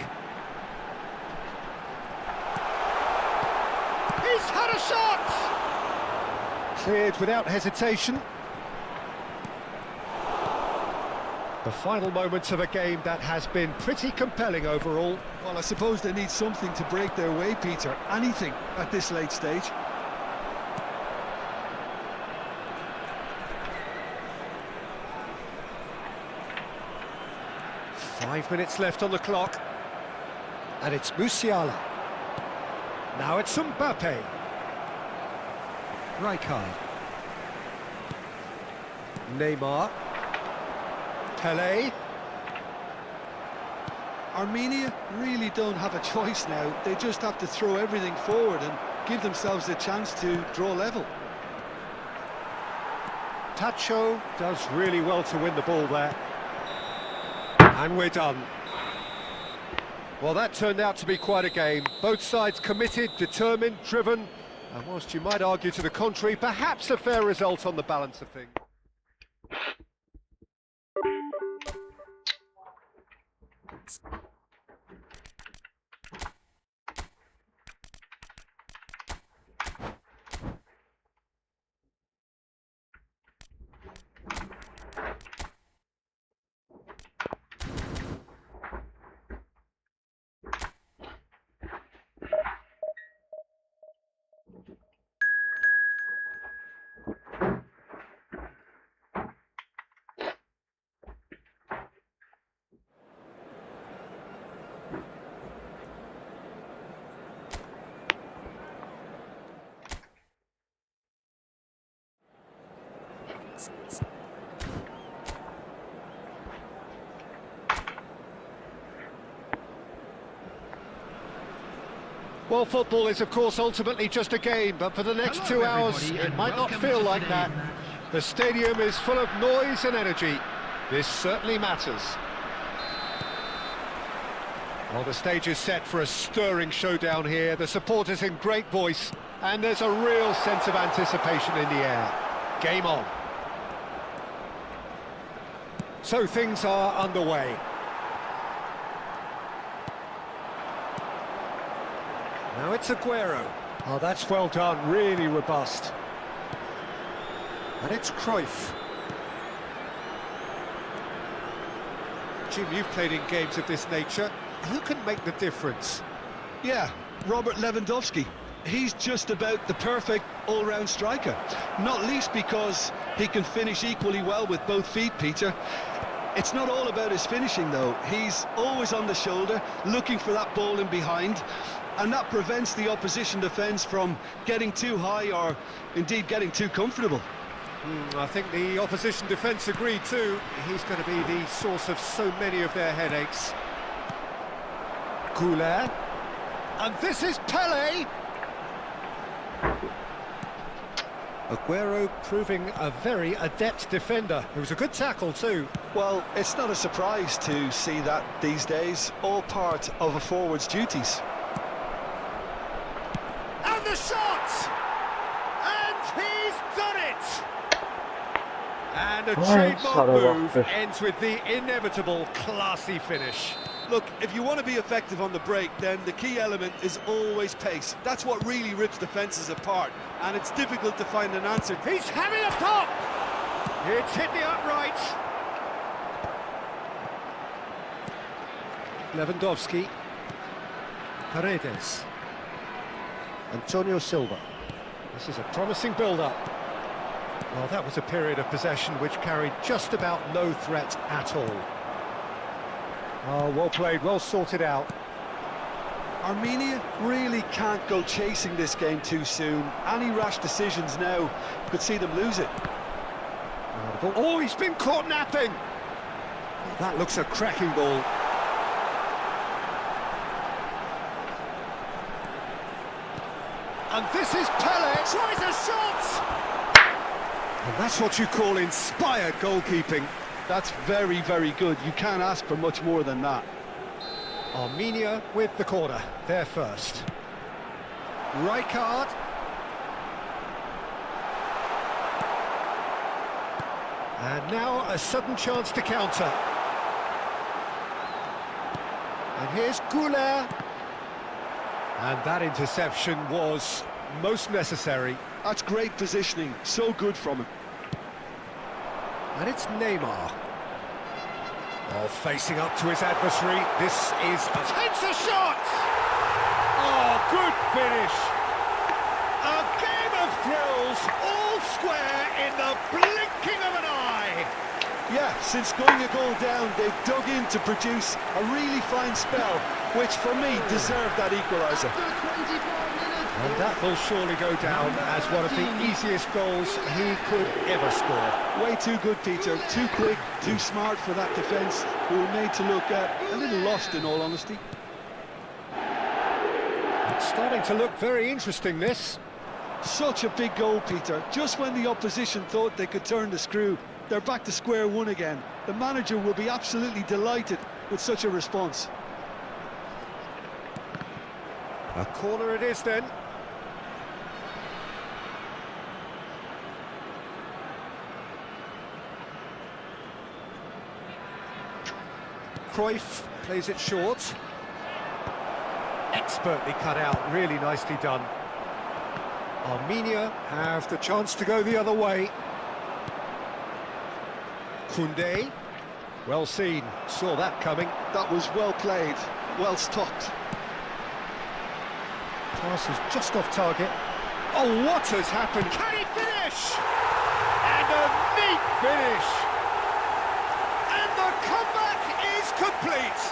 He's had a shot! Cleared without hesitation. The final moments of a game that has been pretty compelling overall. Well, I suppose they need something to break their way, Peter. Anything at this late stage. Five minutes left on the clock. And it's Musiala. Now it's Mbappe. Rijkaard. Neymar. Pelé. Armenia really don't have a choice now. They just have to throw everything forward and give themselves a chance to draw level. Tacho does really well to win the ball there. And we're done. Well, that turned out to be quite a game. Both sides committed, determined, driven. And whilst you might argue to the contrary, perhaps a fair result on the balance of things. Well, football is, of course, ultimately just a game, but for the next 2 hours, it might not feel like that. The stadium is full of noise and energy. This certainly matters. Well, the stage is set for a stirring showdown here. The supporters in great voice, and there's a real sense of anticipation in the air. Game on. So things are underway. Now it's Aguero. Oh, that's well done, really robust. And it's Cruyff. Jim, you've played in games of this nature. Who can make the difference? Yeah, Robert Lewandowski. He's just about the perfect all-round striker. Not least because he can finish equally well with both feet, Peter. It's not all about his finishing, though. He's always on the shoulder, looking for that ball in behind. And that prevents the opposition defence from getting too high or indeed getting too comfortable. I think the opposition defence agree too. He's going to be the source of so many of their headaches. Goulet. And this is Pelé! Aguero proving a very adept defender. It was a good tackle too. Well, it's not a surprise to see that these days. All part of a forward's duties. And the shot! And he's done it! And a trademark move ends with the inevitable classy finish. Look, if you want to be effective on the break, then the key element is always pace. That's what really rips defences apart, and it's difficult to find an answer. He's having a pop! It's hit the upright. Lewandowski. Paredes. Antonio Silva. This is a promising build-up. Well, that was a period of possession which carried just about no threat at all. Oh, well played, well sorted out. Armenia really can't go chasing this game too soon. Any rash decisions now could see them lose it. Oh, he's been caught napping! That looks a cracking ball. And this is Pelé, tries a shot! And that's what you call inspired goalkeeping. That's very, very good. You can't ask for much more than that. Armenia with the corner, they're first. Rijkaard. And now a sudden chance to counter. here's Goulet. And that interception was most necessary. That's great positioning, so good from him. And it's Neymar. Oh, facing up to his adversary. This is takes a shot! Oh, good finish. A game of thrills, all square in the blinking of an eye. Yeah, since going a goal down, they've dug in to produce a really fine spell, which for me deserved that equaliser. And that will surely go down as one of the easiest goals he could ever score. Way too good, Peter. Too quick, too smart for that defence, who were made to look a little lost, in all honesty. It's starting to look very interesting, this. Such a big goal, Peter. Just when the opposition thought they could turn the screw, they're back to square one again. The manager will be absolutely delighted with such a response. A corner it is then. Cruyff plays it short. Expertly cut out, really nicely done. Armenia have the chance to go the other way. Koundé, well seen, saw that coming. That was well played, well stopped. Pass is just off target. Oh, what has happened? Can he finish? And a neat finish. And the comeback is complete.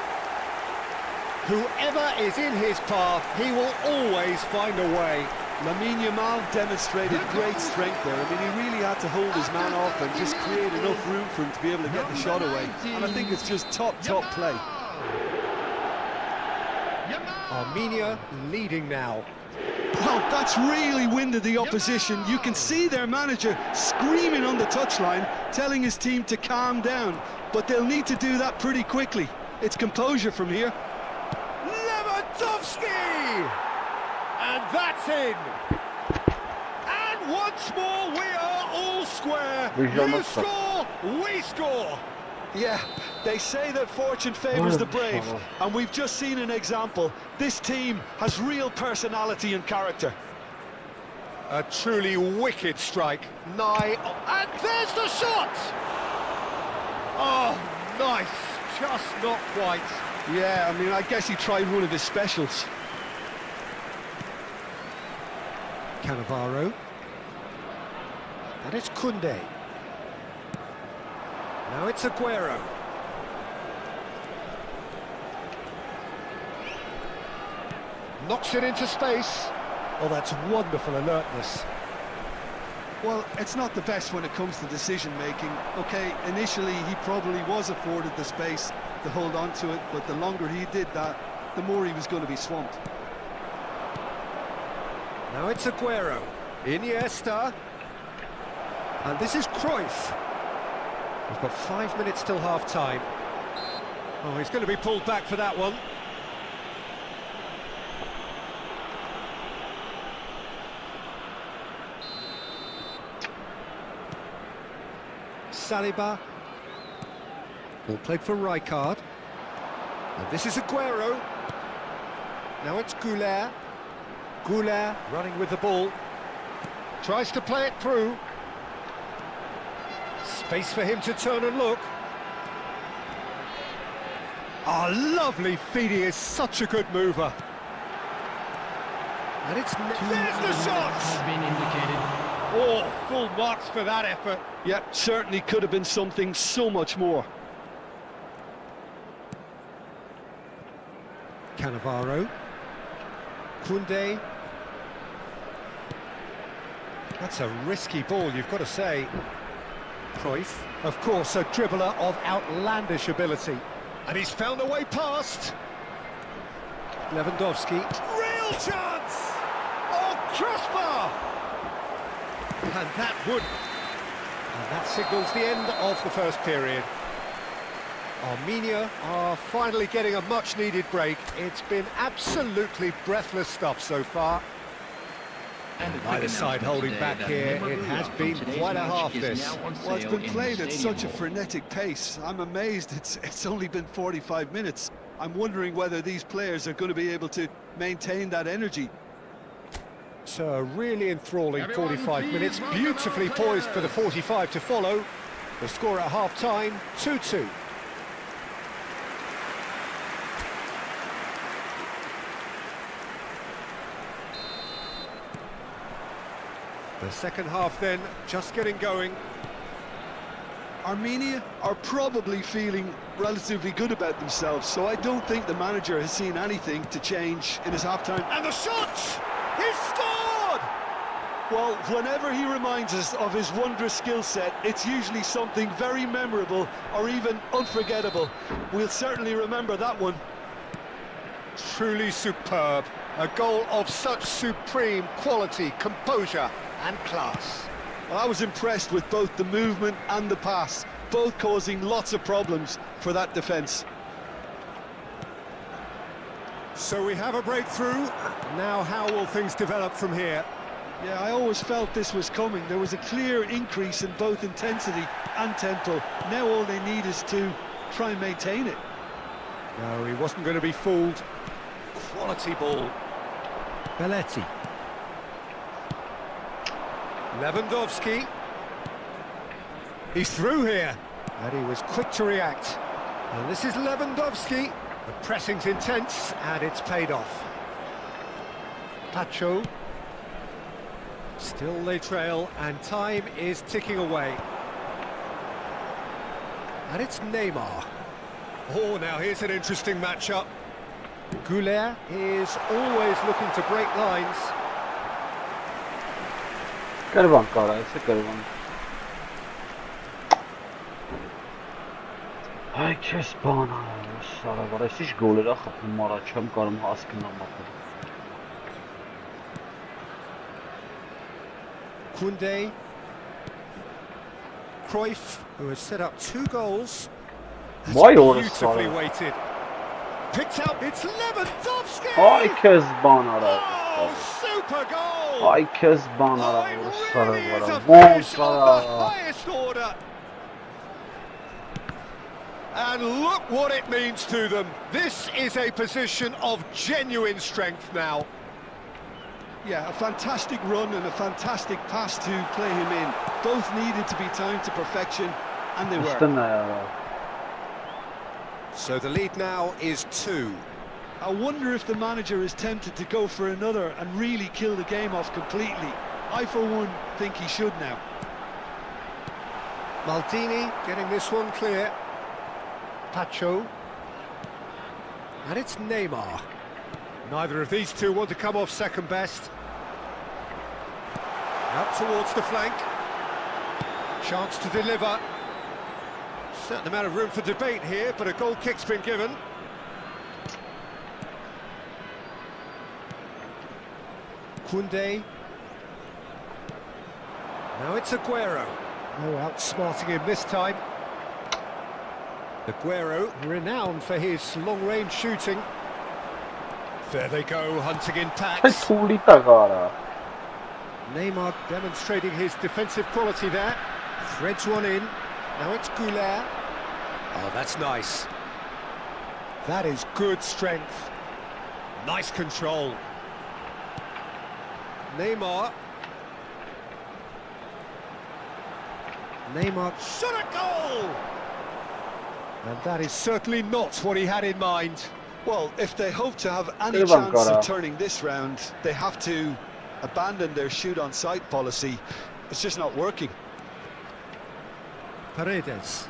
Whoever is in his path, he will always find a way. Lamine Yamal demonstrated great strength there. I mean, he really had to hold his man off and just create enough room for him to be able to get the shot away. And I think it's just top play. Armenia leading now. Well, that's really winded the opposition. You can see their manager screaming on the touchline, telling his team to calm down. But they'll need to do that pretty quickly. It's composure from here. Lewandowski! And that's in. And once more, we are all square. You score, we score. Yeah, they say that fortune favours the brave, and we've just seen an example. This team has real personality and character. A truly wicked strike. Nigh, and there's the shot! Oh, nice. Just not quite. Yeah, I mean, I guess he tried one of his specials. Cannavaro. And it's Koundé. Now it's Aguero. Knocks it into space. Oh, that's wonderful alertness. Well, it's not the best when it comes to decision-making. Okay, initially he probably was afforded the space to hold on to it, but the longer he did that, the more he was going to be swamped. Now it's Aguero. Iniesta. And this is Cruyff. We've got 5 minutes till half-time. Oh, he's going to be pulled back for that one. Saliba. Ball played for Rijkaard. And this is Aguero. Now it's Goulet. Goulet running with the ball. Tries to play it through. Space for him to turn and look. Oh, lovely feed. He is such a good mover. And it's... There's the shot! Has been indicated. Oh, full marks for that effort. Yeah, certainly could have been something so much more. Cannavaro. Koundé. That's a risky ball, you've got to say. Cruyff, of course, a dribbler of outlandish ability. And he's found a way past. Lewandowski. Real chance! Oh, crossbar! And that would... And that signals the end of the first period. Armenia are finally getting a much-needed break. It's been absolutely breathless stuff so far. Neither side holding back here. It has been quite a half, this. Well, it's been played at such a frenetic pace. I'm amazed it's only been 45 minutes. I'm wondering whether these players are going to be able to maintain that energy. So a really enthralling 45 minutes, beautifully poised for the 45 to follow. The score at half-time, 2-2. The second half then, just getting going. Armenia are probably feeling relatively good about themselves, so I don't think the manager has seen anything to change in his half-time. And the shot! He's scored! Well, whenever he reminds us of his wondrous skill set, it's usually something very memorable or even unforgettable. We'll certainly remember that one. Truly superb. A goal of such supreme quality, composure and class. Well, I was impressed with both the movement and the pass, both causing lots of problems for that defence. So we have a breakthrough. Now how will things develop from here? Yeah, I always felt this was coming. There was a clear increase in both intensity and tempo. Now all they need is to try and maintain it. No, he wasn't going to be fooled. Quality ball. Belletti. Lewandowski. He's through here. And he was quick to react. And this is Lewandowski. The pressing's intense, and it's paid off. Pacho. Still they trail, and time is ticking away. And it's Neymar. Oh, now here's an interesting matchup. Goulet is always looking to break lines. Karvan kara, ऐसे karvan. Ay kes bana, sara var. Siz golera xapım mara çam karım haskından bakır. Koundé. Cruyff, who has set up 2 goals. That's Vay orası beautifully sara. weighted. Picked out, it's Lewandowski! Ay kes bana ra. Oh, super goal! Ay kes bana Oh, ra. it Sara really is var. a Bom finish of the sara. highest order. And look what it means to them. This is a position of genuine strength now. Yeah, a fantastic run and a fantastic pass to play him in. Both needed to be timed to perfection, and they were. İşte ne ya. So the lead now is 2. I wonder if the manager is tempted to go for another and really kill the game off completely. I, for one, think he should now. Maldini getting this one clear. Pacho. And it's Neymar. Neither of these two want to come off second best. Out towards the flank. Chance to deliver. Certain amount of room for debate here, but a goal kick's been given. Koundé. Now it's Aguero. Oh, outsmarting him this time. Aguero, renowned for his long-range shooting. There they go, hunting in Ay packs. tulita kara. Neymar demonstrating his defensive quality there. Threads one in. Now it's Goulet. Oh, that's nice. That is good strength. Nice control. Neymar. Neymar shot a goal! And that is certainly not what he had in mind. Well, if they hope to have any Ivan chance Kara. of turning this round, they have to abandon their shoot-on-sight policy. It's just not working. Paredes.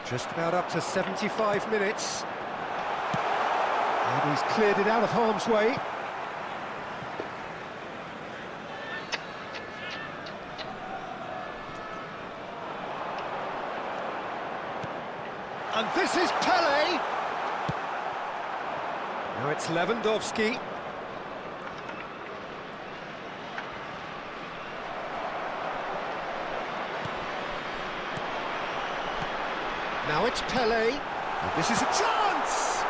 Just about up to 75 minutes. And he's cleared it out of harm's way. And this is Pele. Now it's Lewandowski. Now it's Pele. And this is a chance.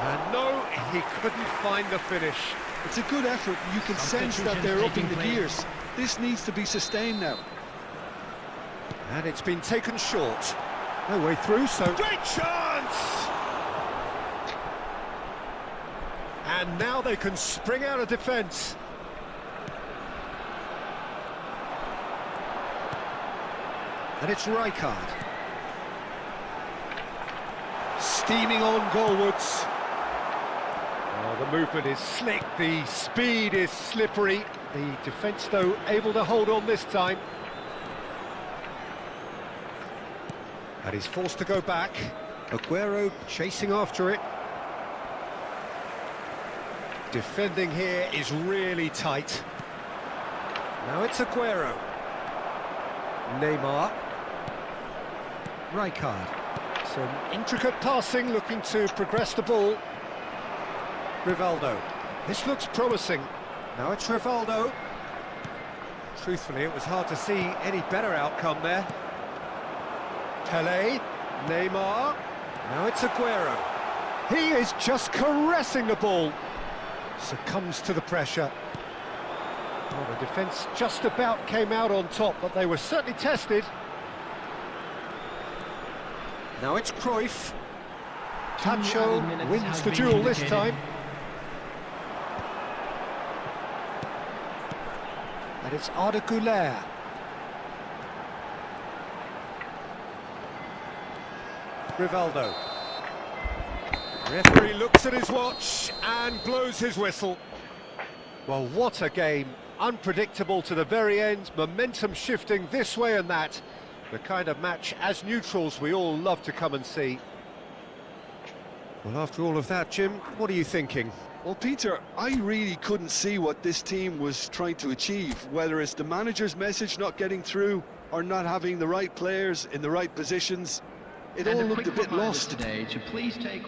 And no, he couldn't find the finish. It's a good effort. You can sense that they're upping the gears. This needs to be sustained now. And it's been taken short. No way through, so great chance! And now they can spring out of defence. And it's Rijkaard. Steaming on goalwards. Oh, the movement is slick, the speed is slippery. The defence, though, able to hold on this time. And he's forced to go back. Aguero chasing after it. Defending here is really tight. Now it's Aguero. Neymar. Rijkaard. Some intricate passing, looking to progress the ball. Rivaldo. This looks promising. Now it's Rivaldo. Truthfully, it was hard to see any better outcome there. Pelé. Neymar. Now it's Aguero. He is just caressing the ball. Succumbs to the pressure. Well, the defence just about came out on top, but they were certainly tested. Now it's Cruyff. Tacho wins the duel this time. And it's Arda Güler. Rivaldo. Referee looks at his watch and blows his whistle. Well, what a game. Unpredictable to the very end, momentum shifting this way and that. The kind of match, as neutrals, we all love to come and see. Well, after all of that, Jim, what are you thinking? Well, Peter, I really couldn't see what this team was trying to achieve, whether it's the manager's message not getting through or not having the right players in the right positions. It all looked a bit lost. Today to please take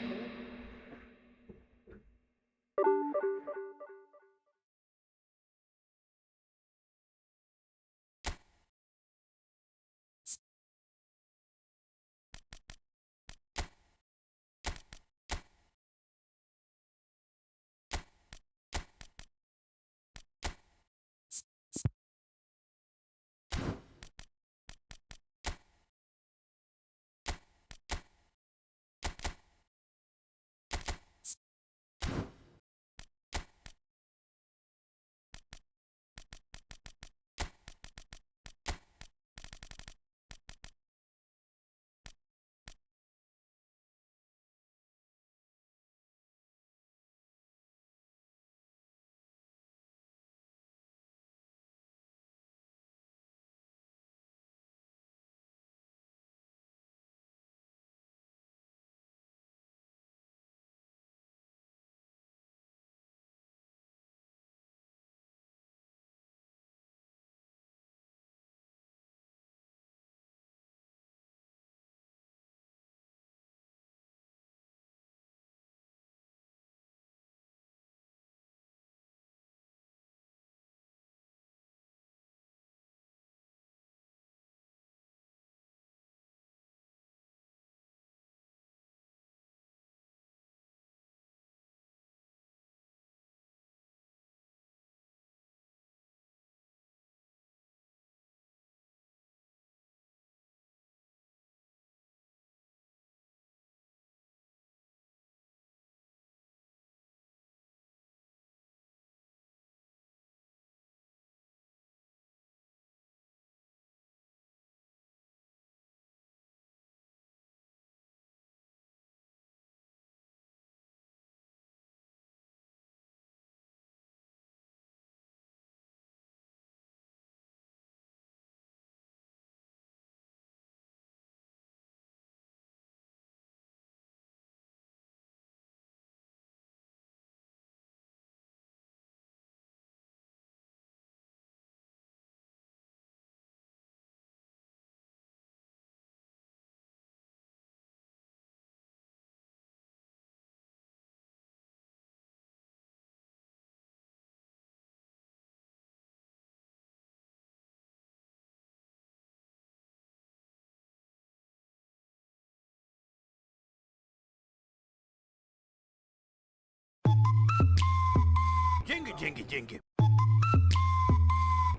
Jingle, jingle, jingle.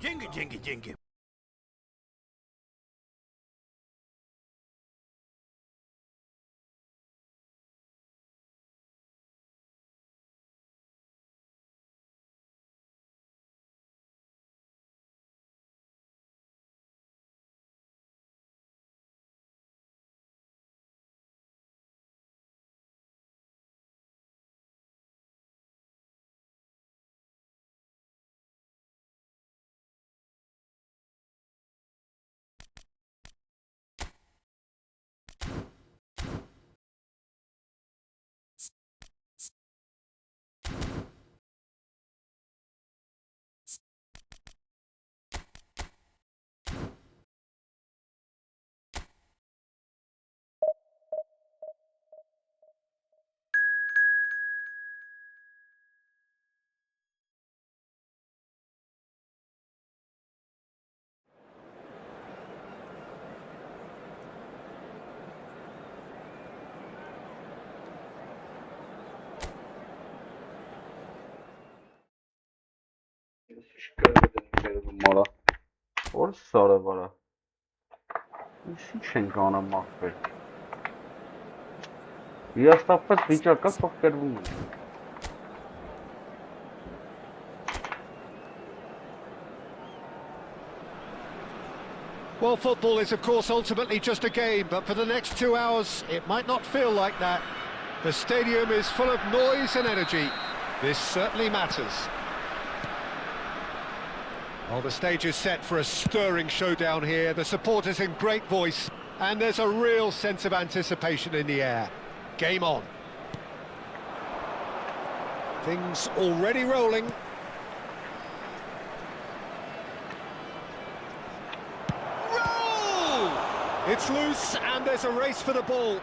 Jingle, jingle, jingle. սարը վրա։ Ինչ ենք անում ախպեր։ Հիաստապված վիճակա թող կերվում են։ Well, football is, of course, ultimately just a game, but for the next 2 hours, it might not feel like that. The stadium is full of noise and energy. This certainly matters. Well, the stage is set for a stirring showdown here. The supporters in great voice, and there's a real sense of anticipation in the air. Game on. Things already rolling. It's loose, and there's a race for the ball.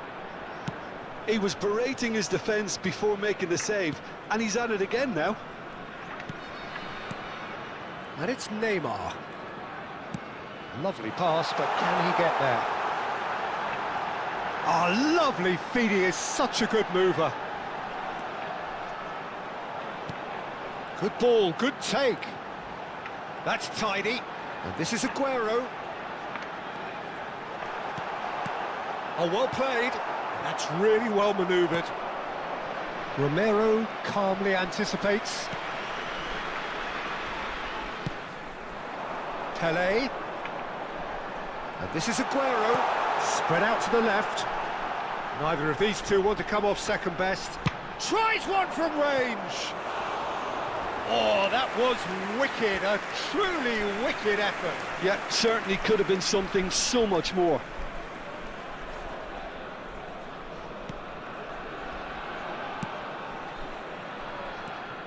He was berating his defence before making the save, and he's at it again now. And it's Neymar. Lovely pass, but can he get there? Oh, lovely feed, he is such a good mover. Good ball, good take. That's tidy. And this is Aguero. Oh, well played. That's really well manoeuvred. Romero calmly anticipates. Pelé. And this is Aguero. Spread out to the left. Neither of these two want to come off second best. Tries one from range. Oh, that was wicked. A truly wicked effort. Yeah, certainly could have been something so much more.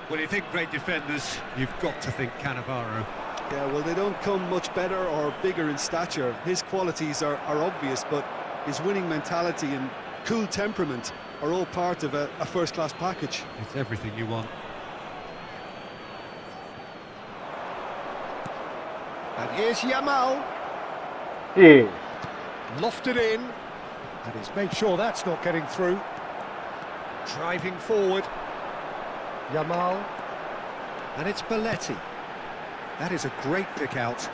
When you think great defenders, you've got to think Cannavaro. Yeah, well, they don't come much better or bigger in stature. His qualities are obvious, but his winning mentality and cool temperament are all part of a first-class package. It's everything you want. And here's Yamal. Yeah. Lofted in. And he's made sure that's not getting through. Driving forward. Yamal. And it's Belletti. That is a great pick out.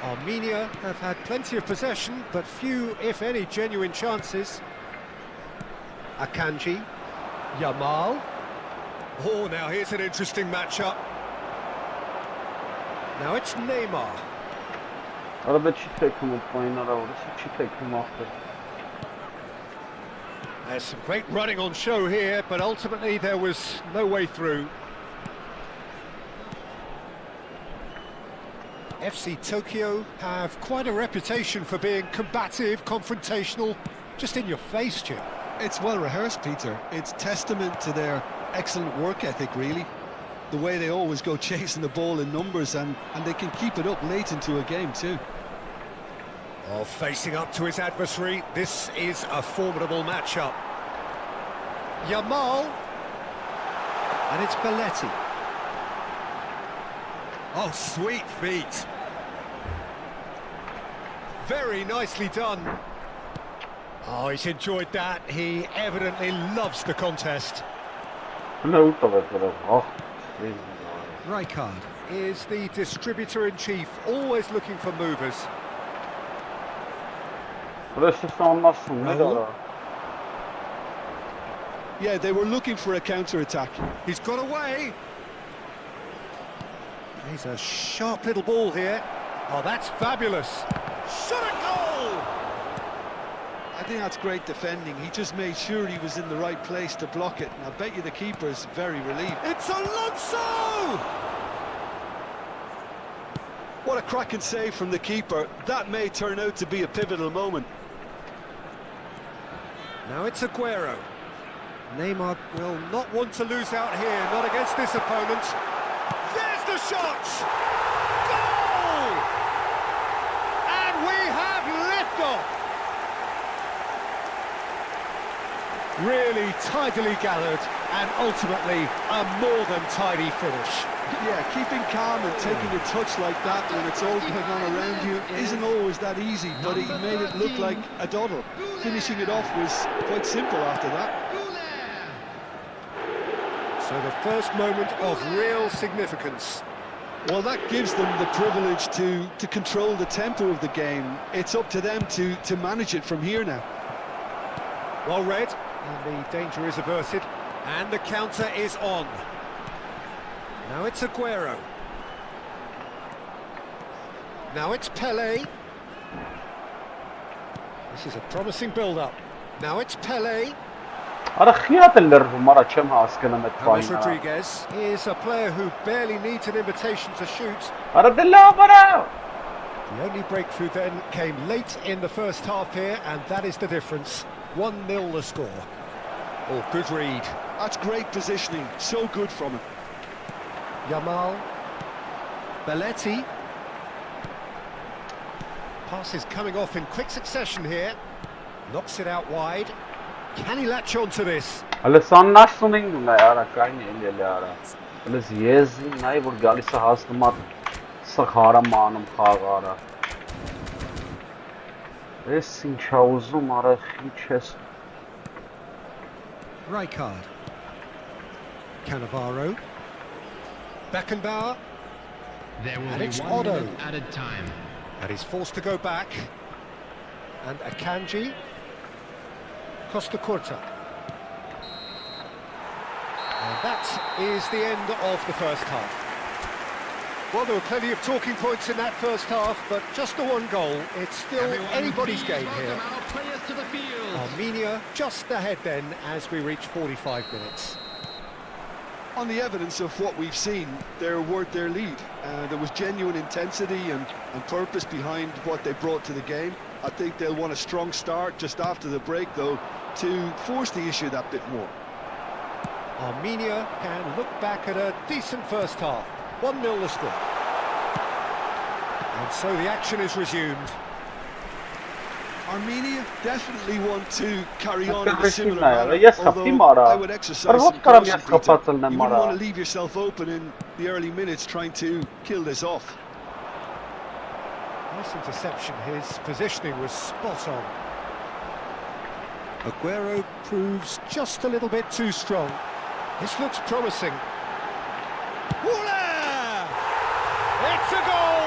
Armenia have had plenty of possession, but few, if any, genuine chances. Akanji. Yamal. Oh, now here's an interesting matchup. Now it's Neymar. Arada չի թեքում ու պայնարավորը, չի թեքում ախպեր։ There's some great running on show here, but ultimately there was no way through. FC Tokyo have quite a reputation for being combative, confrontational, just in your face, Jim. It's well rehearsed, Peter. It's testament to their excellent work ethic, really. The way they always go chasing the ball in numbers, and they can keep it up late into a game too. Oh, facing up to his adversary, this is a formidable matchup. Yamal. And it's Belletti. Oh, sweet feet. Very nicely done. Oh, he's enjoyed that. He evidently loves the contest. No, Rijkaard is the distributor-in-chief, always looking for movers. Yeah, they were looking for a counter-attack. He's got away. He's a sharp little ball here. Oh, that's fabulous. Shot a goal! I think that's great defending. He just made sure he was in the right place to block it. And I bet you the keeper's very relieved. It's Alonso! What a cracking save from the keeper. That may turn out to be a pivotal moment. Now it's Aguero. Neymar will not want to lose out here, not against this opponent. There's the shot! Goal! And we have liftoff! Really tidily gathered, and ultimately a more than tidy finish. Yeah, keeping calm and taking a touch like that when it's all going on around you isn't always that easy, but he made it look like a doddle. Finishing it off was quite simple after that. So the first moment of real significance. Well, that gives them the privilege to control the tempo of the game. It's up to them to manage it from here now. Well read, and the danger is averted. And the counter is on. Now it's Aguero. Now it's Pelé. This is a promising build-up. Now it's Pelé. Ara خيات اللرف مرة كم هاسكنا James متفاين. Rodriguez is a player who barely needs an invitation to shoot. Ara دلها برا. The only breakthrough then came late in the first half here, and that is the difference. 1-0 the score. Oh, good read. That's great positioning, so good from him. Yamal. Belletti. Pass is coming off in quick succession here. Knocks it out wide. Can he latch on to this? هلا صار ناس صنين ولا يارا كاين اللي يارا. هلا زيز ناي برجالي سهاس نمط سخارة مانم خاغارا. بس إن شاوزو مرة خيتشس. Rijkaard. Cannavaro. Beckenbauer. There will And be it's 1 Otto. minute added time. And he's forced to go back. And Akanji. Costa Curta. And that is the end of the first half. Well, there were plenty of talking points in that first half, but just the one goal. It's still Everyone anybody's please game here. welcome our players to the field. Armenia just ahead then as we reach 45 minutes. On the evidence of what we've seen, they're worth their lead. There was genuine intensity and purpose behind what they brought to the game. I think they'll want a strong start just after the break, though, to force the issue that bit more. Armenia can look back at a decent first half. 1-0 the score. And so the action is resumed. Armenia definitely want to carry on in a Aggressive similar now. manner, Yes, although Mara. I would exercise But some what kind of caution, yes, Peter. Kapatsal You wouldn't Mara? want to leave yourself open in the early minutes trying to kill this off. Nice interception, his positioning was spot on. Aguero proves just a little bit too strong. This looks promising. Voila! It's a goal!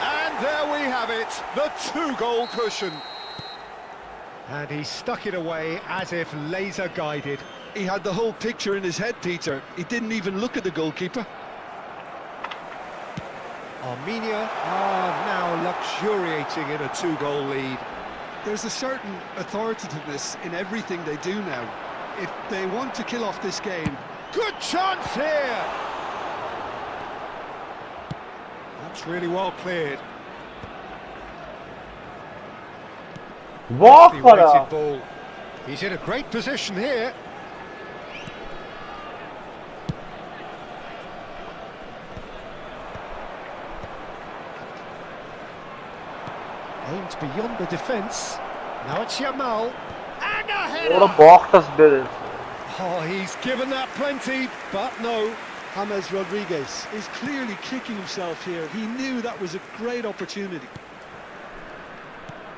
And there we have it, the 2-goal cushion. And he stuck it away as if laser guided. He had the whole picture in his head, Peter. He didn't even look at the goalkeeper. Armenia are now luxuriating in a 2-goal lead. There's a certain authoritativeness in everything they do now. If they want to kill off this game, Good chance here! That's really well cleared. The Vakara. weighted ball. He's in a great position here. Aimed beyond the defence. Now it's Yamal. And a header! What a boxtas bir. Oh, he's given that plenty, but no. James Rodriguez is clearly kicking himself here. He knew that was a great opportunity.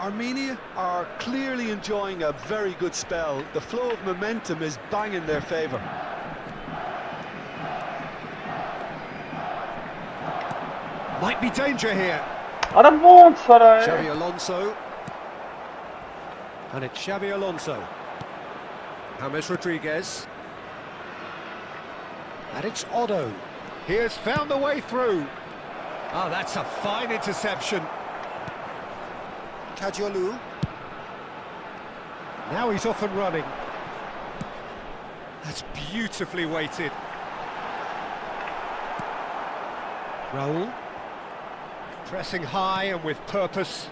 Armenia are clearly enjoying a very good spell. The flow of momentum is bang in their favour. Might be danger here. Ara won't Xavi saray. Alonso. And it's Xavi Alonso. James Rodriguez. And it's Otto. He has found the way through. Oh, that's a fine interception. Kajolu. Now he's off and running. That's beautifully weighted. Raul. Pressing high and with purpose.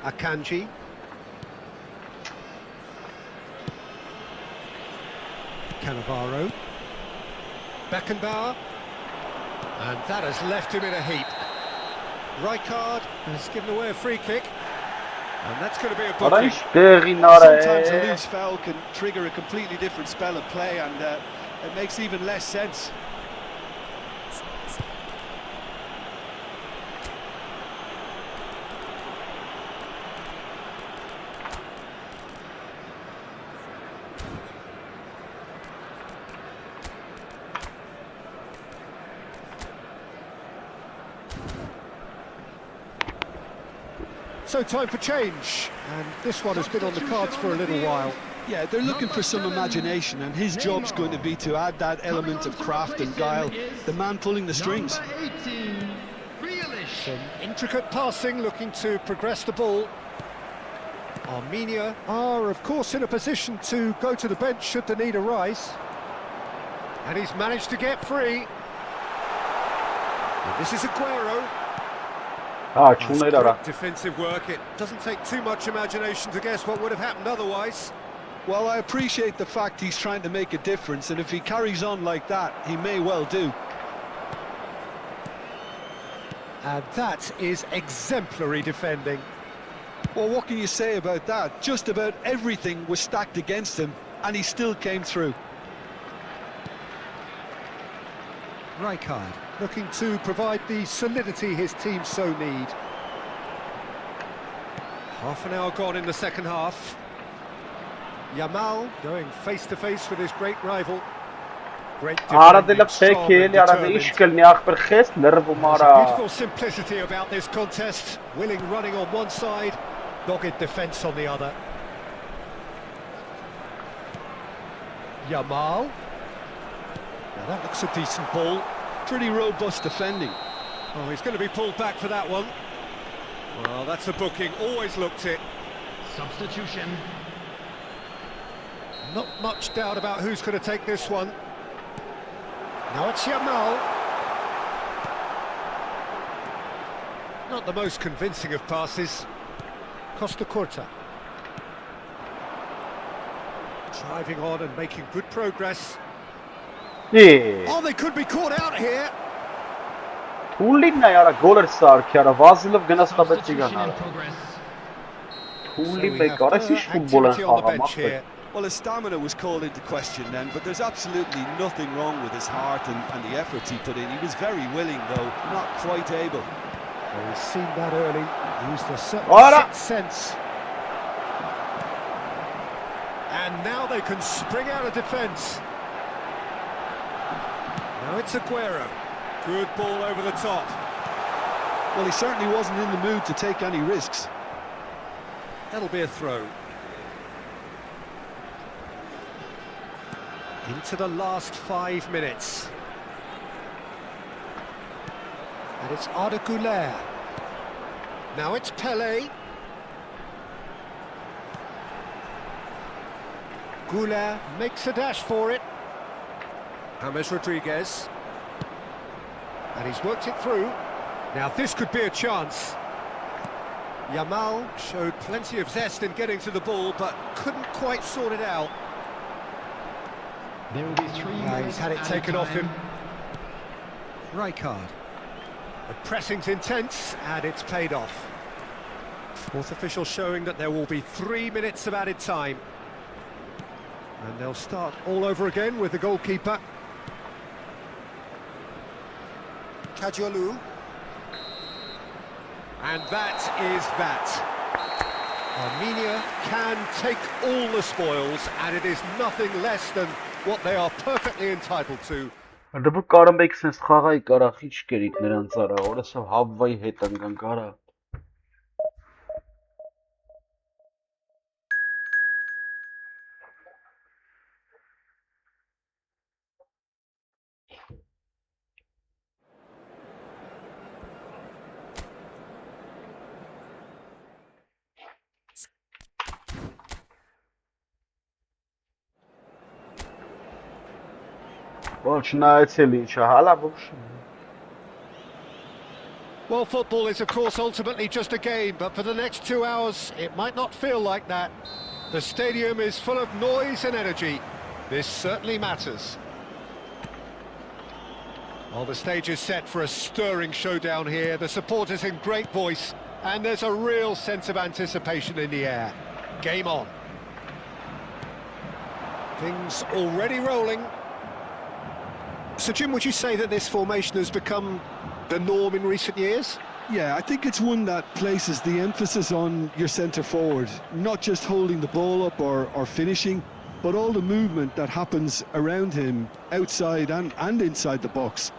Akanji. Cannavaro. Beckenbauer. And that has left him in a heap. Rijkaard has given away a free kick. And that's going to be a Ara booking. ish deri Sometimes a nara. loose foul can trigger a completely different spell of play, and it makes even less sense. So time for change, and this one has been on the cards for a little while. Yeah, they're looking for some imagination, and his job's going to be to add that element of craft and guile, the man pulling the strings. Number 18, Grealish. Some intricate passing, looking to progress the ball. Armenia are, of course, in a position to go to the bench should the need arise. And he's managed to get free. And this is Aguero. Հա, That's չուներ արա։ great defensive work. It doesn't take too much imagination to guess what would have happened otherwise. Well, I appreciate the fact he's trying to make a difference, and if he carries on like that, he may well do. And that is exemplary defending. Well, what can you say about that? Just about everything was stacked against him, and he still came through. Rijkaard looking to provide the solidity his team so need. Half an hour gone in the second half. Yamal going face-to-face with his great rival. Great Արա defending, դե լավ strong and քելի արա determined. իշխ կլնի ախպեր խես լրվում There's արա։ a beautiful simplicity about this contest. Willing running on one side, dogged defence on the other. Yamal. Now that looks a decent ball. Pretty robust defending. Oh, he's going to be pulled back for that one. Well, that's a booking. Always looked it. Substitution. Not much doubt about who's going to take this one. Now it's Yamal. Not the most convincing of passes. Costa Curta. Driving on and making good progress. Oh, they could be caught out here. Հուլինն է արա գոլեր սարքի արա Վազիլով գնաց տաբեցի Substitution in գանա։ progress. Հուլի So we մեկ have արես ինչ further ֆուտբոլ են activity on the խաղամ bench ախպեր։ here. Well, his stamina was called into question then, but there's absolutely nothing wrong with his heart and the efforts he put in. He was very willing, though, not quite able. Well, we've seen that early. Used a certain Ora. sixth sense. And now they can spring out of defence. Now it's Aguero. Good ball over the top. Well, he certainly wasn't in the mood to take any risks. That'll be a throw. Into the last 5 minutes. And it's Arda Güler. Now it's Pelé. Güler makes a dash for it. James Rodriguez. And he's worked it through. Now this could be a chance. Yamal showed plenty of zest in getting to the ball, but couldn't quite sort it out. There will be 3 minutes. He's had it added taken off time. him. Rijkaard. The pressing's intense, and it's paid off. Fourth official showing that there will be 3 minutes of added time. And they'll start all over again with the goalkeeper. Kadiolu. And that is that. Armenia can take all the spoils, and it is nothing less than what they are perfectly entitled to. Դու կարամ եք sense խաղայի կարա քիչ կերիք նրանց արա, օրեսով հավվայի հետ անգան կարա։ Well, football is, of course, ultimately just a game, but for the next 2 hours, it might not feel like that. The stadium is full of noise and energy. This certainly matters. Well, the stage is set for a stirring showdown here. The supporters in great voice, and there's a real sense of anticipation in the air. Game on. Things already rolling. So, Jim, would you say that this formation has become the norm in recent years? Yeah, I think it's one that places the emphasis on your centre forward, not just holding the ball up or finishing, but all the movement that happens around him, outside and inside the box.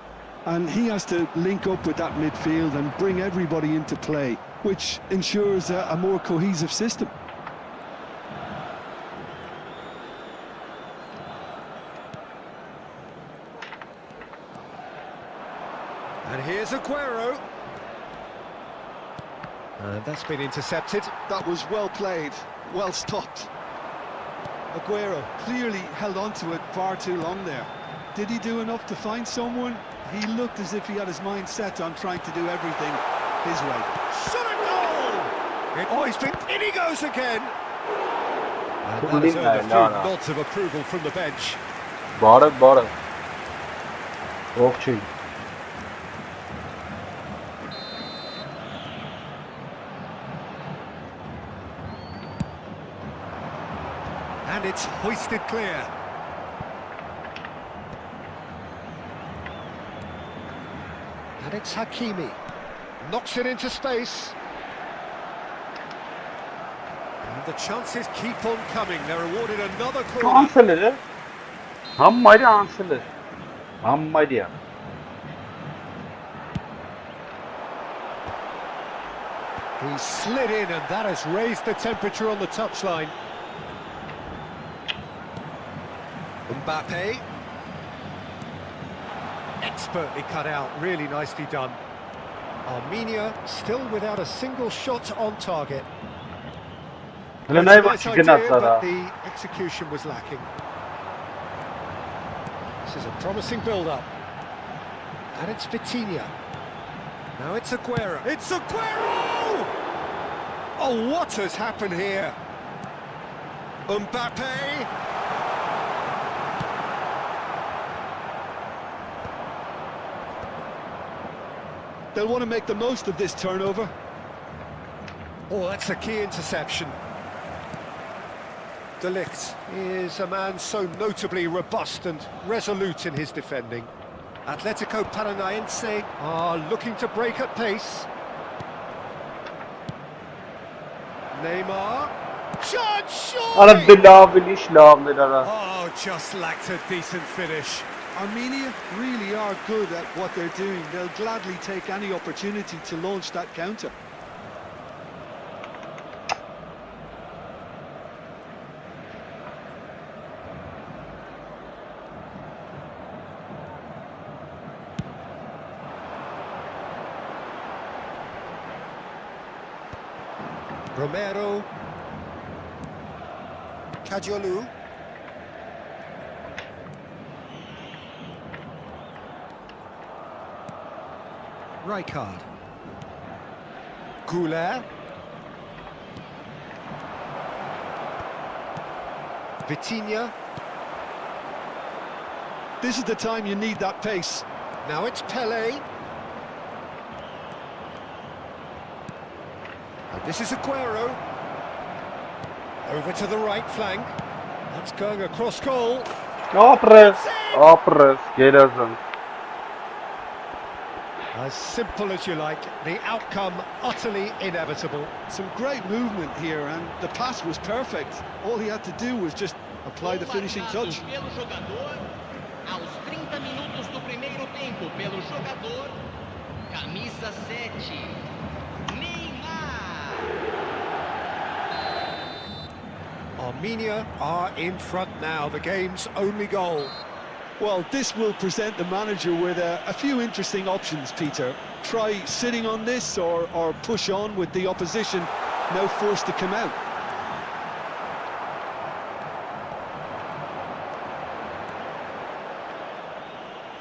And he has to link up with that midfield and bring everybody into play. which ensures a more cohesive system. And here's Aguero. And that's been intercepted. That was well played, well stopped. Aguero clearly held on to it far too long there. Did he do enough to find someone? He looked as if he had his mind set on trying to do everything his way. Shot a goal! He's been in he goes again. And that has earned a few nods of approval from the bench. Bora. Ovchi. And it's hoisted clear. And it's Hakimi. Knocks it into space. And the chances keep on coming. They're awarded another corner. Answer. Hammaydı answer. Hammaydı. He slid in and that has raised the temperature on the touchline. Mbappe. Expertly cut out, really nicely done. Armenia still without a single shot on target. Hele That's a ne nice bak idea, çıkın but the execution was lacking. This is a promising build-up. And it's Vitinha. Now it's Aguero. It's Aguero! Oh, what has happened here? Mbappe! They'll want to make the most of this turnover. Oh, that's a key interception. De Ligt is a man so notably robust and resolute in his defending. Atletico Paranaense are looking to break at pace. Neymar. Shot, Ara surely! billahi. Oh, just lacked a decent finish. Armenia really are good at what they're doing. They'll gladly take any opportunity to launch that counter. Romero. Kadiolu. Rijkaard. Goulet. Vitinha. This is the time you need that pace. Now it's Pele. And this is Aguero. Over to the right flank. That's going across goal. Opres. Gelirsin. As simple as you like, the outcome utterly inevitable. Some great movement here, and the pass was perfect. All he had to do was just apply the finishing touch. Pelo jogador, aos 30 minutos do primeiro tempo, pelo jogador, camisa 7, Neymar. Armenia are in front now, the game's only goal. Well, this will present the manager with a few interesting options, Peter. Try sitting on this or push on with the opposition now forced to come out.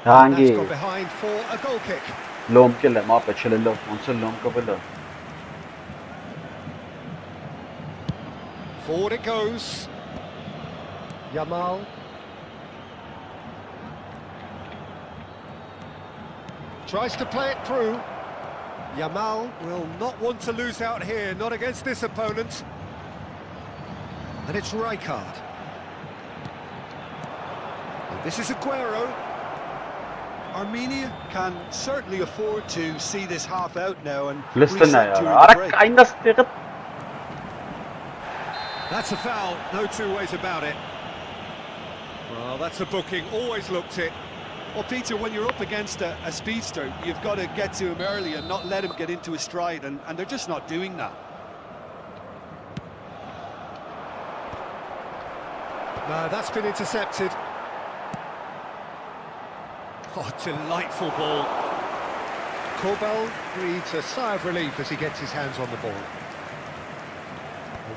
That's Hangi? gone behind for a goal kick. Lom kille ma pe chile lom. Onse lom kapılı. Forward it goes. Yamal. Tries to play it through. Yamal will not want to lose out here, not against this opponent. And it's Rijkaard. And this is Aguero. Armenia can certainly afford to see this half out now and Listen reset ya. during the Ara break. kayna stiqit. That's a foul, no two ways about it. Well, that's a booking, always looked it. Well, Peter, when you're up against a speedster, you've got to get to him early and not let him get into his stride, and they're just not doing that. No, that's been intercepted. Oh, delightful ball. Corbell breathes a sigh of relief as he gets his hands on the ball.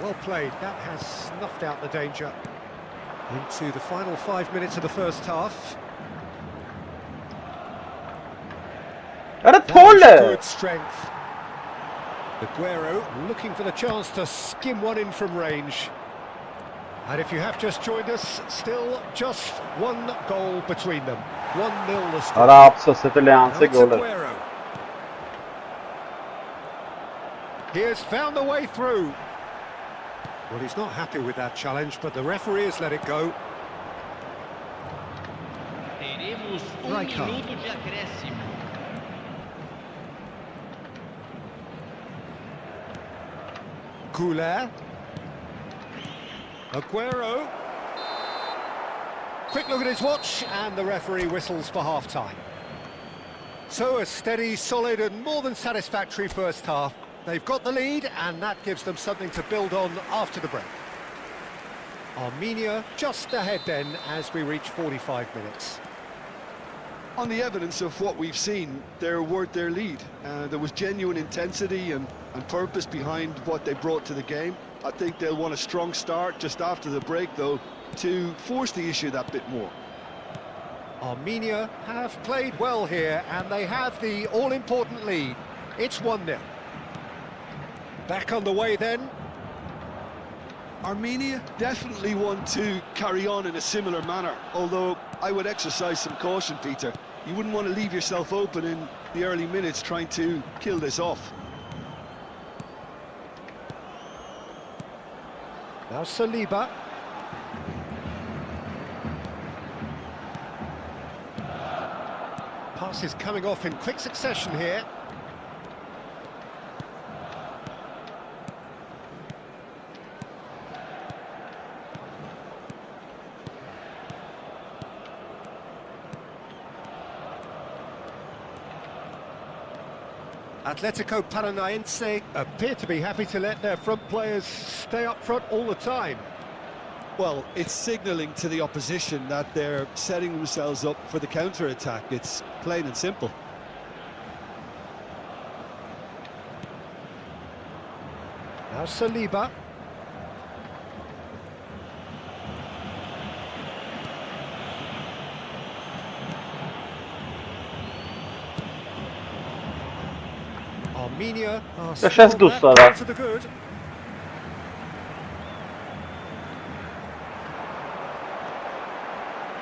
Well played, that has snuffed out the danger. Into the final 5 minutes of the first half. That is Good strength. Aguero looking for the chance to skim one in from range. And if you have just joined us, still just one goal between them. 1-0 the score. Ara afsos это Leanse It's goal. Aguero. He has found the way through. Well, he's not happy with that challenge, but the referee has let it go. Teremos Rijkaard. minuto de acréscimo. Couler. Aguero. Quick look at his watch, and the referee whistles for half-time. So a steady, solid and more than satisfactory first half. They've got the lead, and that gives them something to build on after the break. Armenia just ahead then as we reach 45 minutes. On the evidence of what we've seen, they're worth their lead. There was genuine intensity and purpose behind what they brought to the game. I think they'll want a strong start just after the break, though, to force the issue that bit more. Armenia have played well here, and they have the all-important lead. It's 1-0. Back on the way then. Armenia definitely want to carry on in a similar manner, although I would exercise some caution, Peter. You wouldn't want to leave yourself open in the early minutes trying to kill this off. Now Saliba. Passes coming off in quick succession here. Atletico Paranaense appear to be happy to let their front players stay up front all the time. Well, it's signalling to the opposition that they're setting themselves up for the counter-attack. It's plain and simple. Now Saliba. Armenia are Сейчас still Dusa, back да. to the good.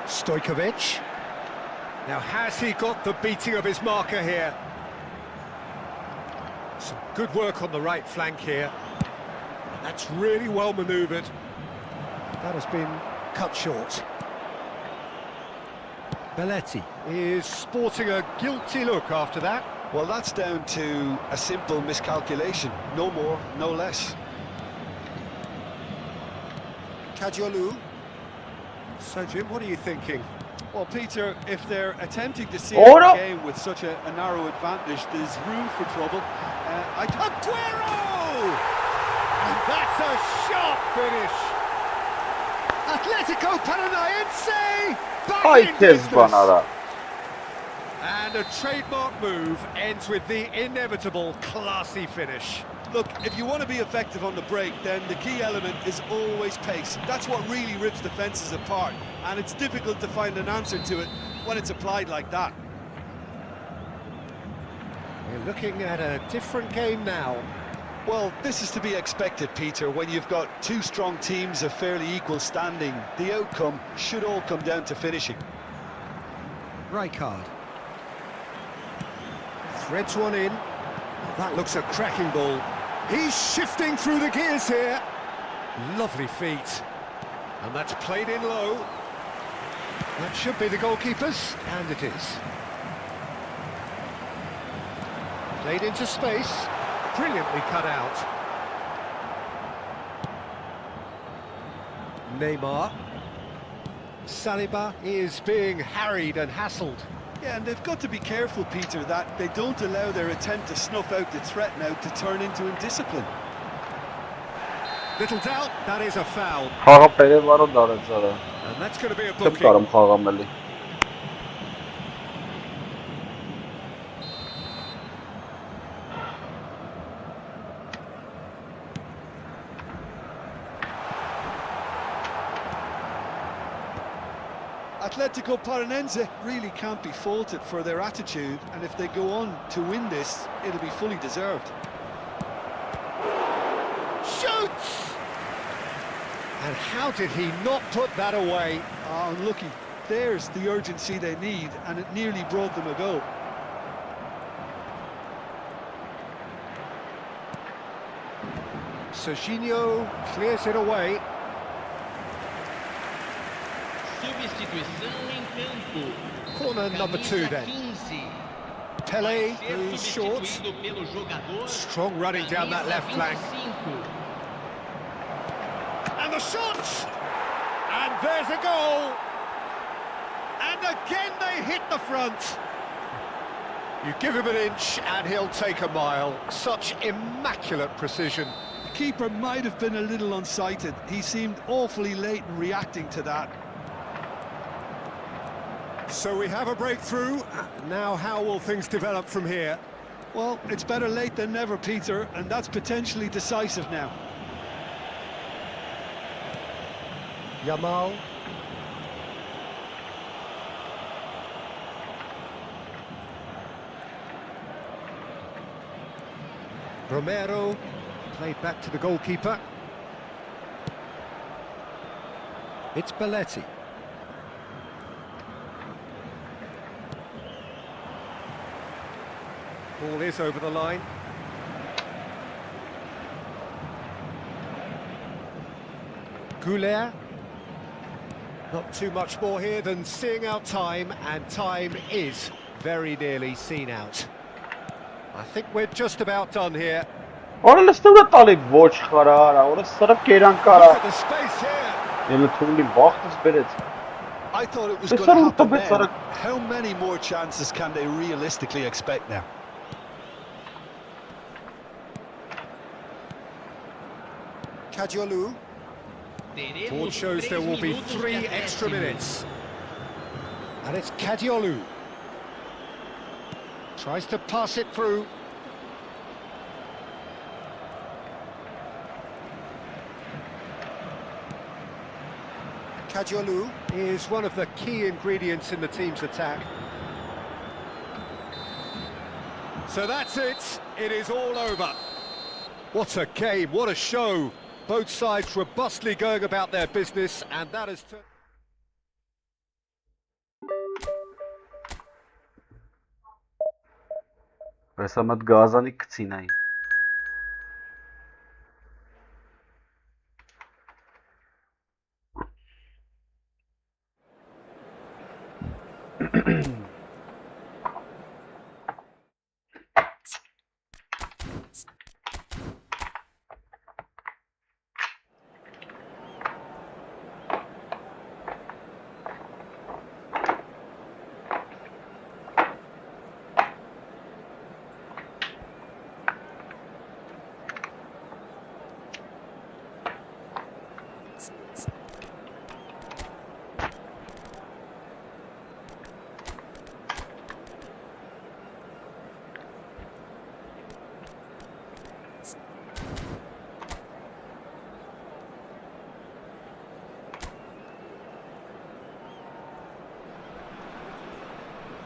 Stojkovic. Now has he got the beating of his marker here? Some good work on the right flank here. That's really well manoeuvred. That has been cut short. Belletti is sporting a guilty look after that. Well, that's down to a simple miscalculation. No more, no less. Kadiolu. So, Jim, what are you thinking? Well, Peter, if they're attempting to seal Ora. the game with such a narrow advantage, there's room for trouble. Aguero! And that's a sharp finish. Atletico Paranaense back Ay in tez business. bana da. And a trademark move ends with the inevitable classy finish. Look, if you want to be effective on the break, then the key element is always pace. That's what really rips defences apart, and it's difficult to find an answer to it when it's applied like that. We're looking at a different game now. Well, this is to be expected, Peter. When you've got two strong teams of fairly equal standing, the outcome should all come down to finishing. Rijkaard. Threads one in. Oh, that looks a cracking ball. He's shifting through the gears here. Lovely feet. And that's played in low. That should be the goalkeeper's, and it is. Played into space. Brilliantly cut out. Neymar. Saliba is being harried and hassled. Yeah, and they've got to be careful, Peter, that they don't allow their attempt to snuff out the threat now to turn into indiscipline. Little doubt, that is a foul. Խաղը պերևարո դարեց արա։ And that's going to be a Չեմ booking. կարում խաղամելի։ Atletico Paranense really can't be faulted for their attitude, and if they go on to win this, it'll be fully deserved. Shoots! And how did he not put that away? Oh, unlucky. There's the urgency they need, and it nearly brought them a goal. Serginho clears it away. Substituição em campo. Corner number 2 then. 15. Pele Ser moves short. substituído pelo jogador. Strong running down that left flank. 25. And the shot! And there's a goal! And again they hit the front. You give him an inch and he'll take a mile. Such immaculate precision. The keeper might have been a little unsighted. He seemed awfully late in reacting to that. So we have a breakthrough. Now how will things develop from here? Well, it's better late than never, Peter, and that's potentially decisive now. Yamal. Romero played back to the goalkeeper. It's Belletti. Ball is over the line. Goulet. Not too much more here than seeing out time, and time is very nearly seen out. I think we're just about done here. Ora լստուրը տալի ոչ խարա արա, ora սրբ կերան կարա։ Look at the space here. Ելը թունի բախտս բերեց։ I thought it was This going to one happen was a bit then. sort How many more chances can they realistically expect now? Kadiolu. Board shows there will be 3 extra minutes. And it's Kadiolu. Tries to pass it through. Kadiolu is one of the key ingredients in the team's attack. So that's it. It is all over. What a game, what a show. Both sides robustly going about their business, and that has turned... Ռեսամատ գազանի կցինայի։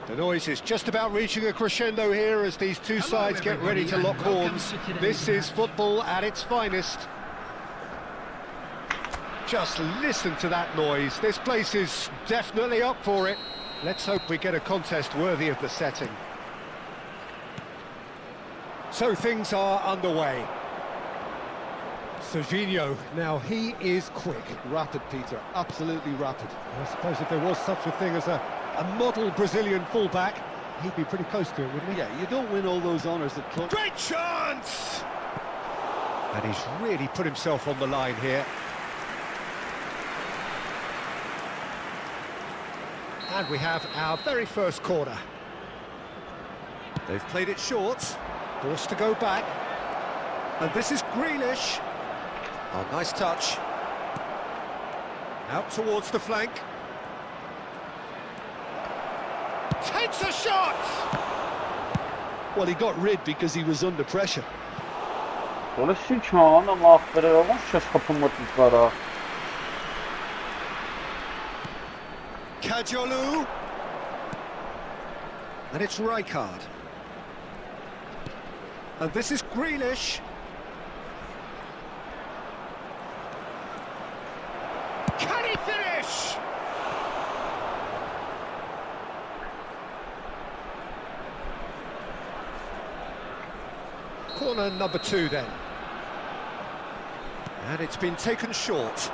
The noise is just about reaching a crescendo here as these two sides get ready to lock horns. This is football at its finest. Just listen to that noise. This place is definitely up for it. Let's hope we get a contest worthy of the setting. So things are underway. Serginho, now he is quick. Rapid, Peter, absolutely rapid. I suppose if there was such a thing as a model Brazilian fullback, he'd be pretty close to it, wouldn't he? Yeah, you don't win all those honours at club. Great chance! And he's really put himself on the line here. And we have our very first corner. They've played it short, forced to go back. And this is Grealish. Oh, nice touch. Out towards the flank. Takes a shot! Well, he got rid because he was under pressure. Dolayısıyla çağın ama akbere olmaz şaş kapılmadıklara. Kajolu. And it's Rijkaard. And this is Grealish. Can he finish? Corner number 2 then. And it's been taken short.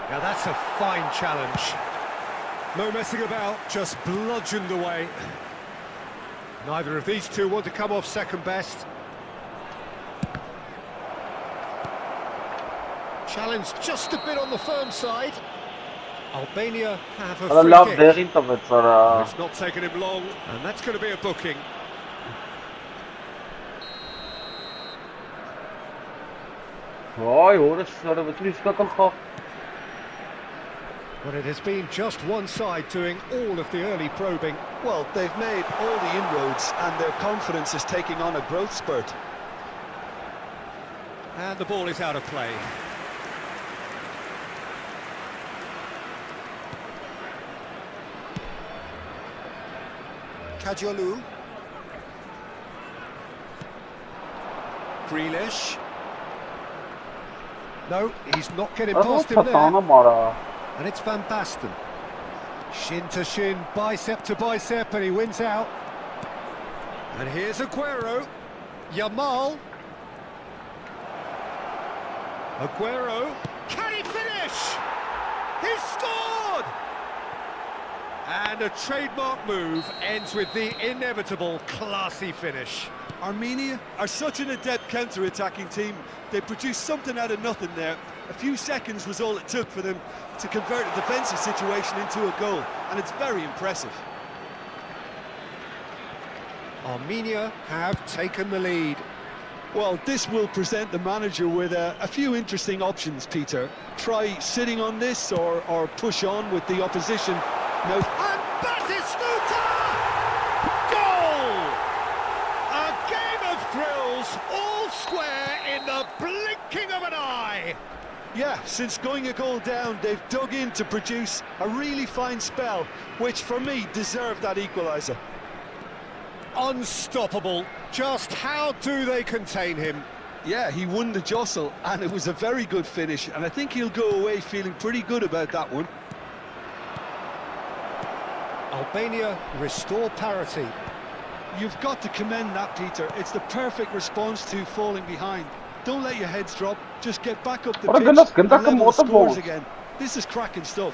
Now that's a fine challenge. No messing about, just bludgeoned away. Neither of these two want to come off second best. Challenge just a bit on the firm side. Albania have a free kick. It's not taken him long, and that's going to be a booking. But it has been just one side doing all of the early probing. Well, they've made all the inroads and their confidence is taking on a growth spurt. And the ball is out of play. Kajolu. Grealish. No, he's not getting past him there. And it's Van Basten. Shin to shin, bicep to bicep, and he wins out. And here's Aguero. Yamal. Aguero. Can he finish? He's scored! And a trademark move ends with the inevitable classy finish. Armenia are such an adept counter-attacking team. They produced something out of nothing there. A few seconds was all it took for them to convert a defensive situation into a goal, and it's very impressive. Armenia have taken the lead. Well, this will present the manager with a few interesting options, Peter. Try sitting on this or push on with the opposition. No. And Batistuta! Goal! A game of thrills, all square in the blinking of an eye. Yeah, since going a goal down, they've dug in to produce a really fine spell, which for me deserved that equaliser. Unstoppable. Just how do they contain him? Yeah, he won the jostle, and it was a very good finish, and I think he'll go away feeling pretty good about that one. Albania restore parity. You've got to commend that, Peter. It's the perfect response to falling behind. Don't let your heads drop, just get back up the pitch and level the scores again. This is cracking stuff.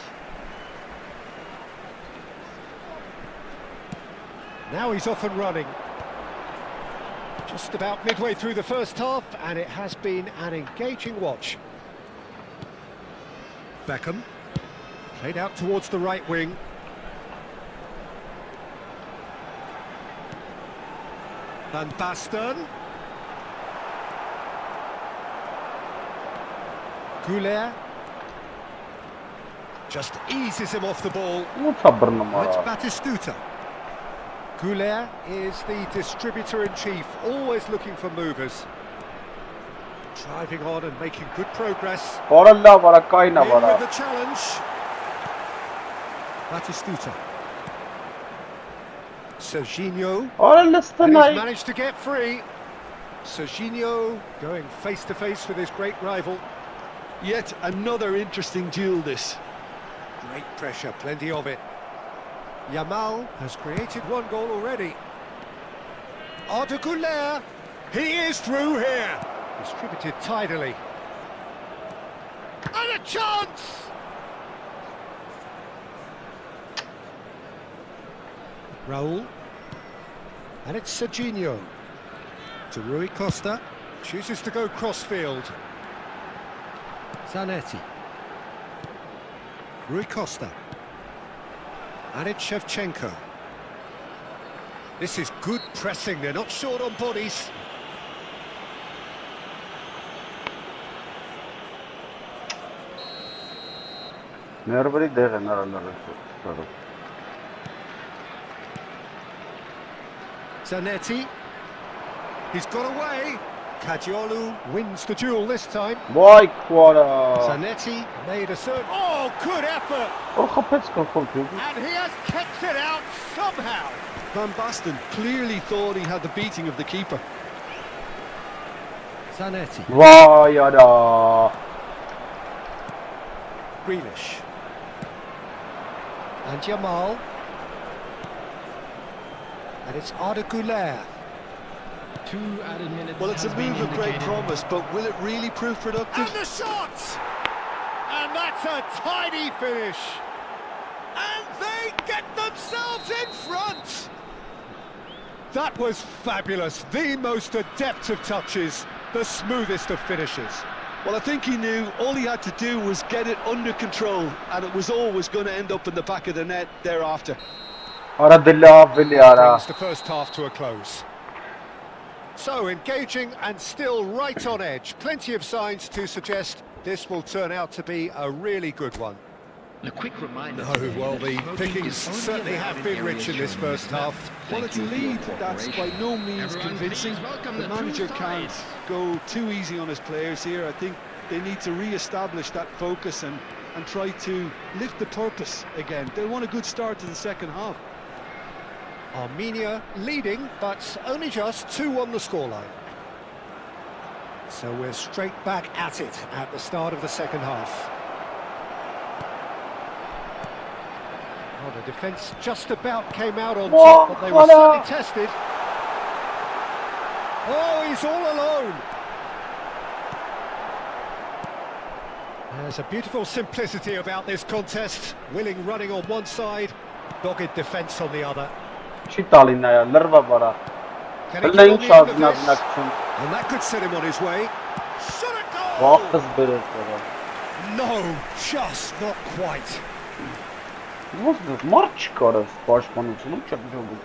Now he's off and running. Just about midway through the first half, and it has been an engaging watch. Beckham, played out towards the right wing. Van Basten. Goulet just eases him off the ball. It's Batistuta. Goulet is the distributor-in-chief, always looking for movers. Driving on and making good progress. In with the challenge. Batistuta. Serginho. And he's managed to get free. Serginho going face-to-face with his great rival. Yet another interesting duel, this. Great pressure, plenty of it. Yamal has created one goal already. Arda Güler, he is through here. Distributed tidily. And a chance! Raul. And it's Serginho. To Rui Costa. Chooses to go crossfield. Zanetti. Rui Costa. And it's Shevchenko. This is good pressing, they're not short on bodies. Nervary there and Zanetti. He's got away. Kajiolu wins the duel this time. Boy, quarter. Zanetti made a certain... Oh, good effort! And he has kept it out somehow. Van Basten clearly thought he had the beating of the keeper. Zanetti. Vay Grealish. And Jamal. And it's Arda Güler. 2 added minutes. Well, it's a move of great promise, but will it really prove productive? And the shot! And that's a tidy finish. And they get themselves in front. That was fabulous. The most adept of touches, the smoothest of finishes. Well, I think he knew all he had to do was get it under control, and it was always going to end up in the back of the net thereafter. Brings the first half to a close. So engaging and still right on edge. Plenty of signs to suggest this will turn out to be a really good one. A quick reminder. Oh, well, the pickings certainly have been rich in this first half. Well, it's a lead that's by no means convincing. The manager can't go too easy on his players here. I think they need to re-establish that focus and try to lift the purpose again. They want a good start to the second half. Armenia leading, but only just 2 on the scoreline. So we're straight back at it at the start of the second half. Well, the defence just about came out on top, but they were certainly tested. Oh, he's all alone. There's a beautiful simplicity about this contest. Willing running on one side, dogged defence on the other. Չի տալին նայա, լրվա բարա։ Հլը ինչ ազնագնակություն։ And that could set him on his way. Shot a goal! Վախտս բերեց բարա։ No, just not quite. Ոնց մարդ չկար այս պաշտպանությունում չեմ ջոբում։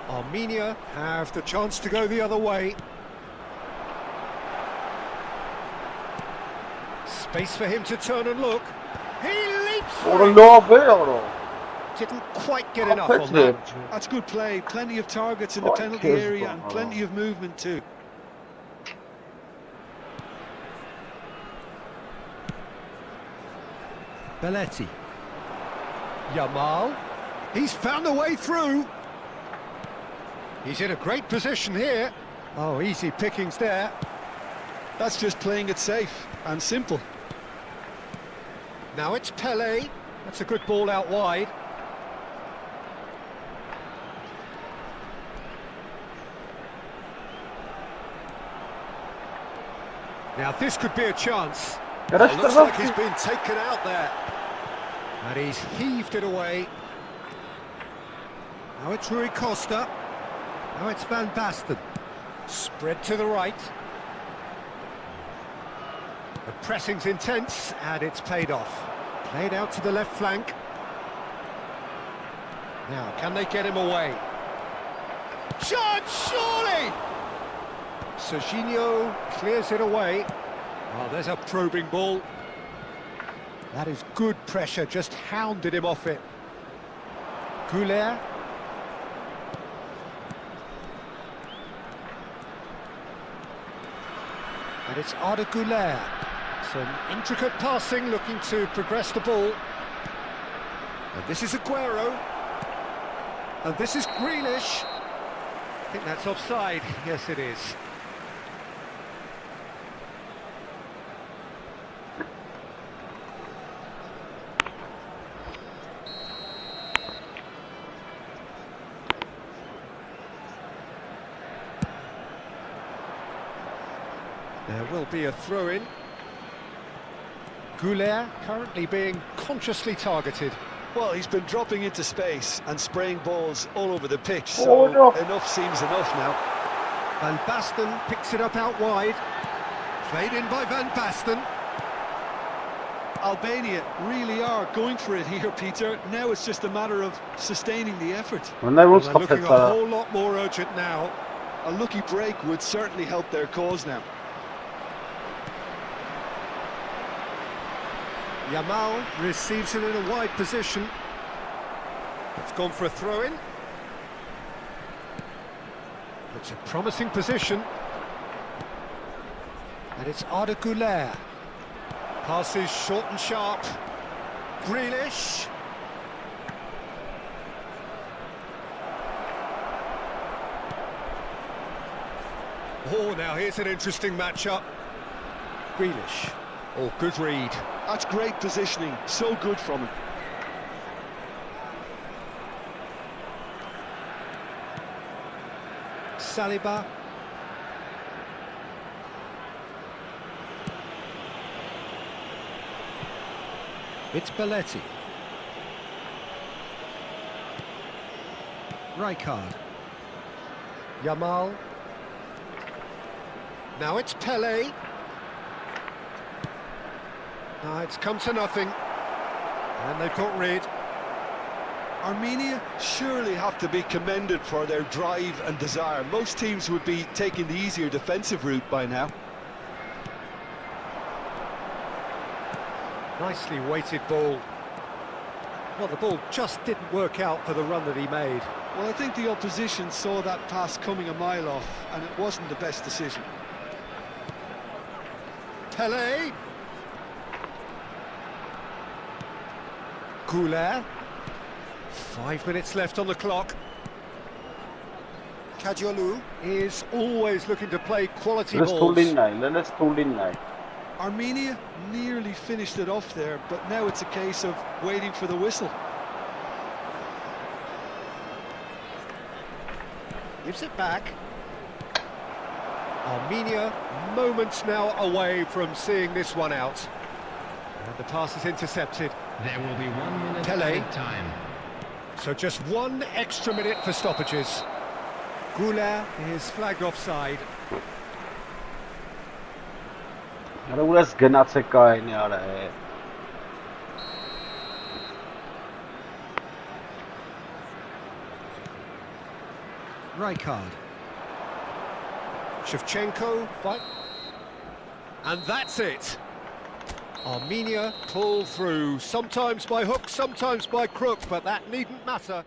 Armenia have the chance to go the other way. Space for him to turn and look. He leaps for it. Didn't quite get enough on that. That's good play. Plenty of targets in the penalty area and plenty of movement too. Belletti. Jamal. He's found a way through. He's in a great position here. Oh, easy pickings there. That's just playing it safe and simple. Now it's Pelé. That's a good ball out wide. Now this could be a chance. It looks like he's been taken out there. And he's heaved it away. Now it's Rui Costa. Now it's Van Basten. Spread to the right. The pressing's intense, and it's paid off. Played out to the left flank. Now, can they get him away? Chance, surely! Serginho clears it away. Oh, there's a probing ball. That is good pressure, just hounded him off it. Güler. And it's Arda Güler. Some intricate passing, looking to progress the ball. And this is Aguero. And this is Grealish. I think that's offside. Yes, it is. There will be a throw-in. Güler currently being consciously targeted. Well, he's been dropping into space and spraying balls all over the pitch, so enough seems enough now. Van Basten picks it up out wide. Played in by Van Basten. Albania really are going for it here, Peter. Now it's just a matter of sustaining the effort. When they will They're stop looking it, a whole lot more urgent now. A lucky break would certainly help their cause now. Yamal receives it in a wide position. It's gone for a throw-in. It's a promising position. And it's Arda Güler. Passes short and sharp. Grealish. Oh, now here's an interesting matchup. Grealish. Oh, good read. That's great positioning. So good from him. Saliba. It's Belletti. Rijkaard. Yamal. Now it's Pele. It's come to nothing. And they've got rid. Armenia surely have to be commended for their drive and desire. Most teams would be taking the easier defensive route by now. Nicely weighted ball. Well, the ball just didn't work out for the run that he made. Well, I think the opposition saw that pass coming a mile off, and it wasn't the best decision. Pele. Güler. 5 minutes left on the clock. Kadiolu is always looking to play quality balls. Let's pull in now. Armenia nearly finished it off there, but now it's a case of waiting for the whistle. Gives it back. Armenia moments now away from seeing this one out. And the pass is intercepted. There will be 1 minute Pele. added time. So just 1 extra minute for stoppages. Güler is flagged offside. Let's get out of guy. Rijkaard. Shevchenko. And that's it. Armenia pull through, sometimes by hook, sometimes by crook, but that needn't matter.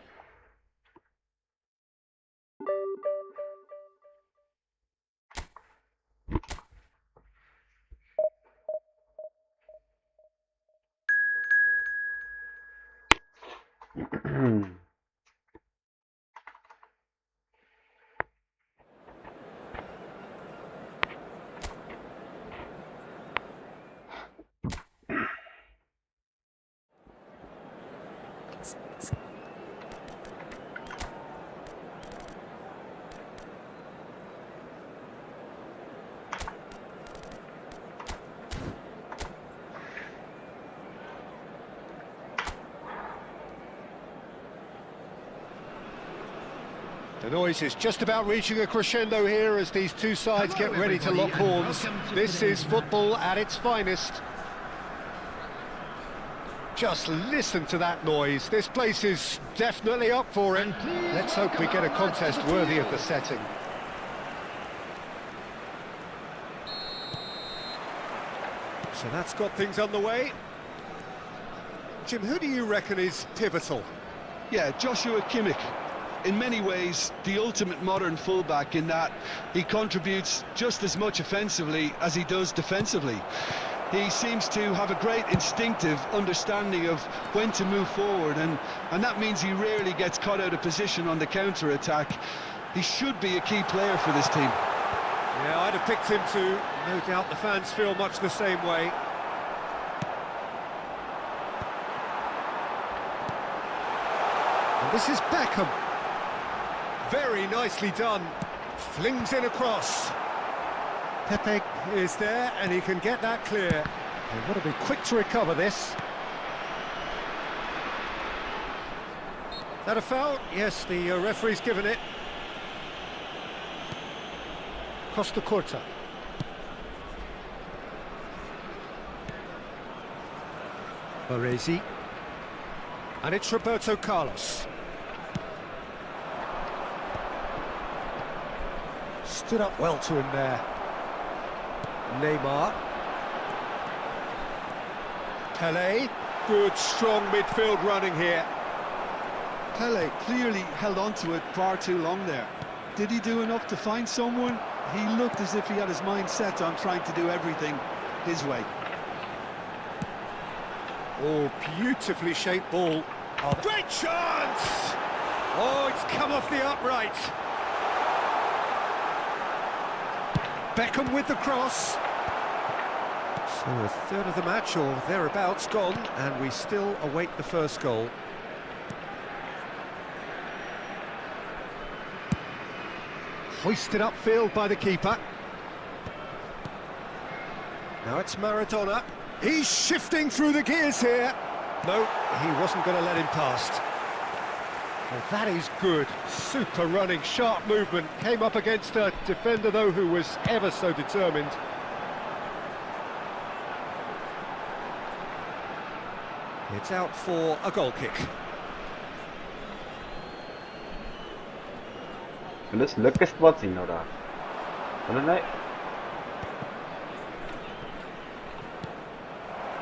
The noise is just about reaching a crescendo here as these two sides get ready to lock horns. This is football at its finest. Just listen to that noise. This place is definitely up for it. Let's hope we get a contest worthy of the setting. So that's got things underway. Jim, who do you reckon is pivotal? Yeah, Joshua Kimmich. In many ways, the ultimate modern fullback in that he contributes just as much offensively as he does defensively. He seems to have a great instinctive understanding of when to move forward, and that means he rarely gets caught out of position on the counter-attack. He should be a key player for this team. Yeah, I'd have picked him too. No doubt the fans feel much the same way. And this is Beckham. Very nicely done. Flings in across. Pepe is there and he can get that clear. They've got to be quick to recover this. That a foul? Yes, the referee's given it. Costa Corta. Baresi. And it's Roberto Carlos. Stood up well to him there. Neymar. Pelé. Good, strong midfield running here. Pele clearly held on to it far too long there. Did he do enough to find someone? He looked as if he had his mind set on trying to do everything his way. Oh, beautifully shaped ball. Oh, great chance! Oh, it's come off the upright. Beckham with the cross. So a third of the match or thereabouts gone, and we still await the first goal. Hoisted upfield by the keeper. Now it's Maradona. He's shifting through the gears here. No, he wasn't going to let him past. Well, that is good. Super running, sharp movement. Came up against a defender, though, who was ever so determined. It's out for a goal kick. Let's look at what's in order.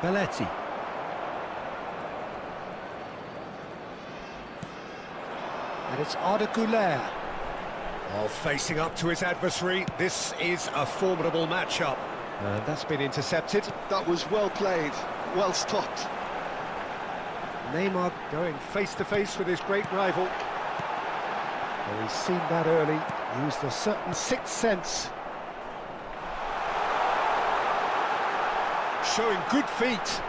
Belletti. And it's Arda Güler. Oh, facing up to his adversary. This is a formidable matchup. And that's been intercepted. That was well played, well stopped. Neymar going face-to-face with his great rival. Well, he's seen that early, used a certain sixth sense. Showing good feet.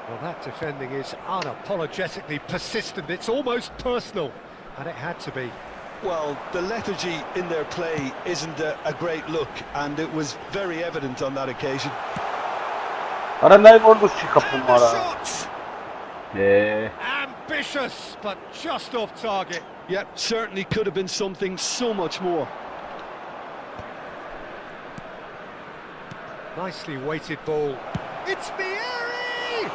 Well, that defending is unapologetically persistent. It's almost personal, and it had to be. Well, the lethargy in their play isn't a great look, and it was very evident on that occasion. Shot! Yeah. Ambitious, but just off target. Yep, certainly could have been something so much more. Nicely weighted ball. It's Vieri!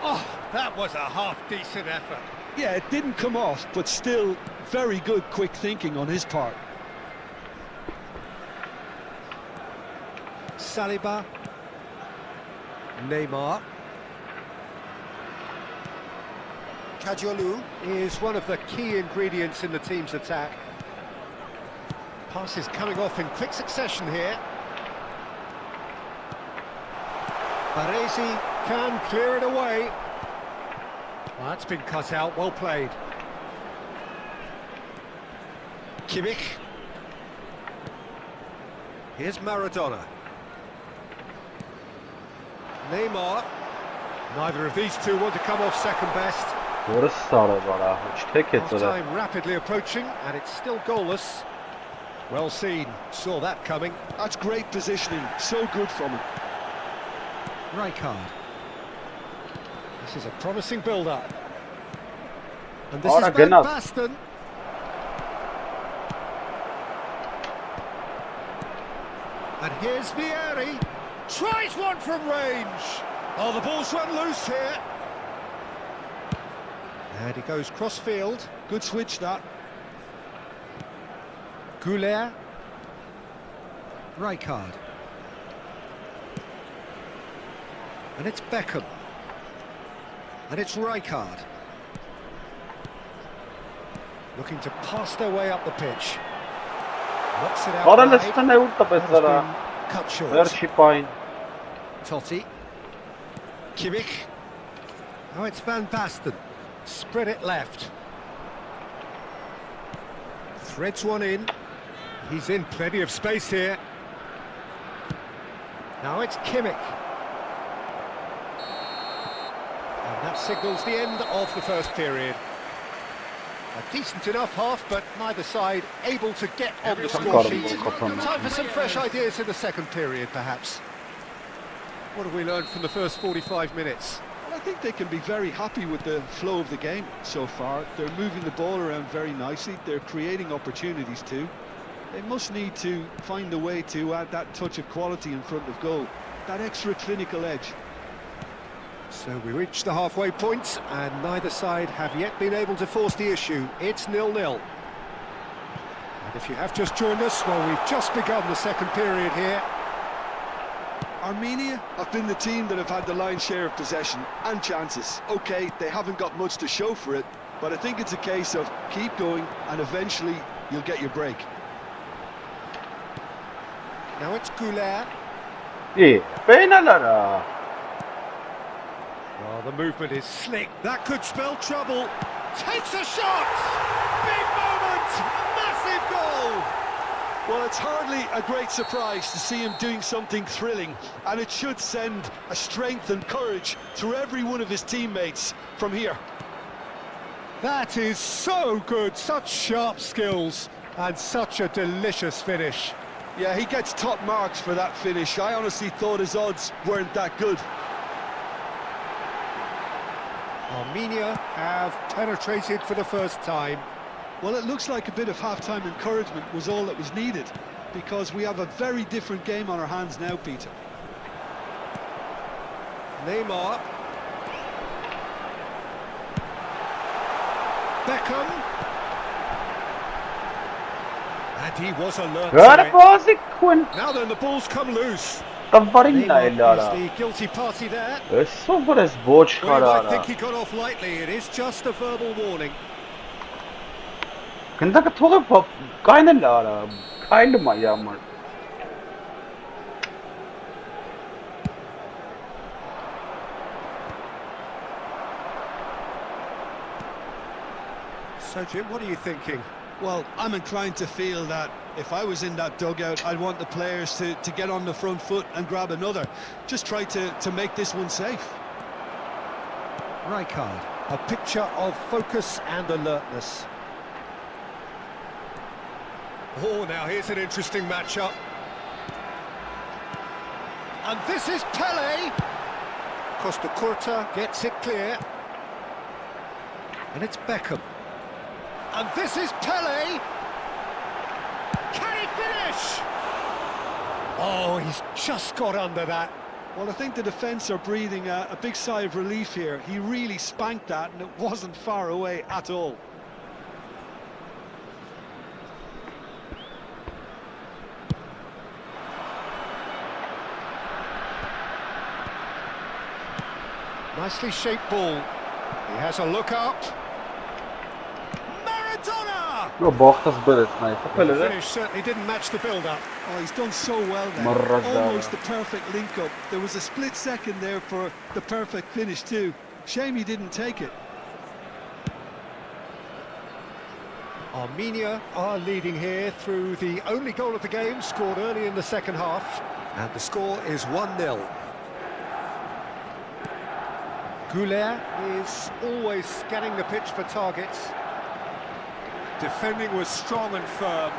Oh, that was a half-decent effort. Yeah, it didn't come off, but still very good quick thinking on his part. Saliba. Neymar. Kajolu is one of the key ingredients in the team's attack. Passes coming off in quick succession here. Baresi can clear it away. Well, that's been cut out, well played. Kimmich. Here's Maradona. Neymar. Neither of these two want to come off second best. What a starter, brother. Which take it to the Time rapidly approaching, and it's still goalless. Well seen, saw that coming. That's great positioning, so good from him. Rijkaard. This is a promising build-up. And this is Van Basten. And here's Vieri. Tries one from range. Oh, the ball's run loose here. And he goes cross-field. Good switch, that. Güler. Rijkaard. And it's Beckham. And it's Rijkaard. Looking to pass their way up the pitch. Knocks it out Ora wide. listane utta Has pesara. been cut short. Verci poi. Totti. Kimmich. Now it's Van Basten. Spread it left. Threads one in. He's in plenty of space here. Now it's Kimmich. And that signals the end of the first period. A decent enough half, but neither side able to get on the score Got sheet. him, got him. Time for some fresh ideas in the second period, perhaps. What have we learned from the first 45 minutes? Well, I think they can be very happy with the flow of the game so far. They're moving the ball around very nicely. They're creating opportunities too. They must need to find a way to add that touch of quality in front of goal, that extra clinical edge. So we reach the halfway point, and neither side have yet been able to force the issue. It's 0-0. And if you have just joined us, well, we've just begun the second period here. Armenia have been the team that have had the lion's share of possession and chances. Okay, they haven't got much to show for it, but I think it's a case of keep going and eventually you'll get your break. Now it's Goulet. Yeah, penalty. Well, the movement is slick. That could spell trouble. Takes a shot! Big moment! Massive goal! Well, it's hardly a great surprise to see him doing something thrilling, and it should send a strength and courage through every one of his teammates from here. That is so good, such sharp skills, and such a delicious finish. Yeah, he gets top marks for that finish. I honestly thought his odds weren't that good. Armenia have penetrated for the first time. Well, it looks like a bit of half-time encouragement was all that was needed, because we have a very different game on our hands now, Peter. Neymar. Beckham. And he was alert to Agora it. quase quando Now then, the ball's come loose. tavarina Neymar ela. is the guilty party there. É sobre as boas, Well, you might cara. think he got off lightly. It is just a verbal warning. Kanda ka thoga kaine lara. Kaile ma yamar. So, Jim, what are you thinking? Well, I'm inclined to feel that if I was in that dugout, I'd want the players to get on the front foot and grab another. Just try to make this one safe. Rijkaard, a picture of focus and alertness. Oh, now here's an interesting matchup. And this is Pele. Costa Curta gets it clear. And it's Beckham. And this is Pele. Can he finish? Oh, he's just got under that. Well, I think the defence are breathing a big sigh of relief here. He really spanked that, and it wasn't far away at all. Nicely shaped ball. He has a look up. Maradona! No bochtas beres nice. The Apele de. finish certainly didn't match the build-up. Oh, he's done so well there. Maradona. Almost the perfect link-up. There was a split second there for the perfect finish too. Shame he didn't take it. Armenia are leading here through the only goal of the game, scored early in the second half. And the score is 1-0. Goulet is always scanning the pitch for targets. Defending was strong and firm.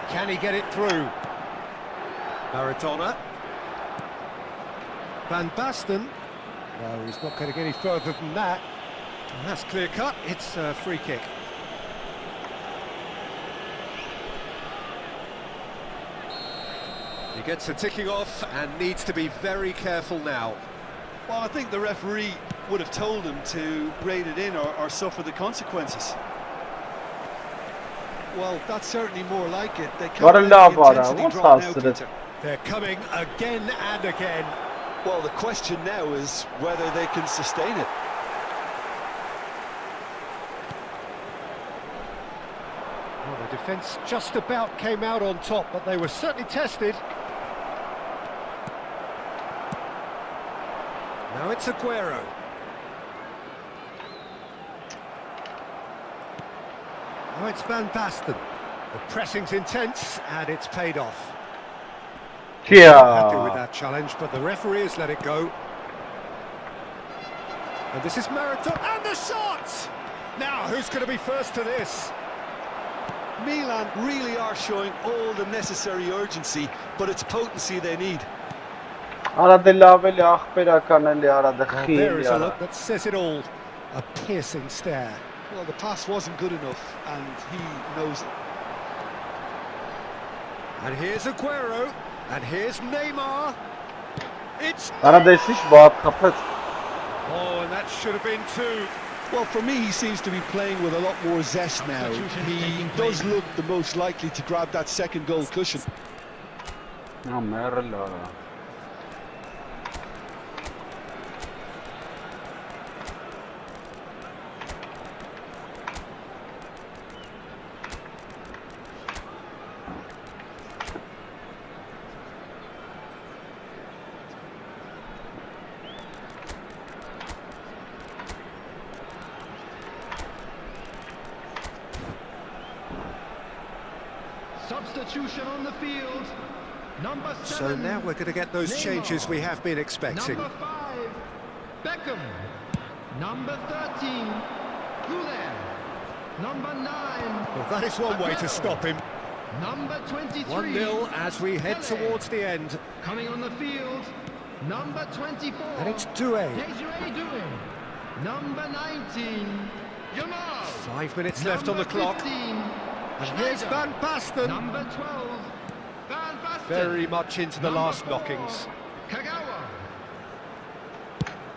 Can he get it through? Maradona. Van Basten. No, he's not going to get any further than that. And that's clear cut. It's a free kick. He gets a ticking off and needs to be very careful now. Well, I think the referee would have told him to rate it in or suffer the consequences. Well, that's certainly more like it. They What a can't let the love, intensity what's drop that now, to the- Peter. They're coming again and again. Well, the question now is whether they can sustain it. Well, the defence just about came out on top, but they were certainly tested. Now it's Aguero. Now it's Van Basten. The pressing's intense, and it's paid off. Happy with Yeah. that challenge, but the referee has let it go. And this is Maradona, and the shot! Now, who's going to be first to this? Milan really are showing all the necessary urgency, but it's potency they need. Well, there is a look that says it all. A piercing stare. Well, the pass wasn't good enough, and he knows it. And here's Aguero, and here's Neymar. It's... Oh, and that should have been two. Well, for me, he seems to be playing with a lot more zest now. He does look the most likely to grab that second goal cushion. Substitution on the field. Number 7. So now we're going to get those changes we have been expecting. Number 5, Beckham. Number 13, Gulen. Number 9. Well, that is one way to stop him. Number 23. 1-0 as we head towards the end. Coming on the field, number 24. And it's Doué. Desiree Doué. Number 19, Yamal. 5 minutes left on the clock. 15, And here's Van Basten. Number 12, Van Basten. Very much into the Number last 4, knockings. Kagawa.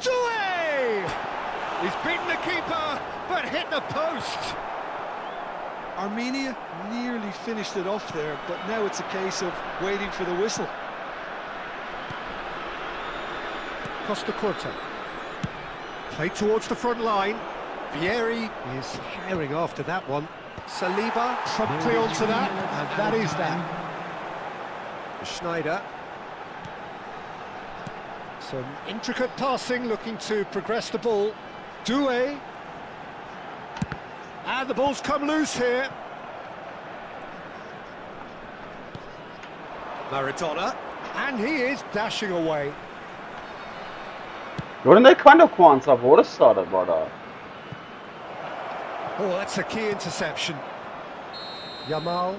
Doué! He's beaten the keeper, but hit the post. Armenia nearly finished it off there, but now it's a case of waiting for the whistle. Costa Curta. Played towards the front line. Vieri is herring after that one. Saliba promptly onto that, and that is that. Schneider. Some intricate passing, looking to progress the ball. Doué. And the ball's come loose here. Maradona. And he is dashing away. Oh, Oh, that's a key interception. Yamal.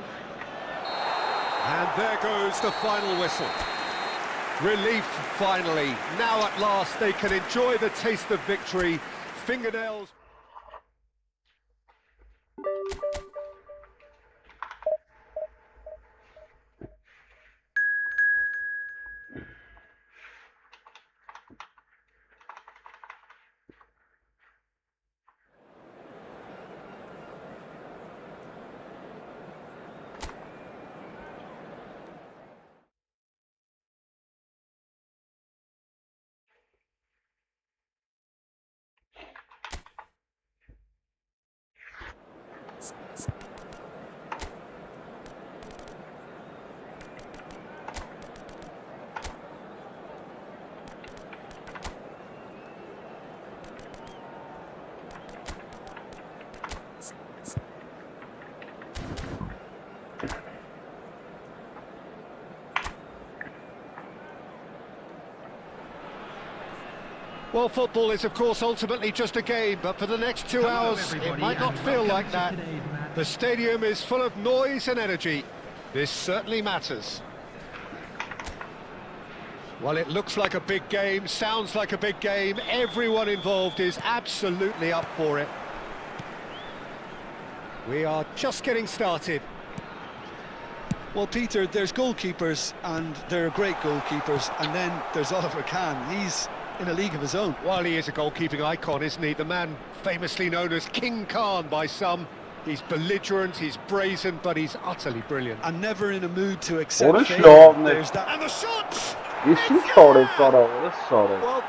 And there goes the final whistle. Relief, finally. Now at last they can enjoy the taste of victory. Fingernails. Well, football is, of course, ultimately just a game, but for the next 2 hours, it might not feel like that. The stadium is full of noise and energy. This certainly matters. Well, it looks like a big game, sounds like a big game. Everyone involved is absolutely up for it. We are just getting started. Well, Peter, there's goalkeepers, and they're great goalkeepers, and then there's Oliver Kahn. He's in a league of his own. Well, he is a goalkeeping icon, isn't he? The man famously known as King Khan by some. He's belligerent, he's brazen, but he's utterly brilliant. And never in a mood to accept failure. There's that. And the shot! Well,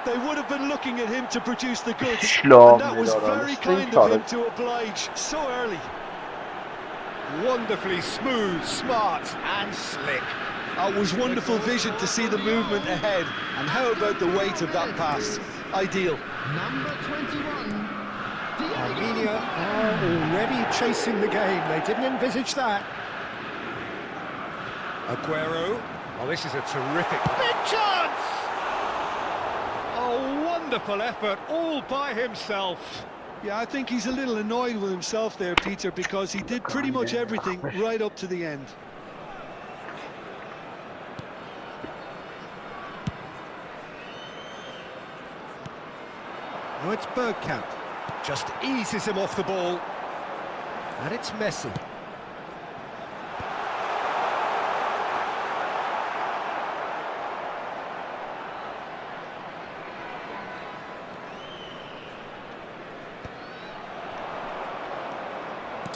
they would have been looking at him to produce the goods. And that was very kind of him to oblige so early. Wonderfully smooth, smart and slick. It was wonderful vision to see the movement ahead. And how about the weight of that pass? Ideal. Number 21. Armenia are already chasing the game. They didn't envisage that. Aguero. Oh, this is a terrific... Big chance! A wonderful effort all by himself. Yeah, I think he's a little annoyed with himself there, Peter, because he did pretty much everything right up to the end. Now it's Bergkamp. Just eases him off the ball. And it's Messi.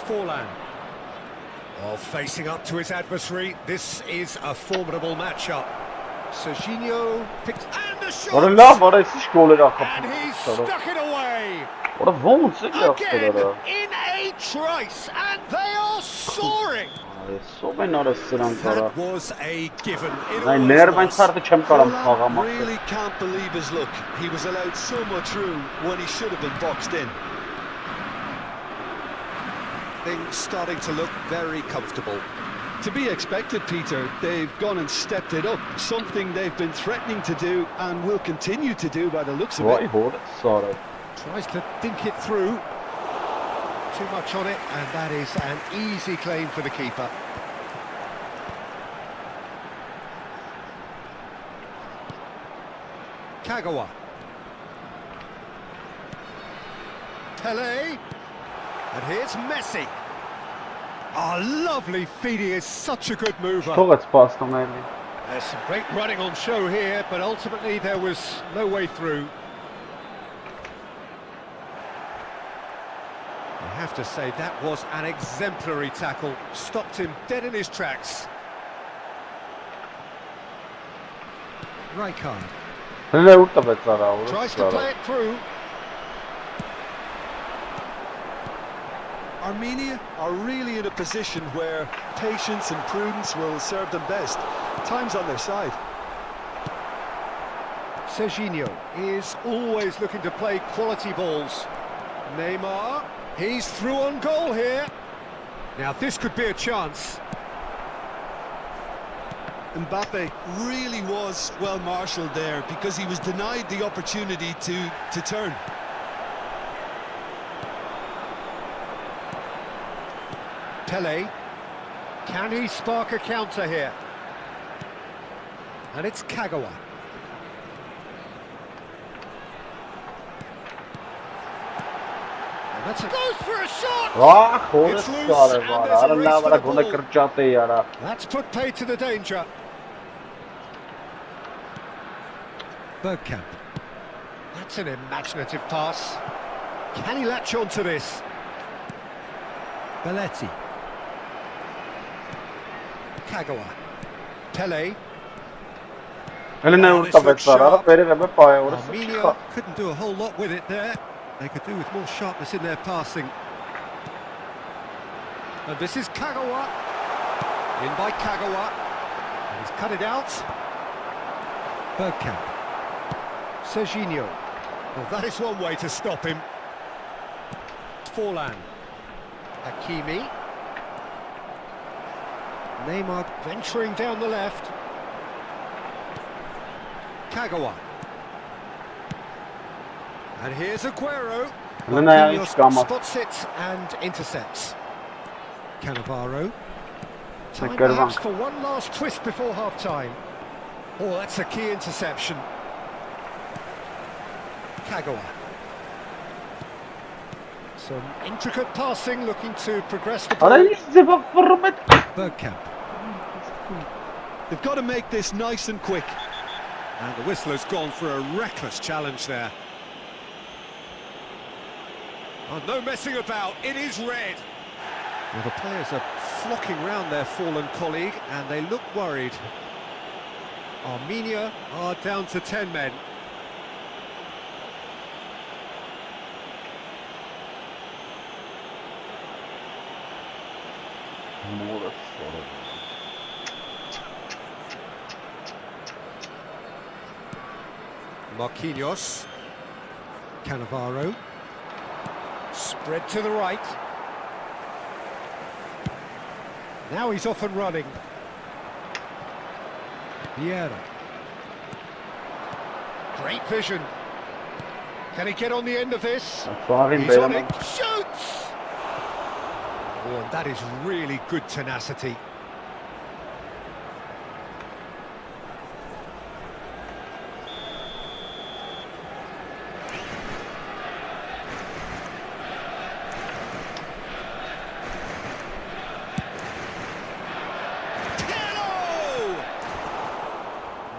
Forlan. Oh, facing up to his adversary. This is a formidable matchup. Serginho picks and the shot. What a love, what a fish goal it up. And he's stuck it away. What a vond sig Again in a trice, and they are soaring. That was a given. Really can't believe his luck. He was allowed so much room when he should have been boxed in. Things starting to look very comfortable. To be expected, Peter. They've gone and stepped it up, something they've been threatening to do and will continue to do by the looks of it. Tries to dink it through. Too much on it, and that is an easy claim for the keeper. Kagawa. Pele. And here's Messi. Oh, lovely feed. He is such a good mover. There's some great running on show here, but ultimately there was no way through. I have to say that was an exemplary tackle. Stopped him dead in his tracks. Rijkaard. Tries to play it through. Armenia are really in a position where patience and prudence will serve them best. Time's on their side. Serginho is always looking to play quality balls. Neymar, he's through on goal here. Now this could be a chance. Mbappe really was well marshalled there because he was denied the opportunity to turn. Pele, can he spark a counter here? And it's Kagawa. And that's goes for a shot! It's loose, and there's a race for the ball. That's put paid to the danger. Bergkamp. That's an imaginative pass. Can he latch on to this? Belletti. Kagawa. Pele. Armenia couldn't do a whole lot with it there. They could do with more sharpness in their passing. And this is Kagawa. In by Kagawa. And he's cut it out. Bergkamp. Serginho. Well, that is one way to stop him. Forlan. Hakimi. Neymar venturing down the left. Kagawa. And here's Aguero. Marquinhos spots it and intercepts. Cannavaro. Time perhaps for one last twist before half-time. Oh, that's a key interception. Kagawa. Some intricate passing, looking to progress the ball. Bergkamp. They've got to make this nice and quick. And the whistler's gone for a reckless challenge there. Oh, no messing about, it is red. Well, the players are flocking round their fallen colleague and they look worried. Armenia are down to 10 men. Marquinhos. Cannavaro. Spread to the right. Now he's off and running. Vieira. Great vision. Can he get on the end of this? Sorry, He's on man. it. Shoots! Oh, and that is really good tenacity.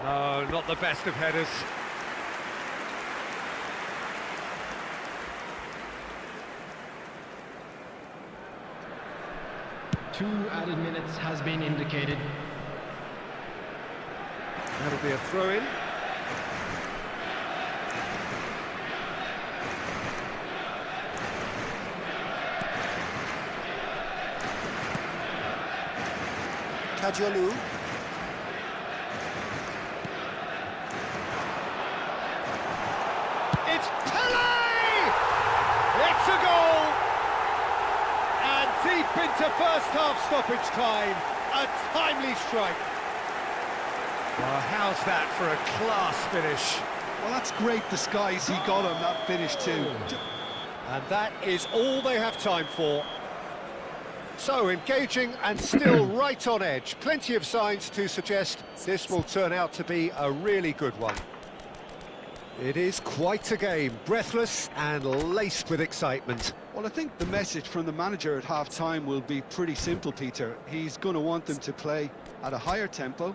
No, not the best of headers. Two added minutes has been indicated. That'll be a throw-in. Kajalu. It's Pele! It's a goal! And deep into first half stoppage time, a timely strike. Well, how's that for a class finish? Well, that's great disguise he got on that finish too. And that is all they have time for. So, engaging and still right on edge. Plenty of signs to suggest this will turn out to be a really good one. It is quite a game, breathless and laced with excitement. Well, I think the message from the manager at half-time will be pretty simple, Peter. He's going to want them to play at a higher tempo,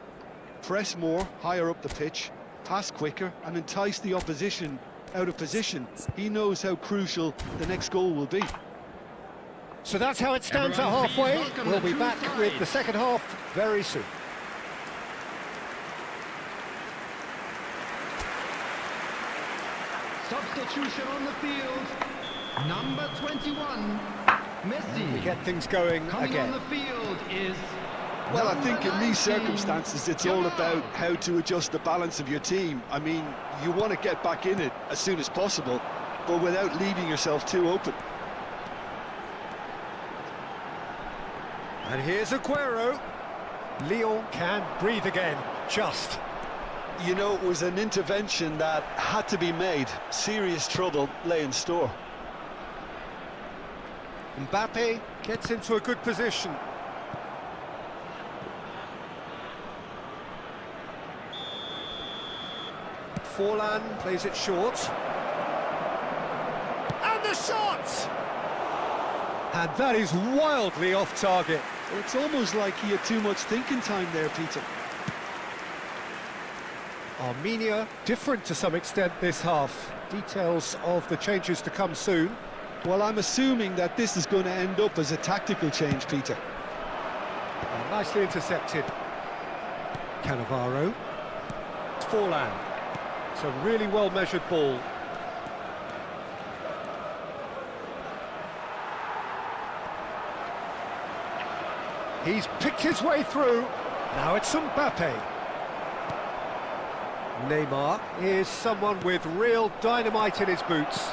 press more, higher up the pitch, pass quicker and entice the opposition out of position. He knows how crucial the next goal will be. So that's how it stands at Everyone halfway. please welcome We'll the be two back with sides. the second half very soon. Substitution on the field. Number 21, Messi. We get things going Coming again. on the field is... Well, I think in these 19, circumstances, it's all about how to adjust the balance of your team. I mean, you want to get back in it as soon as possible, but without leaving yourself too open. And here's Aguero. Lyon can breathe again, just. You know, it was an intervention that had to be made. Serious trouble lay in store. Mbappe gets into a good position. Forlan plays it short. And the shot! And that is wildly off target. Well, it's almost like he had too much thinking time there, Peter. Armenia different to some extent this half. Details of the changes to come soon. Well, I'm assuming that this is going to end up as a tactical change, Peter. And nicely intercepted. Cannavaro. Forlan. It's a really well-measured ball. He's picked his way through. Now it's Mbappe. Neymar is someone with real dynamite in his boots.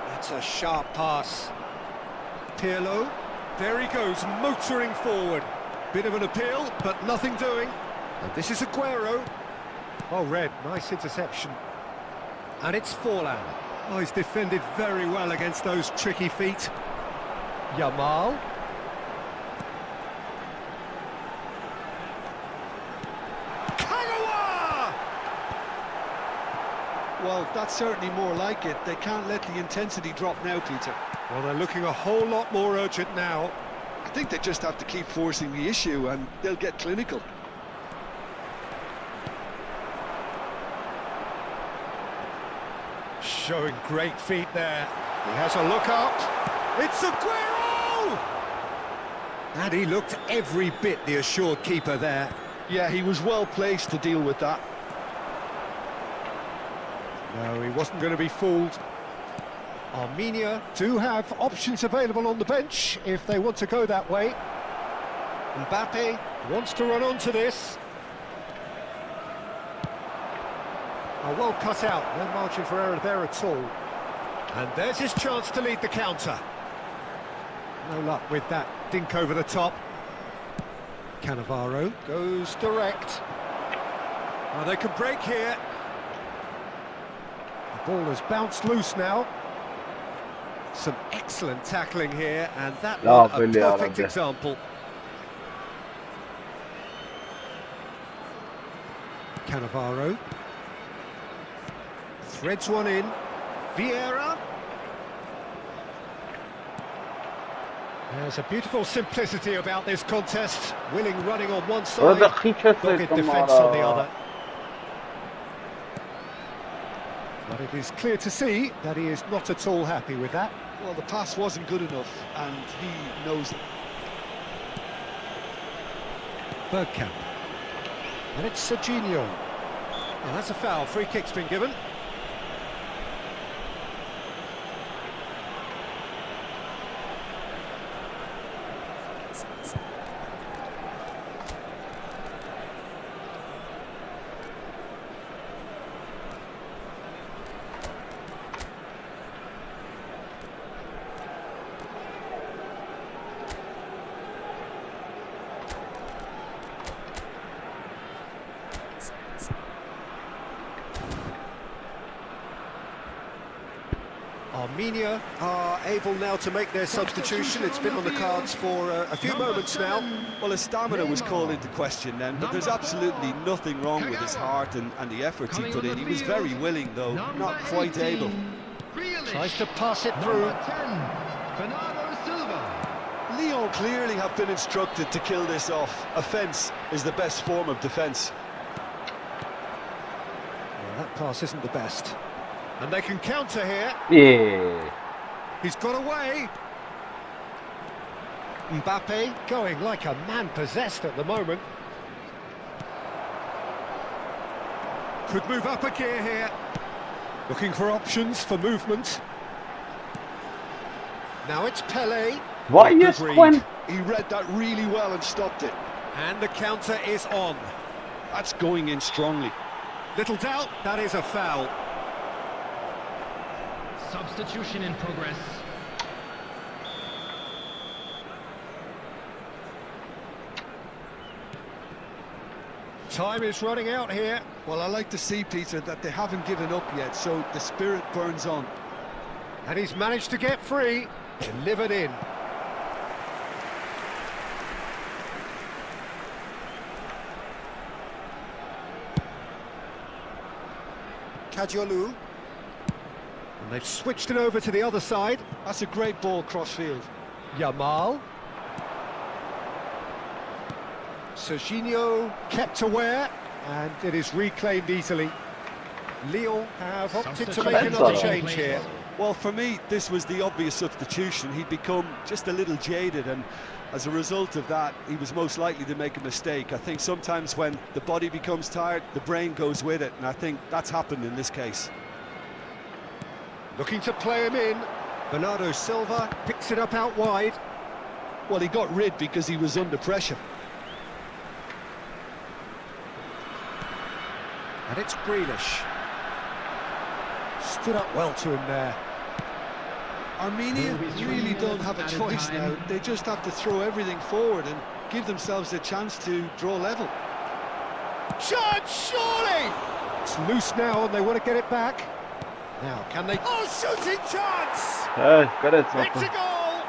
That's a sharp pass. Pirlo, there he goes, motoring forward. Bit of an appeal, but nothing doing. And this is Aguero. Oh, Red, nice interception. And it's Forlan. Oh, he's defended very well against those tricky feet. Yamal. Kagawa! Well, that's certainly more like it. They can't let the intensity drop now, Peter. Well, they're looking a whole lot more urgent now. I think they just have to keep forcing the issue and they'll get clinical. Showing great feet there. He has a look up. It's Aguero! And he looked every bit the assured keeper there. Yeah, he was well placed to deal with that. No, he wasn't going to be fooled. Armenia do have options available on the bench if they want to go that way. Mbappe wants to run onto this. Oh, well cut out, no margin for error there at all. And there's his chance to lead the counter. No luck with that dink over the top. Cannavaro goes direct. Oh, they can break here. The ball has bounced loose now. Some excellent tackling here, and that one a perfect example. Cannavaro threads one in. Vieira. There's a beautiful simplicity about this contest. Willing running on one side, dogged defence on the other. But it is clear to see that he is not at all happy with that. Well, the pass wasn't good enough, and he knows it. Bergkamp. And it's Serginho. Well, that's a foul. Free kick's been given. Armenia are able now to make their substitution. It's been on the cards for a few moments now. Well, his stamina was called into question then, but there's absolutely nothing wrong with his heart and the efforts he put in. He was very willing, though, not quite able. Tries to pass it through. Lyon clearly have been instructed to kill this off. Offence is the best form of defence. Well, that pass isn't the best. And they can counter here. Yeah. He's got away. Mbappe going like a man possessed at the moment. Could move up a gear here. Looking for options for movement. Now it's Pelé. Why yes, Quinn? He read that really well and stopped it. And the counter is on. That's going in strongly. Little doubt, that is a foul. Substitution in progress. Time is running out here. Well, I like to see, Peter, that they haven't given up yet, so the spirit burns on. And he's managed to get free. Delivered in. Kadiolu. And they've switched it over to the other side. That's a great ball cross-field. Yamal. Serginho kept aware, and it is reclaimed easily. Lyon have opted to make another change here. Well, for me, this was the obvious substitution. He'd become just a little jaded, and as a result of that, he was most likely to make a mistake. I think sometimes when the body becomes tired, the brain goes with it, and I think that's happened in this case. Looking to play him in. Bernardo Silva picks it up out wide. Well, he got rid because he was under pressure. And it's Grealish. Stood up well to him there. Armenia really don't have a choice now. They just have to throw everything forward and give themselves a chance to draw level. Shot, surely! It's loose now and they want to get it back. Now, can they... Oh, shooting chance! It's a goal!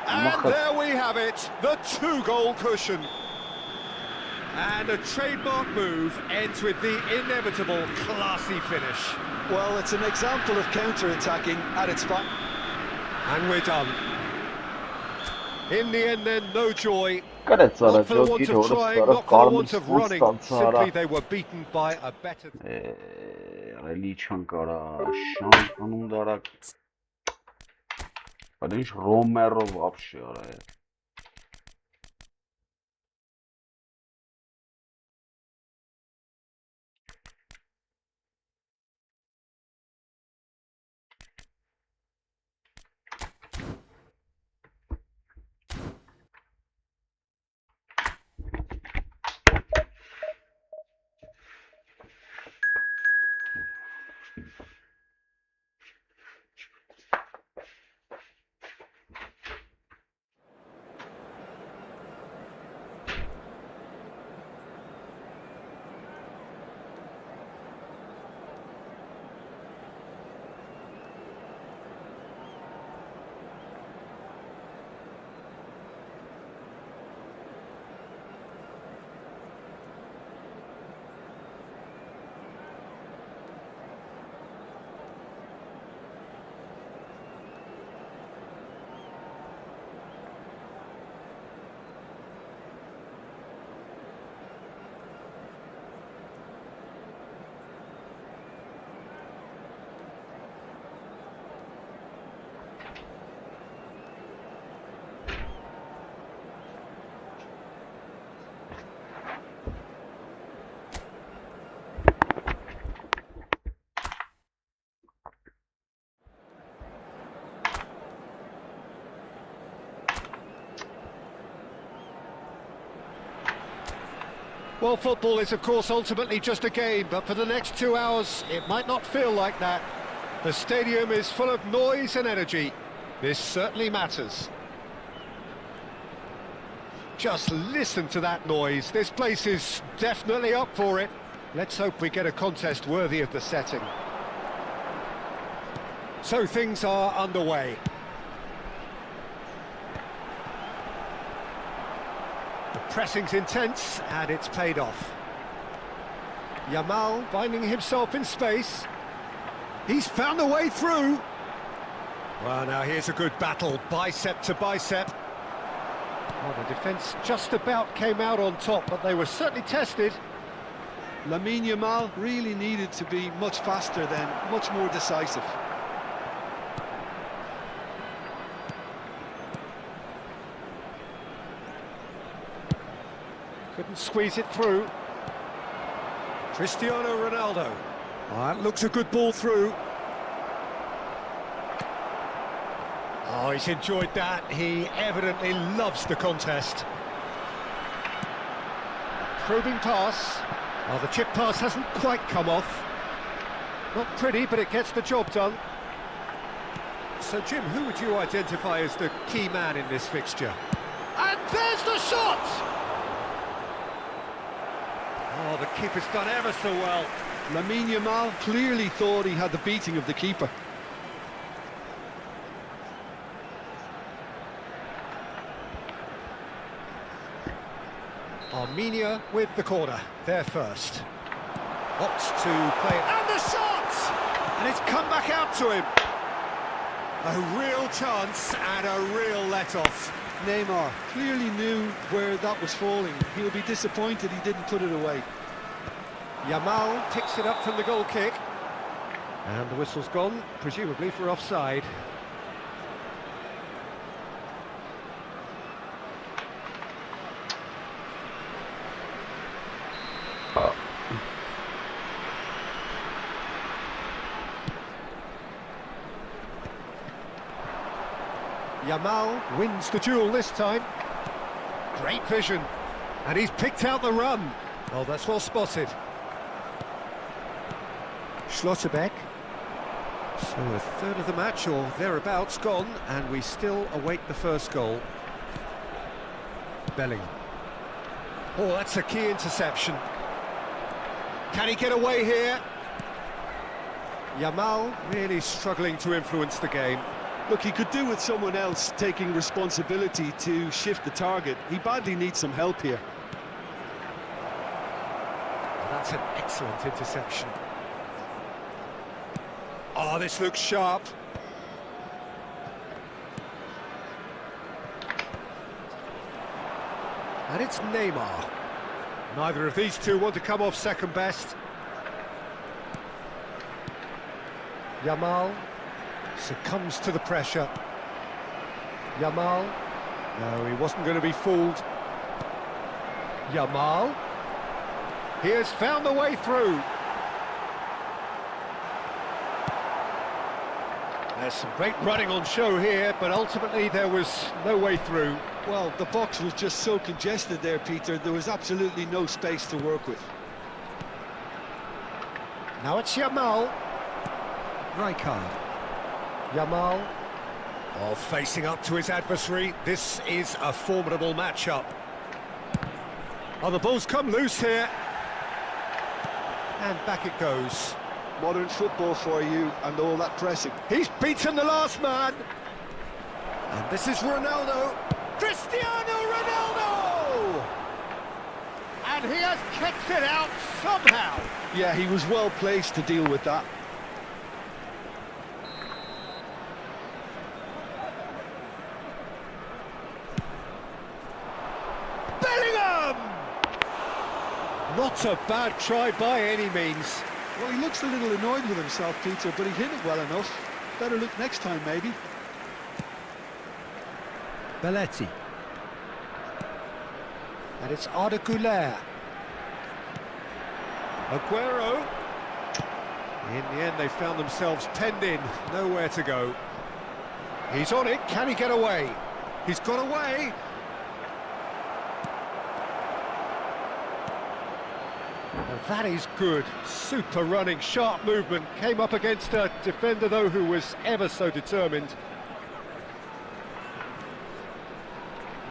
And there we have it, the two-goal cushion. And a trademark move ends with the inevitable classy finish. Well, it's an example of counter-attacking at its finest. And we're done. In the end then, no joy. Not for the want of trying, not for the want of running. Simply they were beaten by a better... Romero вообще, Well, football is, of course, ultimately just a game, but for the next 2 hours, it might not feel like that. The stadium is full of noise and energy. This certainly matters. Just listen to that noise. This place is definitely up for it. Let's hope we get a contest worthy of the setting. So things are underway. The pressing's intense, and it's paid off. Yamal finding himself in space. He's found a way through. Well, now here's a good battle, bicep to bicep. Well, the defence just about came out on top, but they were certainly tested. Lamine Yamal really needed to be much faster then, much more decisive. Couldn't squeeze it through. Cristiano Ronaldo. Oh, that looks a good ball through. Oh, he's enjoyed that. He evidently loves the contest. Probing pass. Oh, the chip pass hasn't quite come off. Not pretty, but it gets the job done. So, Jim, who would you identify as the key man in this fixture? And there's the shot! Oh, the keeper's done ever so well. Lamine Yamal clearly thought he had the beating of the keeper. Armenia with the corner, there first. Opts to play it, and the shot! And it's come back out to him. A real chance and a real let-off. Neymar clearly knew where that was falling. He'll be disappointed he didn't put it away. Yamal picks it up from the goal kick. And the whistle's gone, presumably for offside. Yamal wins the duel this time. Great vision. And he's picked out the run. Oh, that's well spotted. Schlotterbeck. So a third of the match or thereabouts gone, and we still await the first goal. Bellingham. Oh, that's a key interception. Can he get away here? Yamal really struggling to influence the game. Look, he could do with someone else taking responsibility to shift the target. He badly needs some help here. That's an excellent interception. Oh, this looks sharp. And it's Neymar. Neither of these two want to come off second best. Yamal succumbs to the pressure. Yamal. No, he wasn't going to be fooled. Yamal. He has found the way through. There's some great running on show here, but ultimately there was no way through. Well, the box was just so congested there, Peter. There was absolutely no space to work with. Now it's Yamal. Rijkaard. Yamal. Oh, facing up to his adversary. This is a formidable matchup. Oh, the ball's come loose here. And back it goes. Modern football for you and all that pressing. He's beaten the last man. And this is Ronaldo. Cristiano Ronaldo! And he has kicked it out somehow. Yeah, he was well placed to deal with that. Bellingham! Not a bad try by any means. Well, he looks a little annoyed with himself, Peter, but he hit it well enough. Better look next time, maybe. Belletti. And it's Arda Güler. Aguero. In the end, they found themselves penned in, nowhere to go. He's on it, can he get away? He's got away. Well, that is good. Super running, sharp movement. Came up against a defender, though, who was ever so determined.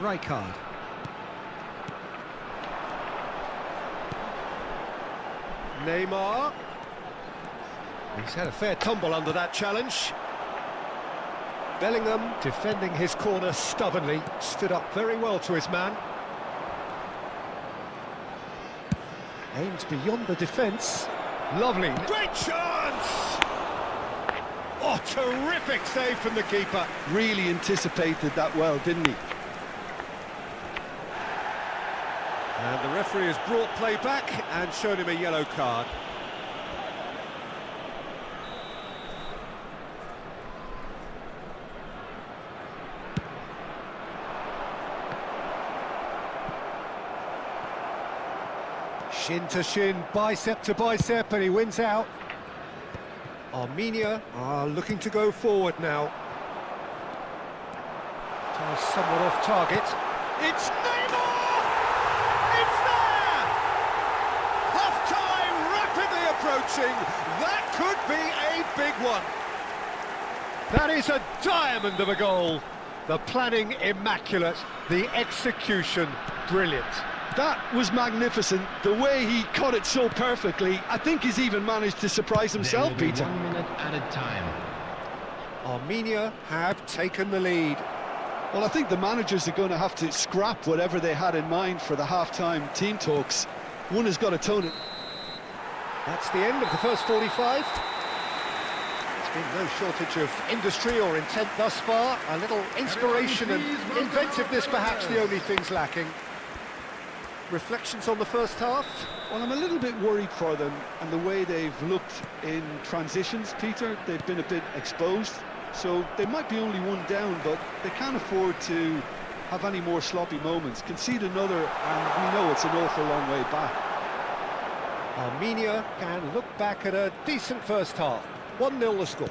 Rijkaard. Neymar. He's had a fair tumble under that challenge. Bellingham defending his corner stubbornly, stood up very well to his man. Aims beyond the defence. Lovely. Great chance! Oh, terrific save from the keeper. Really anticipated that well, didn't he? And the referee has brought play back and shown him a yellow card. Shin to shin, bicep to bicep, and he wins out. Armenia are looking to go forward now. Somewhat off target. It's Neymar! It's there! Half-time rapidly approaching. That could be a big one. That is a diamond of a goal. The planning immaculate, the execution brilliant. That was magnificent. The way he cut it so perfectly. I think he's even managed to surprise himself, There will be Peter. 1 minute at a time. Armenia have taken the lead. Well, I think the managers are going to have to scrap whatever they had in mind for the half-time team talks. One has got to tone it. That's the end of the first 45. There's been no shortage of industry or intent thus far. A little inspiration and inventiveness perhaps the only things lacking. Reflections on the first half? Well, I'm a little bit worried for them and the way they've looked in transitions, Peter. They've been a bit exposed, so they might be only one down, but they can't afford to have any more sloppy moments. Concede another, and we know it's an awful long way back. Armenia can look back at a decent first half. 1-0 the score.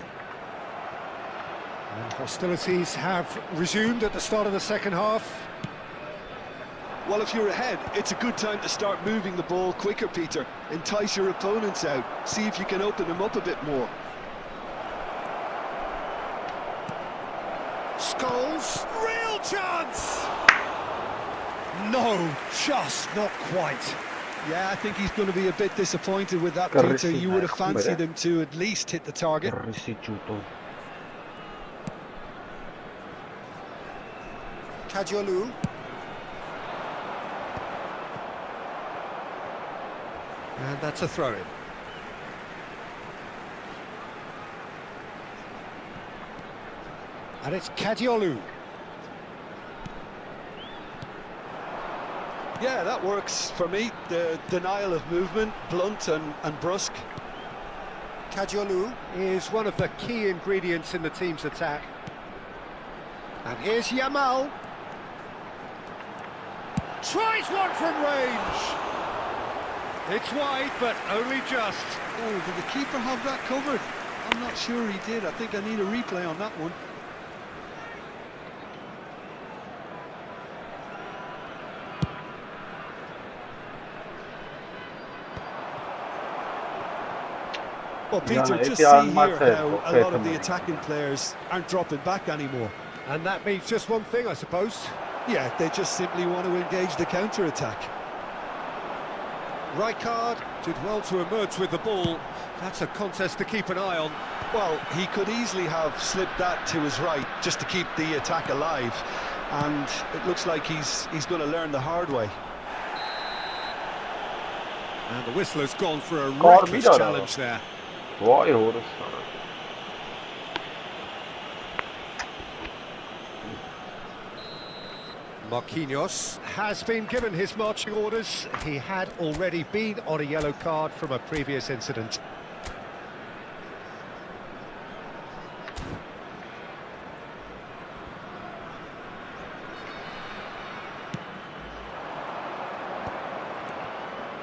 And hostilities have resumed at the start of the second half. Well, if you're ahead, it's a good time to start moving the ball quicker, Peter. Entice your opponents out. See if you can open them up a bit more. Scholes, real chance! No, just not quite. Yeah, I think he's going to be a bit disappointed with that, Peter. You would have fancied him to at least hit the target. Kadiolu. And that's a throw-in. And it's Kadiolu. Yeah, that works for me. The denial of movement, blunt and brusque. Kadiolu is one of the key ingredients in the team's attack. And here's Yamal. Tries one from range. It's wide, but only just. Oh, did the keeper have that covered? I'm not sure he did. I think I need a replay on that one. Well, Peter, just see here how a lot of the attacking players aren't dropping back anymore. And that means just one thing, I suppose. Yeah, they just simply want to engage the counter-attack. Rijkaard did well to emerge with the ball. That's a contest to keep an eye on. Well, he could easily have slipped that to his right just to keep the attack alive. And it looks like he's going to learn the hard way. And the whistler's gone for a reckless challenge there. Vay orası. Marquinhos has been given his marching orders. He had already been on a yellow card from a previous incident.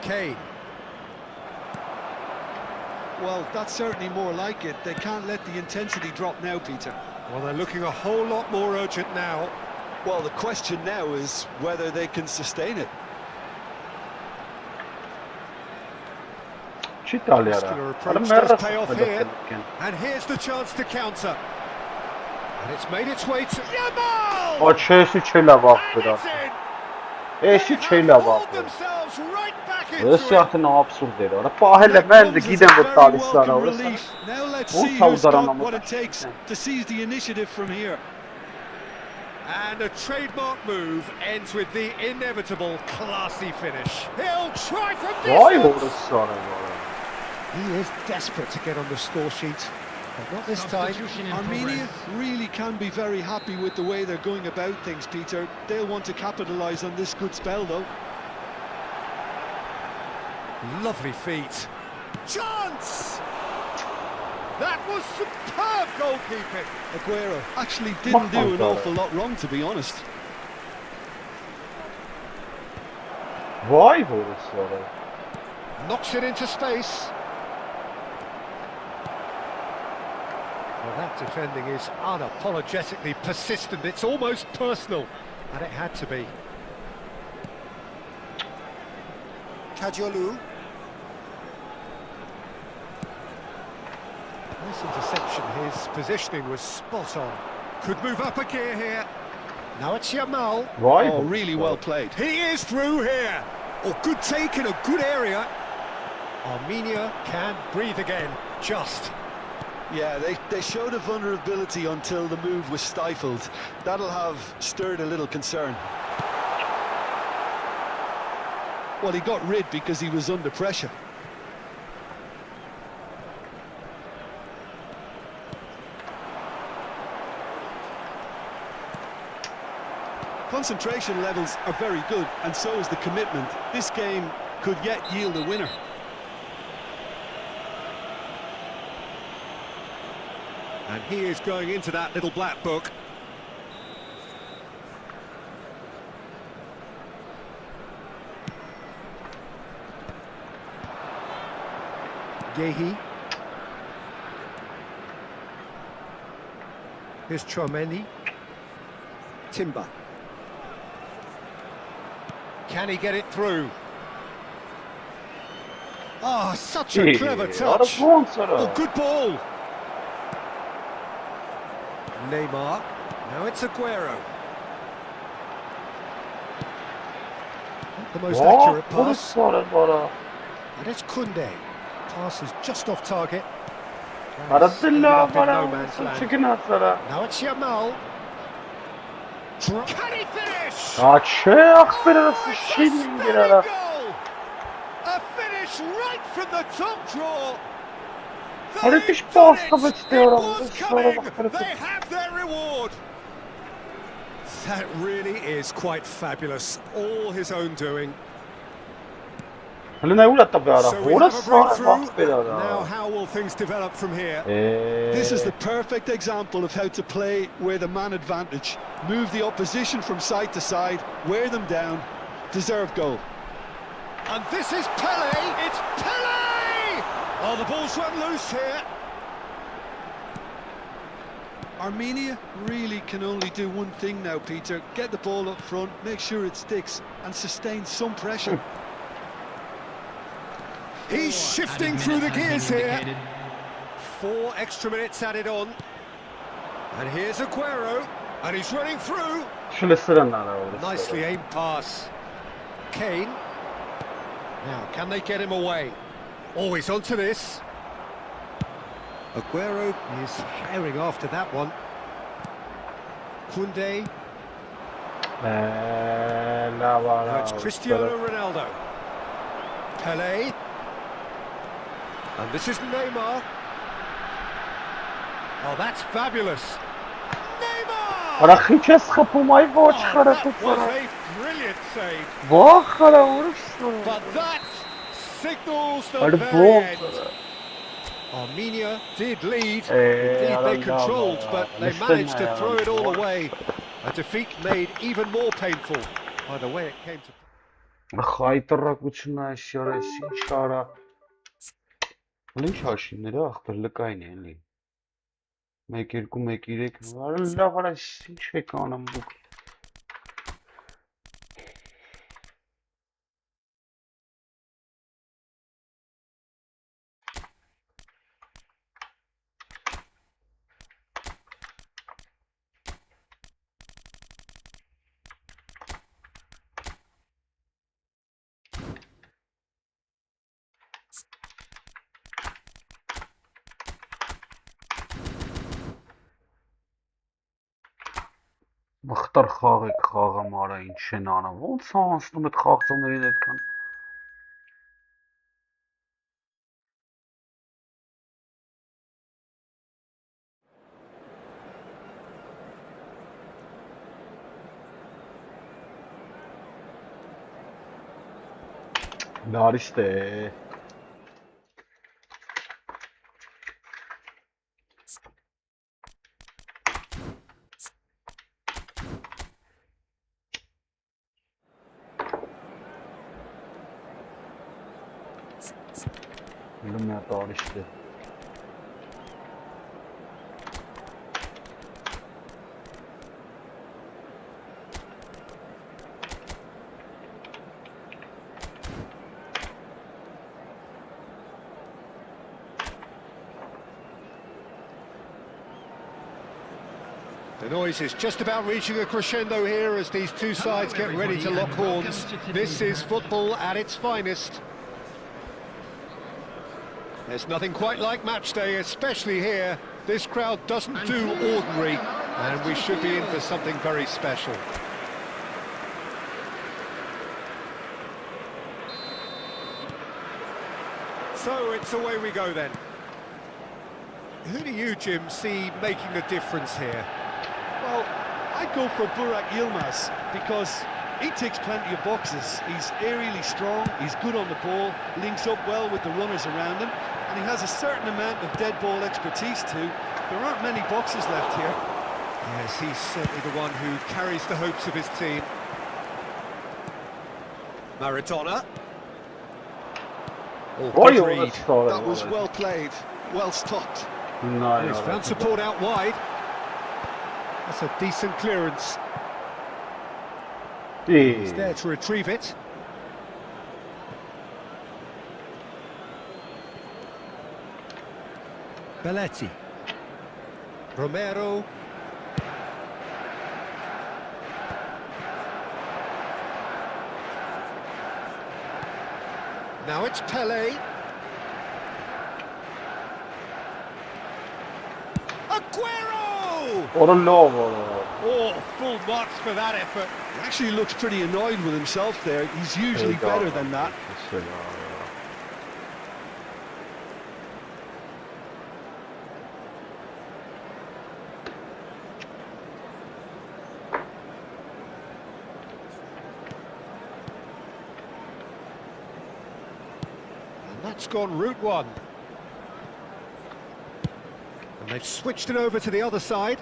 Kane. Well, that's certainly more like it. They can't let the intensity drop now, Peter. Well, they're looking a whole lot more urgent now. Well, the question now is whether they can sustain it. Չի տալի արա։ Muscular Արա approach մեռը does pay off խփել here. է։ And here's the chance to counter. And it's made its way to Yamal! Ո չէ, էսի չի լավ And ախպեր it's ասա։ in! Էսի չի They լավ have hauled ախպեր։ themselves right back into Էսի it. արդեն աբսուրդ էր, արա պահել է That մեն comes as գիտեմ a որ very տալիս արա, welcome օրս։ relief. Now let's Ո՞ւր see թավ who's got դարանա what it մոտ։ takes to seize the initiative from here. And a trademark move ends with the inevitable classy finish. He'll try from Վայ distance. որս արա արա։ He is desperate to get on the score sheet, but not this time. Substitution in Armenia progress. really can be very happy with the way they're going about things, Peter. They'll want to capitalise on this good spell, though. Lovely feet. Chance! That was superb goalkeeping. Aguero actually didn't do an awful lot wrong, to be honest. Վայ որս արա։ Knocks it into space. Well, that defending is unapologetically persistent. It's almost personal, and it had to be. Kajolu. Nice interception. His positioning was spot on. Could move up a gear here. Now it's Yamal. Վայ Oh, really well played. He is through here. Oh, good take in a good area. Armenia can breathe again. Just. Yeah, they showed a vulnerability until the move was stifled. That'll have stirred a little concern. Well, he got rid because he was under pressure. Concentration levels are very good, and so is the commitment. This game could yet yield a winner. And he is going into that little black book. Yehi. Here's Chouameni. Timber. Can he get it through? Oh, such a clever touch. Oh, good ball. Neymar. Now it's Aguero. Not the most accurate pass. And it's Koundé. Pass is just off target. Now it's Yamal. Can he finish? Oh, stunning goal! A finish right from the top draw. They've done it. It was coming. They have their reward. That really is quite fabulous. All his own doing. So we have a breakthrough. Now how will things develop from here? This is the perfect example of how to play with a man advantage. Move the opposition from side to side, wear them down, deserve goal. And this is Pele. It's Pele! Oh, the ball's run loose here. Armenia really can only do one thing now, Peter. Get the ball up front, make sure it sticks, and sustain some pressure. He's shifting through the gears here. 4 extra minutes added on. And here's Aguero. And he's running through. Nicely aimed pass. Kane. Now, can they get him away? Always onto this. Aguero is herring after that one. Koundé. Now it's Cristiano Ronaldo. Pele. And this is Neymar. Oh, that's fabulous. Neymar! Oh, that was a brilliant save. But that signals the very end. Armenia did lead. Indeed, they controlled, but they managed to throw it all away. A defeat made even more painful by the way it came to. Ինչ հաշիվները ախպեր լկային է էլի 1-2-1-3 լավ արա ինչ եք անում դուք Մխտար խաղ եք խաղամ արա ինչ են անում, ոնց է անցնում այդ խաղցողներին այդքան։ Լարիստ է։ Լումյա տարիշտ է։ The noise is just about reaching a crescendo here as these two sides get ready to lock horns. This is football at its finest. There's nothing quite like match day, especially here. This crowd doesn't do ordinary, and we should be in for something very special. So it's away we go then. Who do you, Jim, see making the difference here? Well, I'd go for Burak Yilmaz because he ticks plenty of boxes. He's aerially strong, he's good on the ball, links up well with the runners around him, and he has a certain amount of dead ball expertise too. There aren't many boxes left here. Yes, he's certainly the one who carries the hopes of his team. Maradona. Oh, good read. That was well played, well stopped. He's found support out wide. That's a decent clearance. He's there to retrieve it. Belletti. Romero. Now it's Pele. Aguero! Oh, full marks for that effort. He actually looks pretty annoyed with himself there. He's usually better than that. And that's gone route one. And they've switched it over to the other side.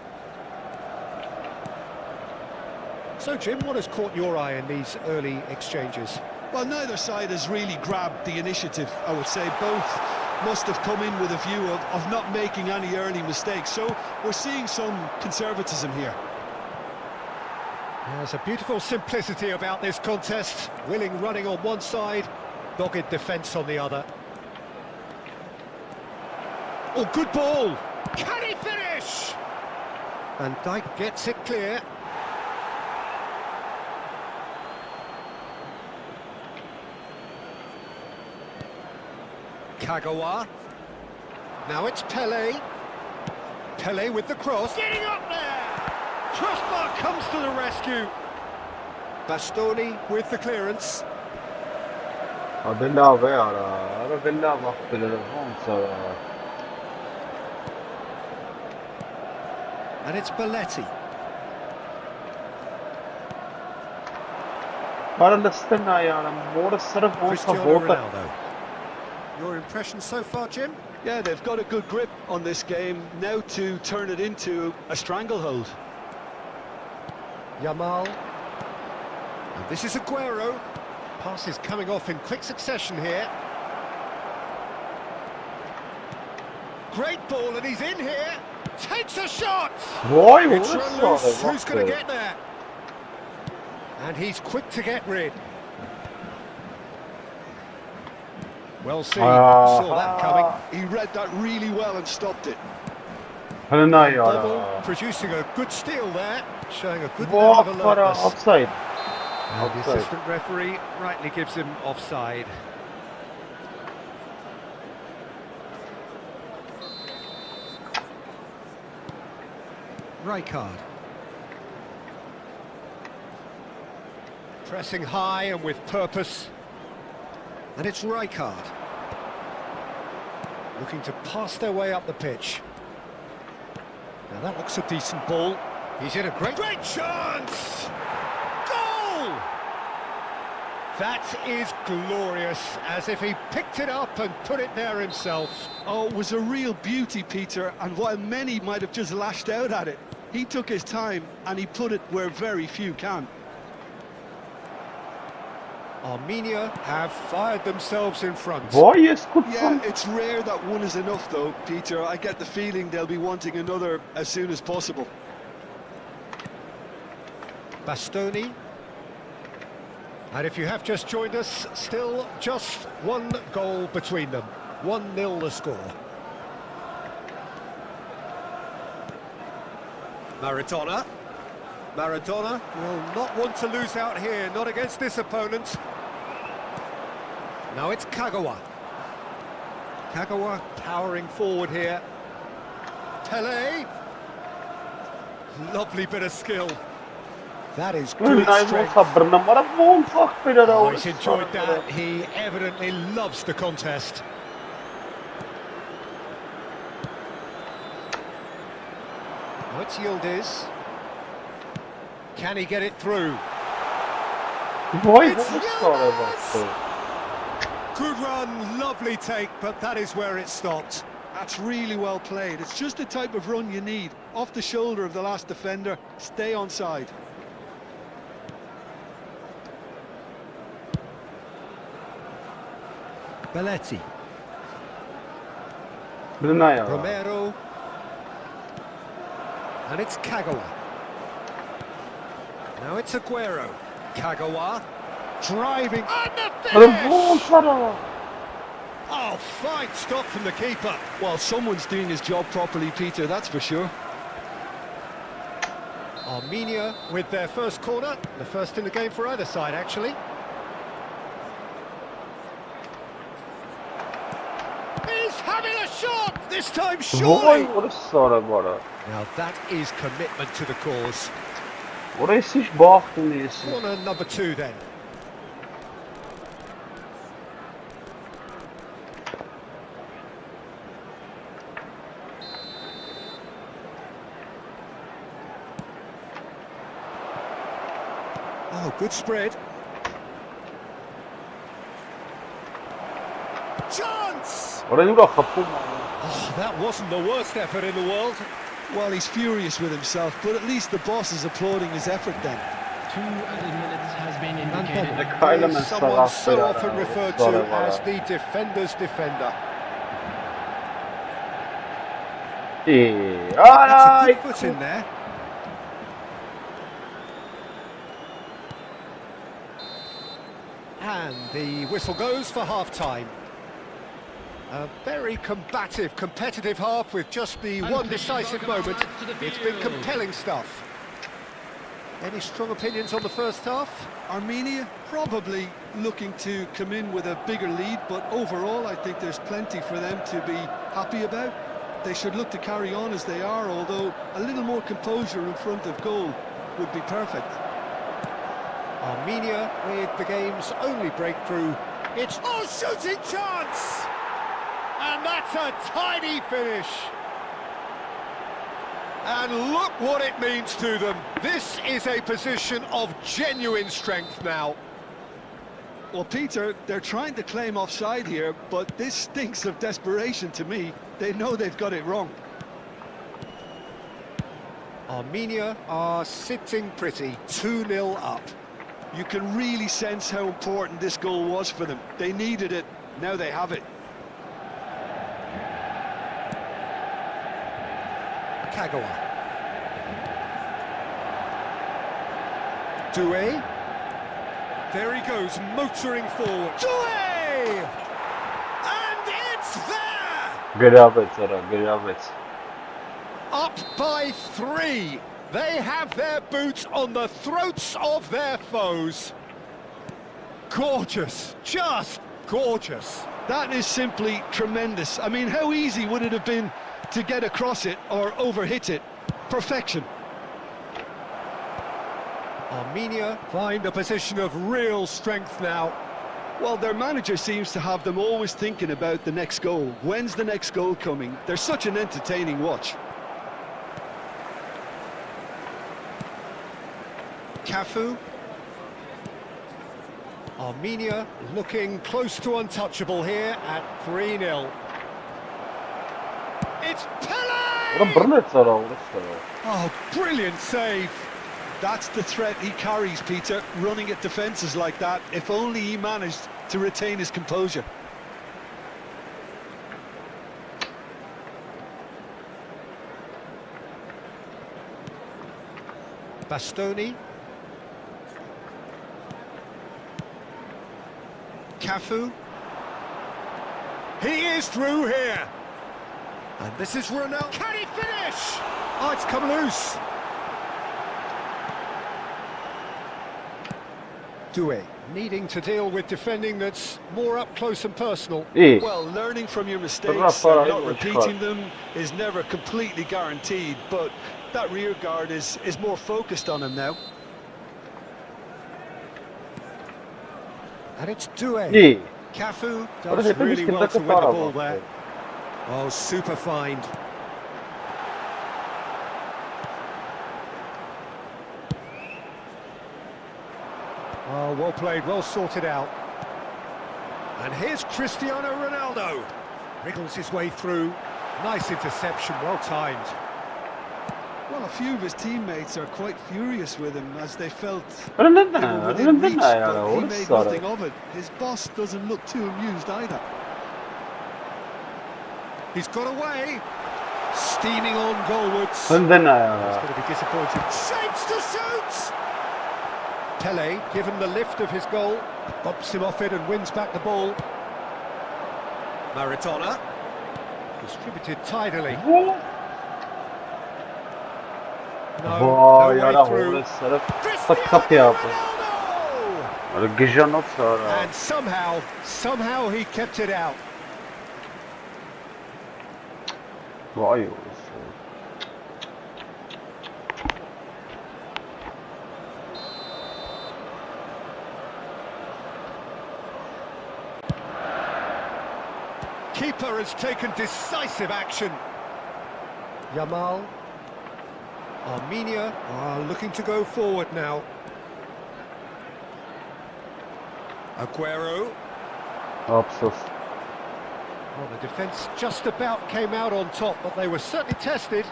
So, Jim, what has caught your eye in these early exchanges? Well, neither side has really grabbed the initiative, I would say. Both must have come in with a view of not making any early mistakes. So we're seeing some conservatism here. There's a beautiful simplicity about this contest. Willing running on one side, dogged defence on the other. Oh, good ball! Can he finish? And Dijk gets it clear. Kagawa. Now it's Pele. Pele with the cross. Getting up there! Crossbar comes to the rescue. Bastoni with the clearance. And it's Belletti. Cristiano Ronaldo. Your impression so far, Jim? Yeah, they've got a good grip on this game. Now to turn it into a stranglehold. Yamal. And this is Aguero. Passes coming off in quick succession here. Great ball, and he's in here. Takes a shot. It's run loose. Who's going to get there? And he's quick to get rid. Well seen. Saw that coming. He read that really well and stopped it. Double, producing a good steal there, showing a good level of alertness. Offside. And the assistant referee rightly gives him offside. Rijkaard. Pressing high and with purpose. And it's Rijkaard. Looking to pass their way up the pitch. Now that looks a decent ball. He's in a great chance! Goal! That is glorious, as if he picked it up and put it there himself. Oh, it was a real beauty, Peter, and while many might have just lashed out at it, he took his time and he put it where very few can. Armenia have fired themselves in front. Yeah, it's rare that one is enough though, Peter. I get the feeling they'll be wanting another as soon as possible. Bastoni. And if you have just joined us, still just one goal between them. 1-0 the score. Maradona. Maradona will not want to lose out here, not against this opponent. Now it's Kagawa. Kagawa powering forward here. Pele. Lovely bit of skill. That is good strength. Oh, he's enjoyed that. He evidently loves the contest. Now it's Yildiz. Can he get it through? Good run, lovely take, but that is where it stopped. That's really well played. It's just the type of run you need. Off the shoulder of the last defender, stay onside. Belletti. Brunaya. Romero. And it's Kagawa. Now it's Aguero. Kagawa. Driving. And the finish! Oh, fine stop from the keeper. Well, someone's doing his job properly, Peter, that's for sure. Armenia with their first corner. The first in the game for either side, actually. He's having a shot! This time, surely! Now that is commitment to the cause. Corner number 2 then. Oh, good spread. Chance! Oh, that wasn't the worst effort in the world. Well, he's furious with himself, but at least the boss is applauding his effort then. 2 added minutes has been indicated. Someone so often referred to as the defender's defender. That's a good foot in there. And the whistle goes for half-time. A very combative, competitive half with just the one decisive moment. It's been compelling stuff. Any strong opinions on the first half? Armenia probably looking to come in with a bigger lead, but overall I think there's plenty for them to be happy about. They should look to carry on as they are, although a little more composure in front of goal would be perfect. Armenia with the game's only breakthrough. It's shooting chance! And that's a tidy finish. And look what it means to them. This is a position of genuine strength now. Well, Peter, they're trying to claim offside here, but this stinks of desperation to me. They know they've got it wrong. Armenia are sitting pretty, 2-0 up. You can really sense how important this goal was for them. They needed it, now they have it. Kagawa. Doué. There he goes, motoring forward. Doué! And it's there! Good habits, Sarah, good habits. Up by 3. They have their boots on the throats of their foes. Gorgeous, just gorgeous. That is simply tremendous. I mean, how easy would it have been to get across it or overhit it? Perfection. Armenia find a position of real strength now. Well, their manager seems to have them always thinking about the next goal. When's the next goal coming? They're such an entertaining watch. Cafu. Armenia looking close to untouchable here at 3-0. It's Pele! Oh, brilliant save. That's the threat he carries, Peter, running at defences like that. If only he managed to retain his composure. Bastoni. Cafu. He is through here. And this is Ronaldo. Can he finish? Oh, it's come loose. Doué needing to deal with defending that's more up close and personal. Well, learning from your mistakes and not repeating them is never completely guaranteed, but that rear guard is more focused on him now. And it's Doué. Cafu does really well to win the ball there. Oh, super find. Oh, well played, well sorted out. And here's Cristiano Ronaldo. Wriggles his way through. Nice interception, well timed. Well, a few of his teammates are quite furious with him as they felt they were within reach, but he made nothing of it. His boss doesn't look too amused either. He's got away. Steaming on goalwards. He's going to be disappointed. Shapes to shoot! Pele, given the lift of his goal, bumps him off it and wins back the ball. Maradona, distributed tidily. No way through. Cristiano Ronaldo! And somehow he kept it out. Keeper has taken decisive action. Yamal. Armenia are looking to go forward now. Aguero. Oh, Well, the defence just about came out on top, but they were certainly tested.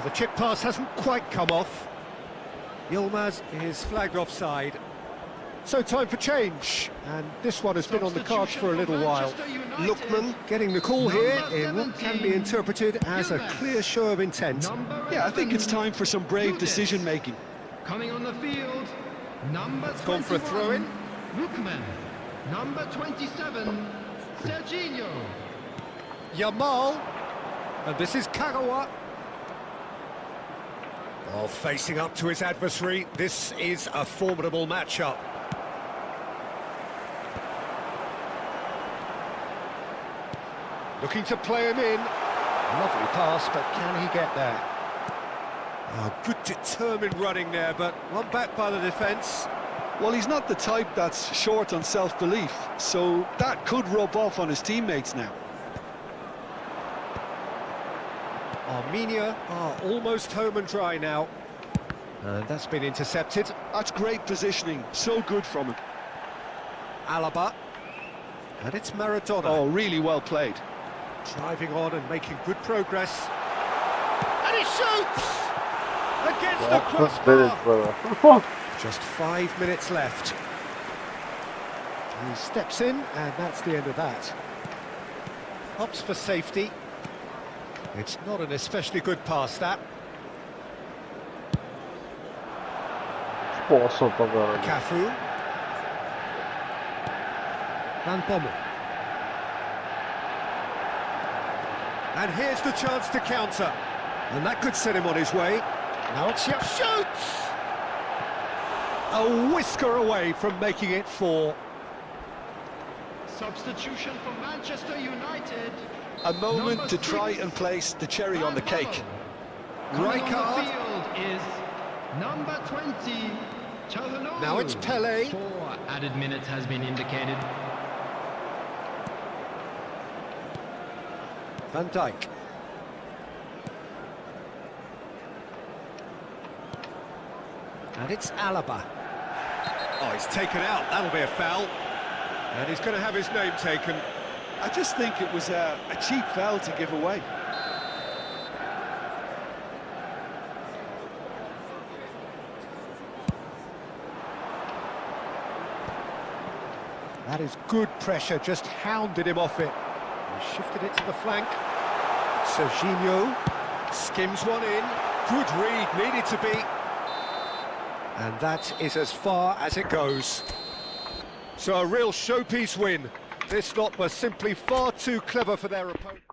The chip pass hasn't quite come off. Yilmaz is flagged offside. So time for change, and this one has been on the cards for a little while. Lookman getting the call here in what can be interpreted as a clear show of intent. Yeah, I think it's time for some brave decision-making. Coming on the field, number 21. Gone for a throw-in. Lookman. Number 27, Serginho. Yamal, and this is Kagawa. Oh, facing up to his adversary, this is a formidable matchup. Looking to play him in. Lovely pass, but can he get there? Oh, good determined running there, but one back by the defence. Well, he's not the type that's short on self-belief, so that could rub off on his teammates now. Armenia are almost home and dry now. And that's been intercepted. That's great positioning, so good from him. Alaba. And it's Maradona. Oh, really well played. Driving on and making good progress. And he shoots! Against the crossbar. Just 5 minutes left. He steps in, and that's the end of that. Opts for safety. It's not an especially good pass, that. Cafu. Van Bommel. And here's the chance to counter. And that could set him on his way. Now it's shoots! A whisker away from making it 4. Substitution for Manchester United. A moment to try and place the cherry on the cake. Coming Rijkaard. on the field is number 20, Çalhanoğlu. Now it's Pele. 4 added minutes has been indicated. Van Dijk. And it's Alaba. Oh, he's taken out. That'll be a foul. And he's going to have his name taken. I just think it was a cheap foul to give away. That is good pressure, just hounded him off it. He shifted it to the flank. Serginho skims one in. Good read, needed to be. And that is as far as it goes. So a real showpiece win. This lot were simply far too clever for their opponent.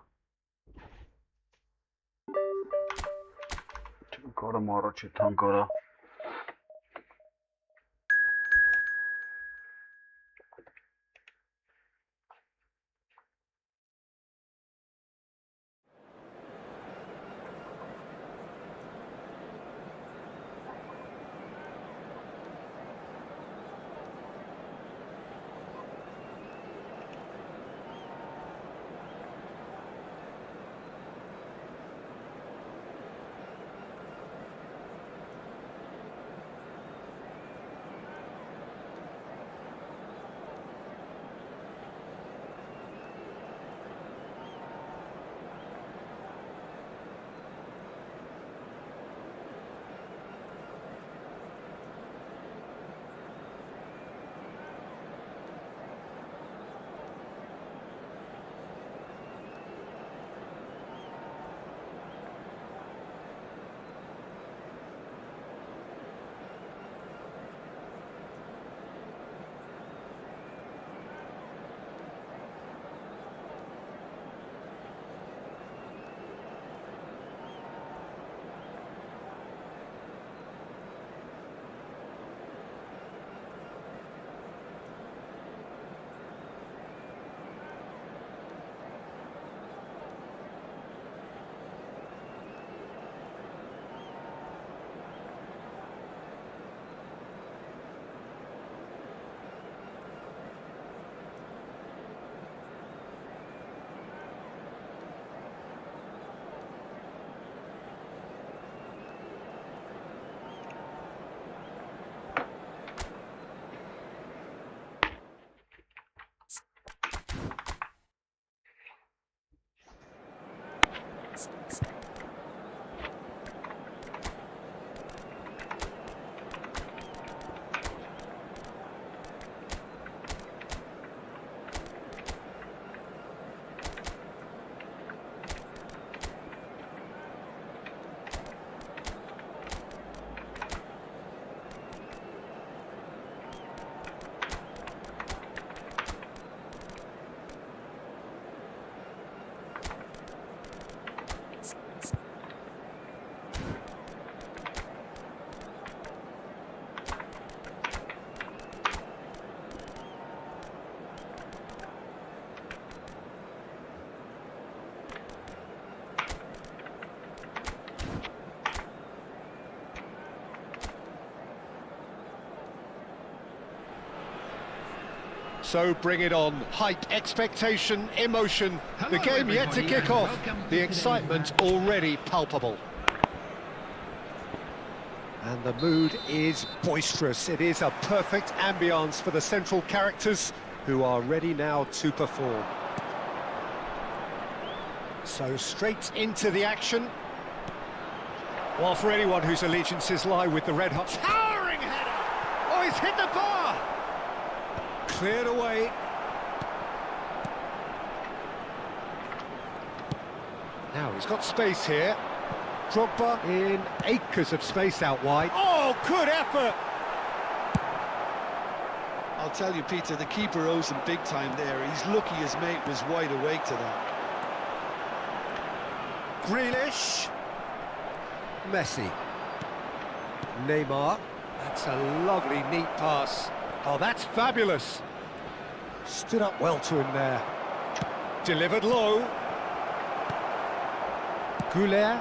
So bring it on. Hype, expectation, emotion. The game yet to kick off. The excitement already palpable. And the mood is boisterous. It is a perfect ambience for the central characters who are ready now to perform. So straight into the action. Well, for anyone whose allegiances lie with the red hot... Towering header! Oh, he's hit the bar! Cleared away. Now he's got space here. Drogba in acres of space out wide. Oh, good effort! I'll tell you, Peter, the keeper owes him big time there. He's lucky his mate was wide awake to that. Grealish. Messi. Neymar. That's a lovely, neat pass. Oh, that's fabulous. Stood up well to him there. Delivered low. Goulet.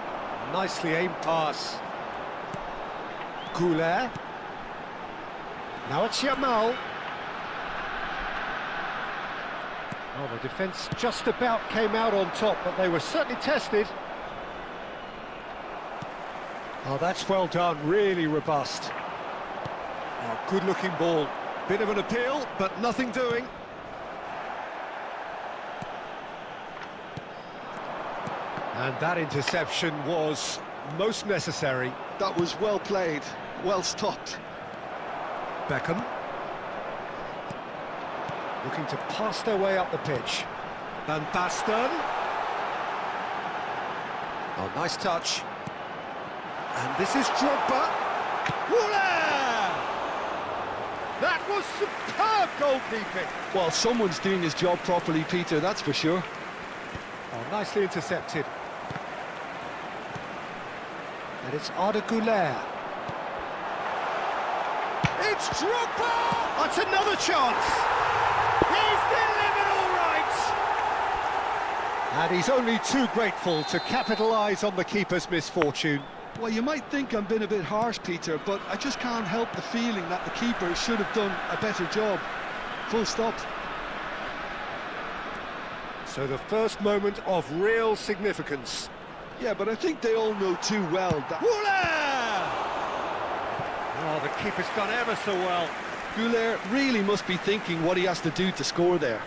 Nicely aimed pass. Goulet. Now it's Yamal. Oh, the defence just about came out on top, but they were certainly tested. Oh, that's well done, really robust. Oh, good-looking ball. Bit of an appeal, but nothing doing. And that interception was most necessary. That was well played, well stopped. Beckham. Looking to pass their way up the pitch. Van Basten. Oh, nice touch. And this is Drogba. Woola! That was superb goalkeeping. Well, someone's doing his job properly, Peter, that's for sure. Oh, nicely intercepted. And it's Arda Güler. It's Drogba! That's another chance. He's delivered all right. And he's only too grateful to capitalise on the keeper's misfortune. Well, you might think I'm being a bit harsh, Peter, but I just can't help the feeling that the keeper should have done a better job. Full stop. So the first moment of real significance. Yeah, but I think they all know too well that... Oh, the keeper's done ever so well. Güler really must be thinking what he has to do to score there.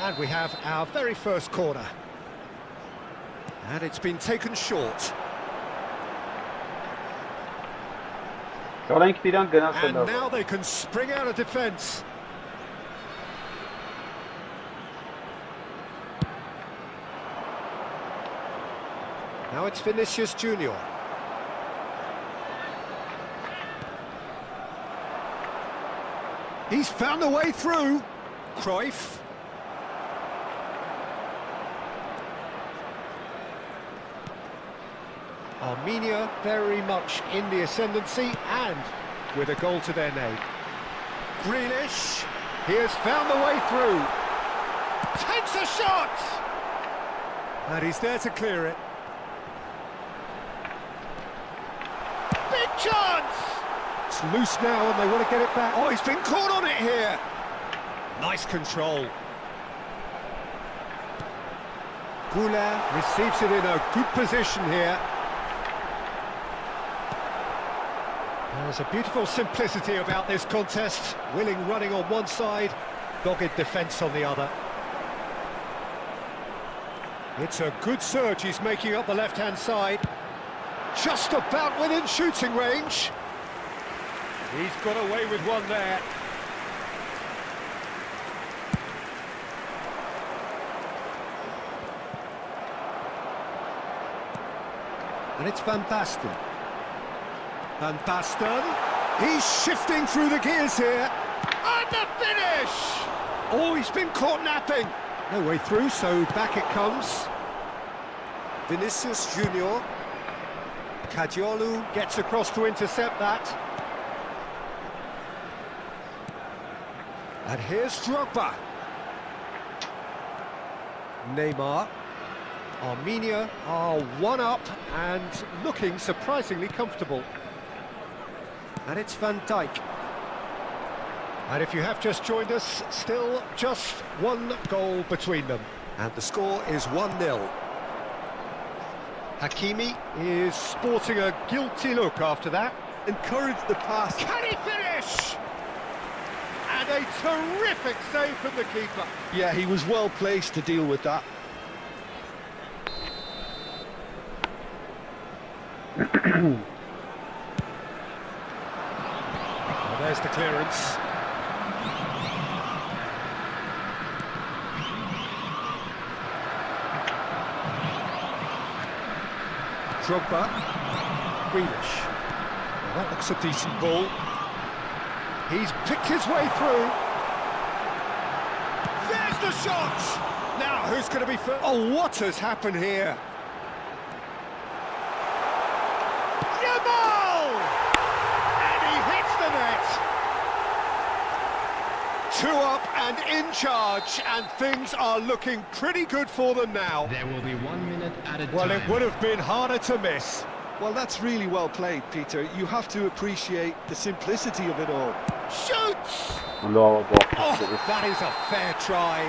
And we have our very first corner. And it's been taken short. And now they can spring out of defence. Now it's Vinicius Junior. He's found a way through. Cruyff. Armenia very much in the ascendancy and with a goal to their name. Grealish. He has found the way through. Takes a shot! And he's there to clear it. Big chance! It's loose now and they want to get it back. Oh, he's been caught on it here. Nice control. Goulet receives it in a good position here. There's a beautiful simplicity about this contest. Willing running on one side, dogged defence on the other. It's a good surge he's making up the left-hand side. Just about within shooting range. He's got away with one there. And it's Van Basten. Van Basten. He's shifting through the gears here. And the finish! Oh, he's been caught napping. No way through, so back it comes. Vinicius Junior. Kadiolu gets across to intercept that. And here's Drogba. Neymar. Armenia are one up and looking surprisingly comfortable. And it's Van Dijk. And if you have just joined us, still just one goal between them. And the score is 1-0. Hakimi is sporting a guilty look after that. Encourage the pass. Can he finish? And a terrific save from the keeper. Yeah, he was well placed to deal with that. Well, there's the clearance. Drogba. Grealish. Well, that looks a decent ball. He's picked his way through. There's the shot! Now, who's going to be first? Oh, what has happened here? Yamal! And he hits the net! 2 up and in charge, and things are looking pretty good for them now. There will be 1 minute at a time. Well, it would have been harder to miss. Well, that's really well played, Peter. You have to appreciate the simplicity of it all. Shoots! Oh, that is a fair try,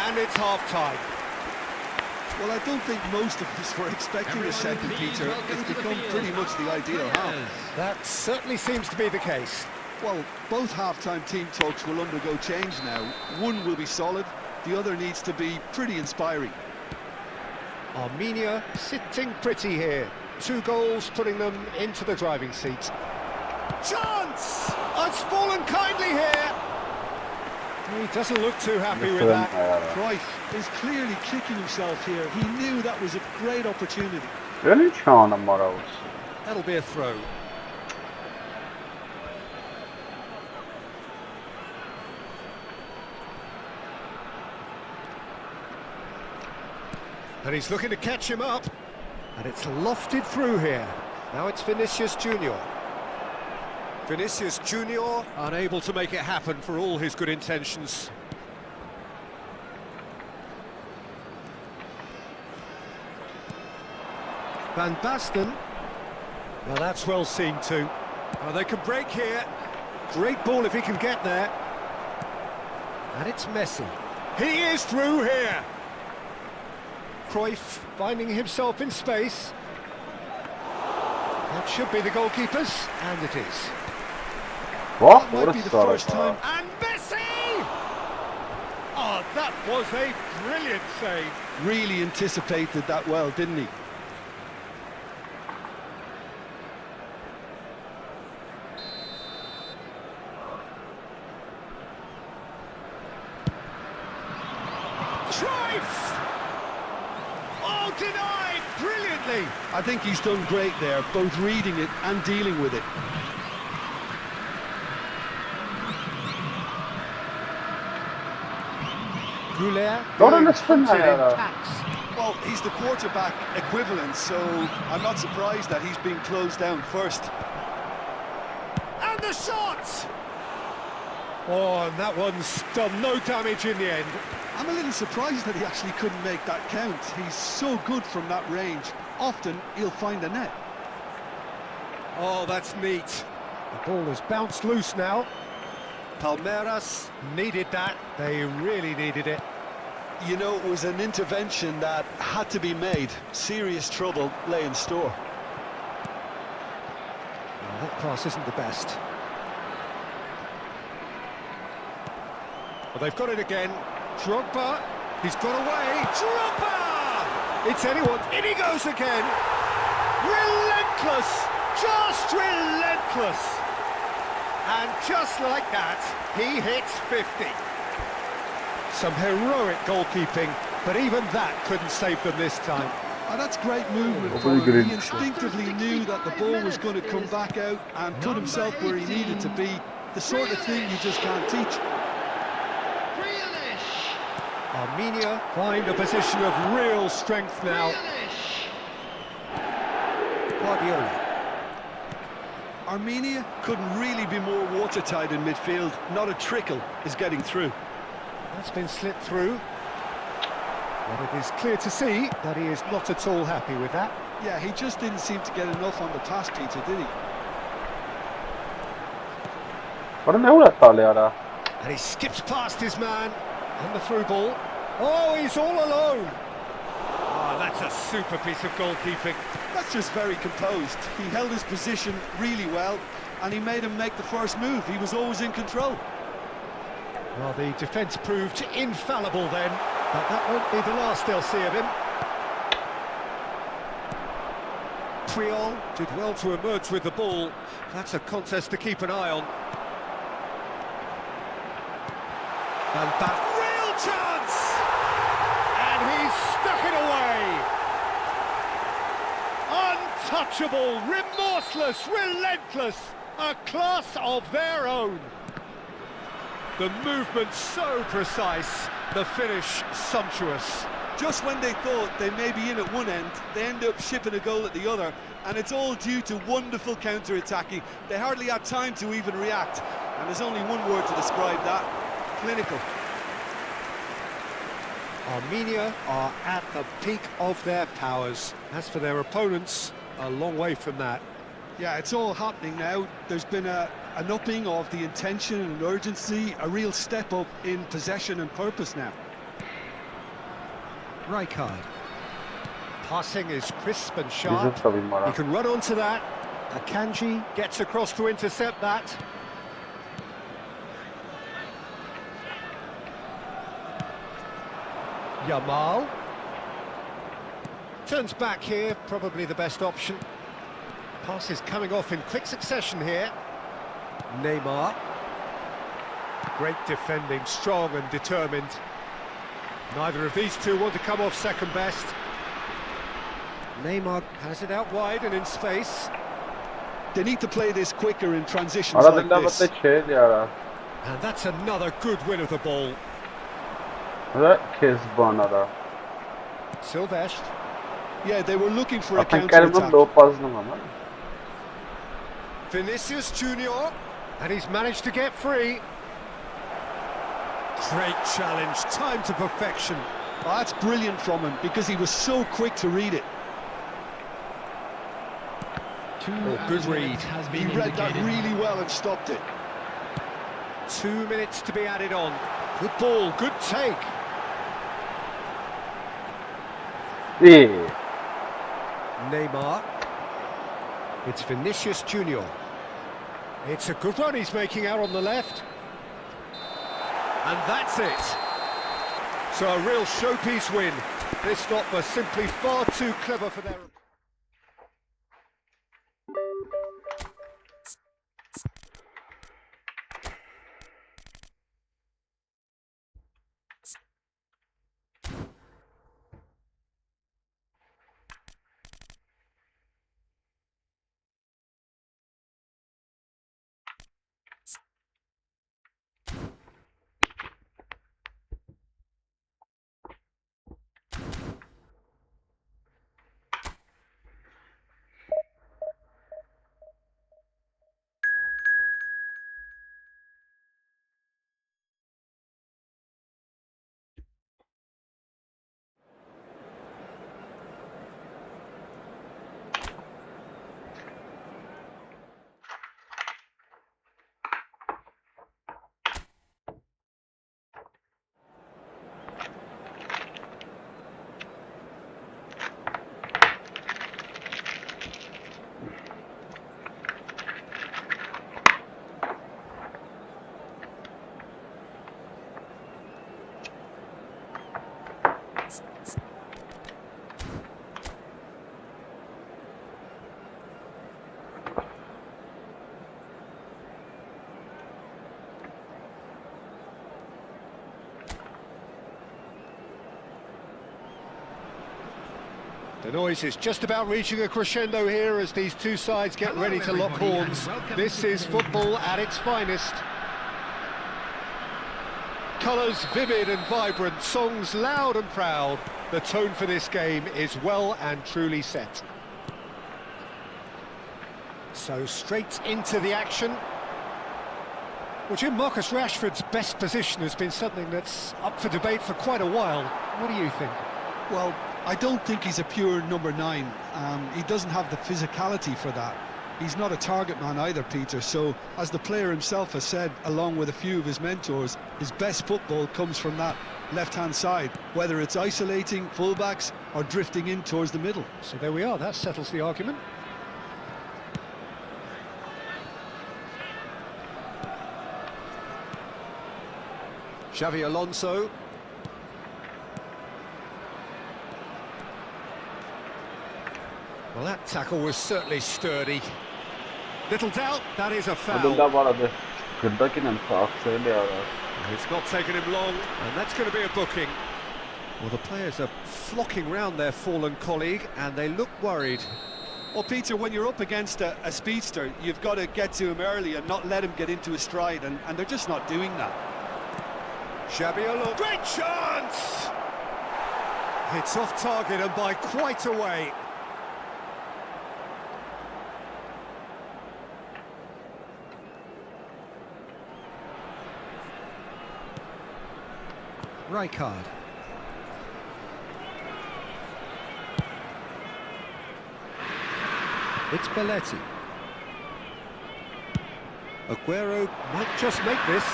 and it's half-time. Well, I don't think most of us were expecting a second, Peter. It's become pretty much the ideal half. That certainly seems to be the case. Well, both half-time team talks will undergo change now. One will be solid, the other needs to be pretty inspiring. Armenia sitting pretty here. 2 goals putting them into the driving seat. Chance! It's fallen kindly here. He doesn't look too happy with that. Cruyff is clearly kicking himself here. He knew that was a great opportunity. Really canım Moravos. That'll be a throw. And he's looking to catch him up. And it's lofted through here. Now it's Vinicius Junior. Vinicius Junior unable to make it happen for all his good intentions. Van Basten. Now that's well seen too. Oh, they can break here. Great ball if he can get there. And it's Messi. He is through here. Cruyff finding himself in space. That should be the goalkeepers, and it is. What? Might be the first time. And Messi! Oh, that was a brilliant save. Really anticipated that well, didn't he? Cruyff! Oh, denied brilliantly. I think he's done great there, both reading it and dealing with it. Goulet. Don't understand that. Well, he's the quarterback equivalent, so I'm not surprised that he's being closed down first. And the shot! Oh, and that one's done no damage in the end. I'm a little surprised that he actually couldn't make that count. He's so good from that range. Often, he'll find a net. Oh, that's neat. The ball has bounced loose now. Palmeiras needed that. They really needed it. You know, it was an intervention that had to be made. Serious trouble lay in store. Oh, that pass isn't the best. Well, they've got it again. Drogba, he's got away. Drogba! It's anyone. In he goes again. Relentless, just relentless. And just like that, he hits 50. Some heroic goalkeeping, but even that couldn't save them this time. And that's great movement for him. He instinctively knew that the ball was going to come back out and put himself where he needed to be. The sort of thing you just can't teach. Armenia find a position of real strength now. Guardiola. Armenia couldn't really be more watertight in midfield. Not a trickle is getting through. That's been slipped through. But it is clear to see that he is not at all happy with that. Yeah, he just didn't seem to get enough on the pass, Peter, did he? And he skips past his man on the through ball. Oh, he's all alone. Oh, that's a super piece of goalkeeping. That's just very composed. He held his position really well, and he made him make the first move. He was always in control. Well, the defence proved infallible then, but that won't be the last they'll see of him. Puyol did well to emerge with the ball. That's a contest to keep an eye on. And that real chance! And he's stuck it away! Untouchable, remorseless, relentless, a class of their own. The movement so precise, the finish sumptuous. Just when they thought they may be in at one end, they end up shipping a goal at the other, and it's all due to wonderful counter-attacking. They hardly had time to even react, and there's only one word to describe that: clinical. Armenia are at the peak of their powers. As for their opponents, a long way from that. Yeah, it's all happening now. There's been an upping of the intention and urgency, a real step up in possession and purpose now. Rijkaard. Passing is crisp and sharp. Bizim tabii var. He can run onto that. Akanji gets across to intercept that. Yamal. Turns back here, probably the best option. Pass is coming off in quick succession here. Neymar. Great defending, strong and determined. Neither of these two want to come off second best. Neymar has it out wide and in space. They need to play this quicker in transitions like Aradığında this. batıda çeyl yara. And that's another good win of the ball. Ve Kezban ara. Silvestre. Yeah, they were looking for a Zaten Kerim'in counter-attack. de o pazlım ama. Vinicius Junior. And he's managed to get free. Great challenge, time to perfection. Oh, that's brilliant from him because he was so quick to read it. Good read. Has He been read that indicated. really well and stopped it. 2 minutes to be added on. Good ball, good take. İyi. Neymar. It's Vinicius Junior. It's a good run he's making out on the left. And that's it. So a real showpiece win. This stop was simply far too clever for their... The noise is just about reaching a crescendo here as these two sides get ready to lock horns. This is football at its finest. Colours vivid and vibrant, songs loud and proud. The tone for this game is well and truly set. So straight into the action. Well, Jim, Marcus Rashford's best position has been something that's up for debate for quite a while. What do you think? Well, I don't think he's a pure number 9. He doesn't have the physicality for that. He's not a target man either, Peter, so as the player himself has said, along with a few of his mentors, his best football comes from that left-hand side, whether it's isolating fullbacks or drifting in towards the middle. So there we are, that settles the argument. Xavi Alonso. Well, that tackle was certainly sturdy. Little doubt, that is a foul. Adında var adı. Kırdakinin takseli yara. It's not taken him long, and that's going to be a booking. Well, the players are flocking round their fallen colleague, and they look worried. Well, Peter, when you're up against a speedster, you've got to get to him early and not let him get into a stride, and they're just not doing that. Xabi Alonso, great chance! It's off target and by quite a way. Rijkaard. It's Belletti. Aguero might just make this.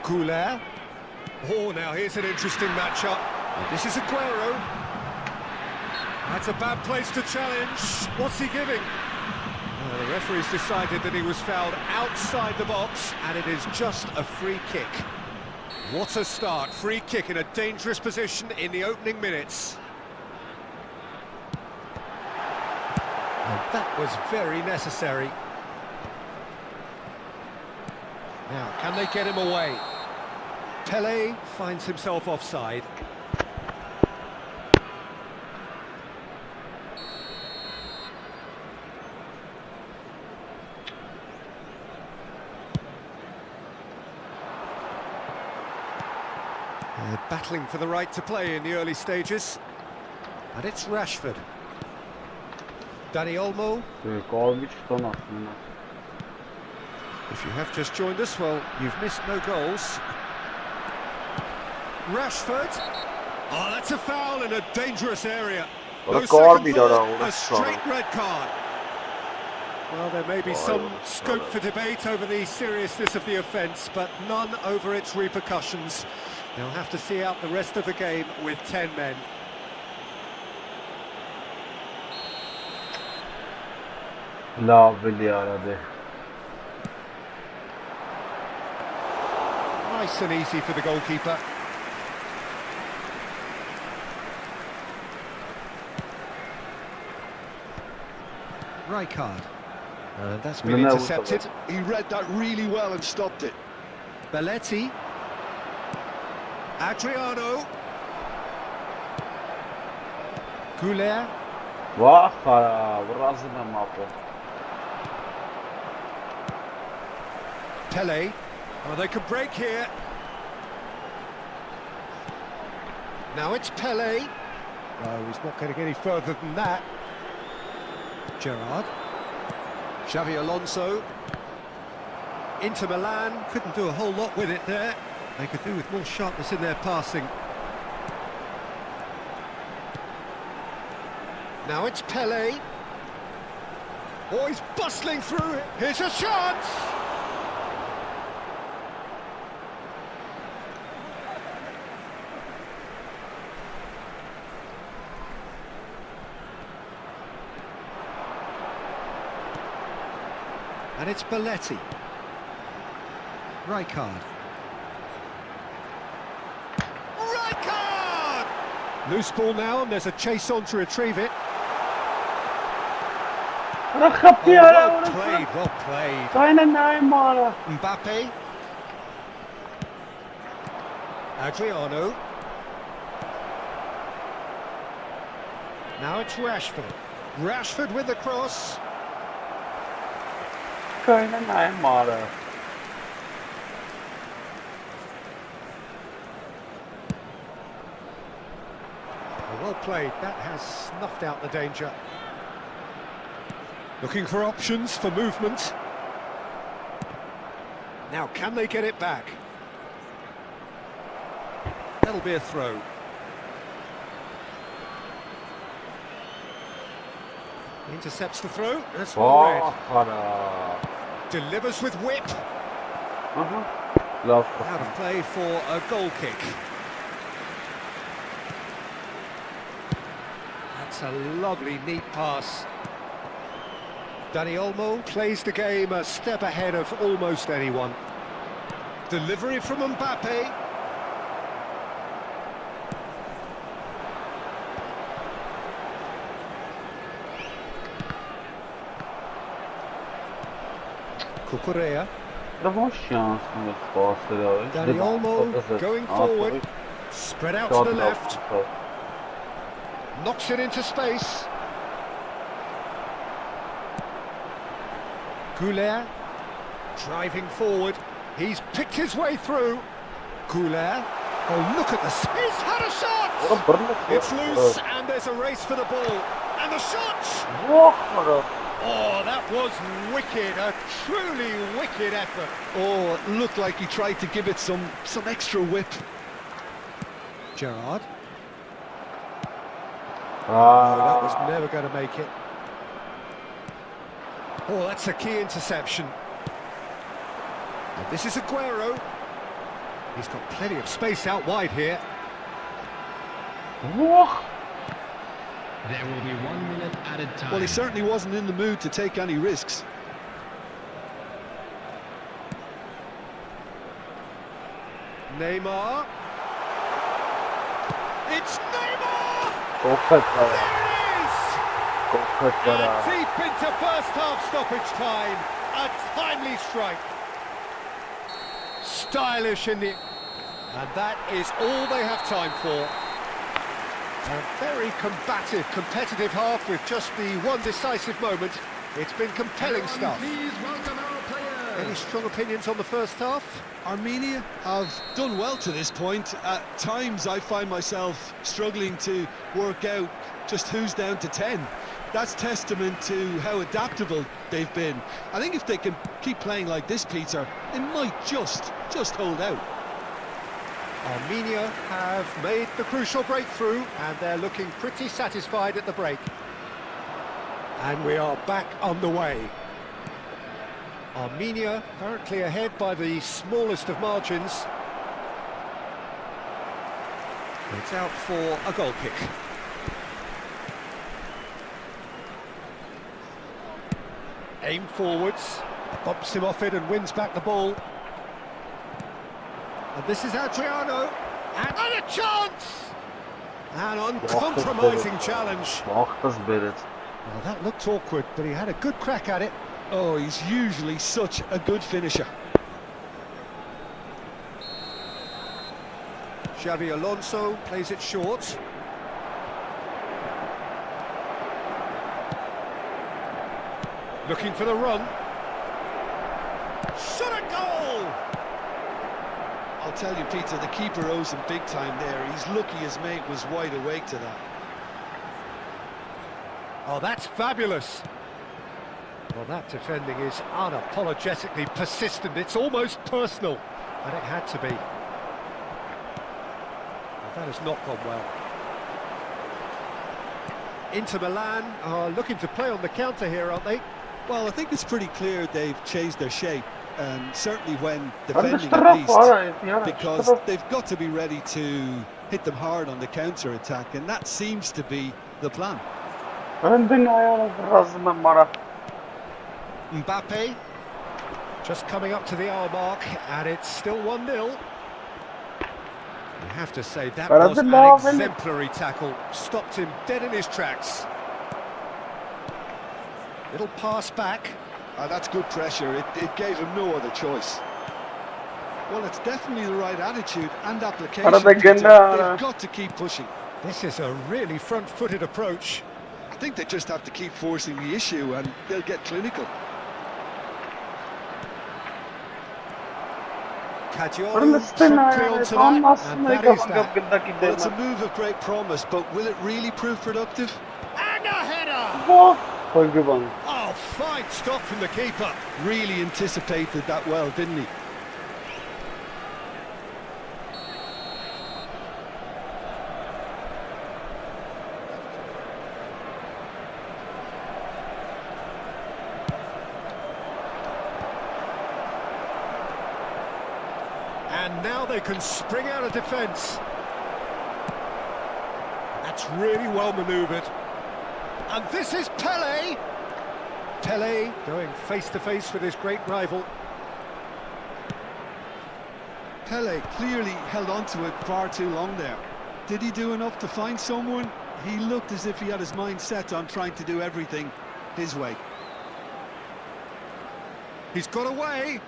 Couler. Oh, now here's an interesting matchup. And this is Aguero. That's a bad place to challenge. What's he giving? The referee's decided that he was fouled outside the box, and it is just a free kick. What a start. Free kick in a dangerous position in the opening minutes. And that was very necessary. Now, can they get him away? Pele finds himself offside. Battling for the right to play in the early stages. And it's Rashford. Dani Olmo. If you have just joined us, well, you've missed no goals. Rashford. Oh, that's a foul in a dangerous area. No second thought, a straight red card. Well, there may be some scope for debate over the seriousness of the offence, but none over its repercussions. They'll have to see out the rest of the game with 10 men. Nice and easy for the goalkeeper. Rijkaard. And that's been intercepted. He read that really well and stopped it. Belletti. Adriano. Couler. Pele. Oh, they could break here. Now it's Pele. No, he's not getting any further than that. Gerrard. Xavi Alonso. Inter Milan couldn't do a whole lot with it there. They could do with more sharpness in their passing. Now it's Pele. Oh, he's bustling through. Here's a chance! And it's Belletti. Rijkaard. Rijkaard! Loose ball now, and there's a chase on to retrieve it. Oh, well played, well played. Mbappe. Adriano. Now it's Rashford. Rashford with the cross. Well played, that has snuffed out the danger. Looking for options for movement. Now, can they get it back? That'll be a throw. Intercepts the throw, that's well read. Delivers with whip. Out of play for a goal kick. That's a lovely, neat pass. Dani Olmo plays the game a step ahead of almost anyone. Delivery from Mbappe. Cucurella. Dani Olmo going forward. Spread out to the left. Knocks it into space. Couler driving forward. He's picked his way through. Couler. Oh, look at this. He's had a shot! It's loose, and there's a race for the ball. And the shot! Oh, that was wicked, a truly wicked effort. Oh, it looked like he tried to give it some extra whip. Gerrard. Oh, that was never going to make it. Oh, that's a key interception. And this is Aguero. He's got plenty of space out wide here. There will be 1 minute added time. Well, he certainly wasn't in the mood to take any risks. Neymar. It's Neymar! There There it is! And deep into first half stoppage time. A timely strike. Stylish in the... And that is all they have time for. A very combative, competitive half with just the one decisive moment. It's been compelling stuff. Please welcome our players. Any strong opinions on the first half? Armenia have done well to this point. At times I find myself struggling to work out just who's down to 10. That's testament to how adaptable they've been. I think if they can keep playing like this, Peter, they might just hold out. Armenia have made the crucial breakthrough and they're looking pretty satisfied at the break. And we are back underway. Armenia currently ahead by the smallest of margins. It's out for a goal kick. Aim forwards, bumps him off it and wins back the ball. And this is Adriano, and a chance! An uncompromising challenge. Well, that looked awkward, but he had a good crack at it. Oh, he's usually such a good finisher. Xavi Alonso plays it short. Looking for the run. Shot a goal! I'll tell you, Peter, the keeper owes him big time there. He's lucky his mate was wide awake to that. Oh, that's fabulous. Well, that defending is unapologetically persistent. It's almost personal, and it had to be. Well, that has not gone well. Inter Milan are looking to play on the counter here, aren't they? Well, I think it's pretty clear they've changed their shape, and certainly when defending at least, because they've got to be ready to hit them hard on the counter-attack, and that seems to be the plan. Mbappe, just coming up to the hour mark, and it's still 1-0. You have to say that was an exemplary tackle, stopped him dead in his tracks. Little pass back. That's good pressure, it gave him no other choice. Well, it's definitely the right attitude and application, Peter. They've got to keep pushing. This is a really front-footed approach. I think they just have to keep forcing the issue and they'll get clinical. Caggiolo simply onto that, and that is that. Well, it's a move of great promise, but will it really prove productive? And a header! Oh, fine stop from the keeper. Really anticipated that well, didn't he? And now they can spring out of defence. That's really well manoeuvred. And this is Pele. Pele going face-to-face with his great rival. Pele clearly held on to it far too long there. Did he do enough to find someone? He looked as if he had his mind set on trying to do everything his way. He's got away.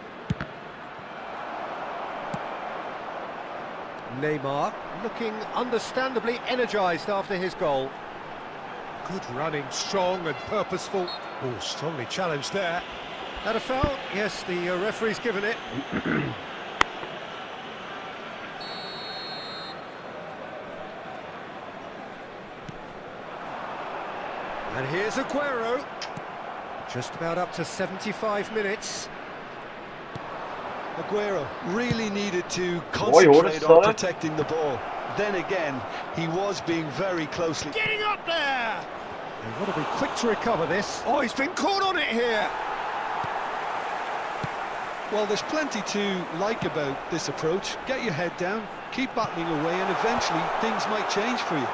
Neymar looking understandably energised after his goal. Good running, strong and purposeful. Oh, strongly challenged there. That a foul? Yes, the referee's given it. And here's Aguero. Just about up to 75 minutes. Aguero really needed to what a concentrate on start. protecting the ball. Then again, he was being very closely. Getting up there! They've got to be quick to recover this. Oh, he's been caught on it here! Well, there's plenty to like about this approach. Get your head down, keep battling away, and eventually things might change for you.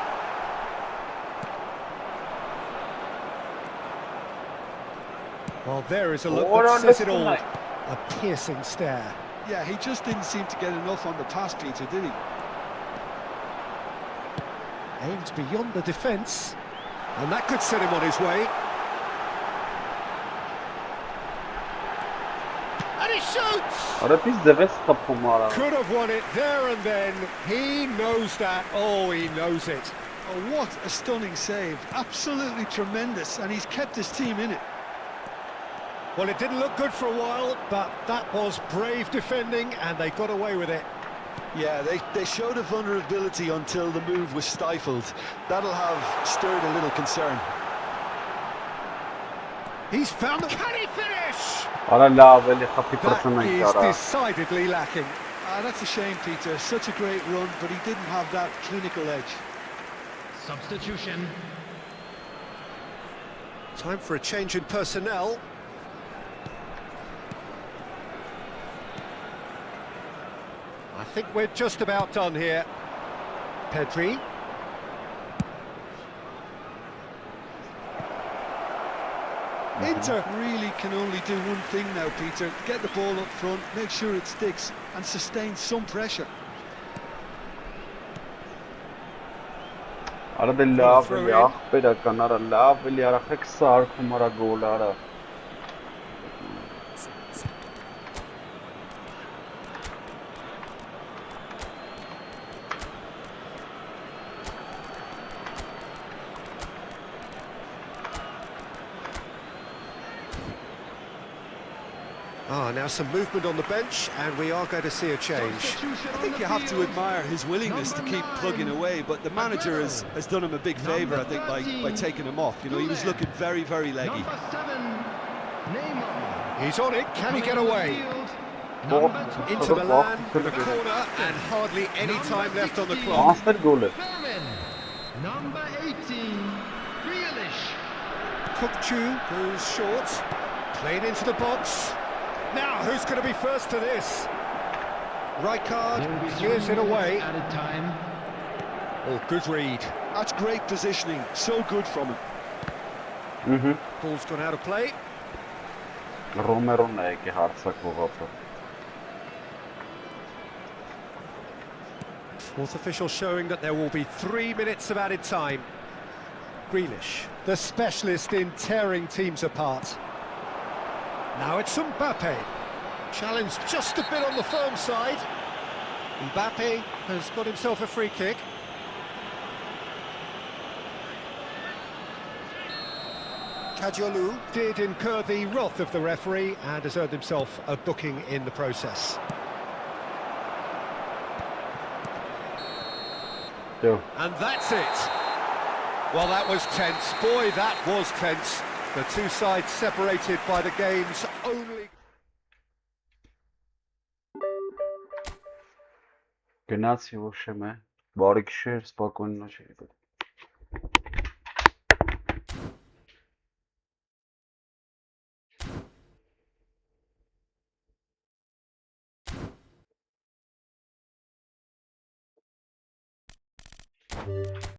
Well, there is a look What that on says this it all. tonight? A piercing stare. Yeah, he just didn't seem to get enough on the pass, Peter, did he? Aimed beyond the defence. And that could set him on his way. And he shoots! Արա դից դվես խփում արա։ Could have won it there and then. He knows that. Oh, he knows it. Oh, what a stunning save. Absolutely tremendous, and he's kept his team in it. Well, it didn't look good for a while, but that was brave defending, and they got away with it. Yeah, they showed a vulnerability until the move was stifled. That'll have stirred a little concern. He's found the... Can he finish? Արա լավ էլի խփի That պրծնենք is արա։ decidedly lacking. That's a shame, Peter. Such a great run, but he didn't have that clinical edge. Substitution. Time for a change in personnel. I think we're just about done here. Pedri. Inter really can only do one thing now, Peter. Get the ball up front, make sure it sticks, and sustain some pressure. Արա դե լավ էլի ախպերական արա լավ էլի արա խեք սարքում արա գոլ արա։ Ah, now some movement on the bench, and we are going to see a change. I think you have to admire his willingness to keep plugging away, but the manager has done him a big favour, I think, by taking him off. You know, he was looking very, very leggy. Number 7, Neymar. He's on it, can he get away? Number 2, Into Milan, with a corner, and hardly any time left on the clock. Monster goal է։ Berman. Number 18, Grealish. Kukçu goes short, played into the box. Now, who's going to be first to this? Rijkaard clears it away. Added time. Oh, good read. That's great positioning, so good from him. Ball's gone out of play. Ռոմերոն է եկե հարցակվող ապա։ Fourth official showing that there will be 3 minutes of added time. Grealish, the specialist in tearing teams apart. Now it's Mbappe. Challenged just a bit on the firm side. Mbappe has got himself a free kick. Kadiolu did incur the wrath of the referee and has earned himself a booking in the process. Դու։ And that's it. Well, that was tense. Boy, that was tense. The two sides separated by the game's only... Գնացի ուշեմ է։ Բարի գիշեր, սպокойной ночи, ребята։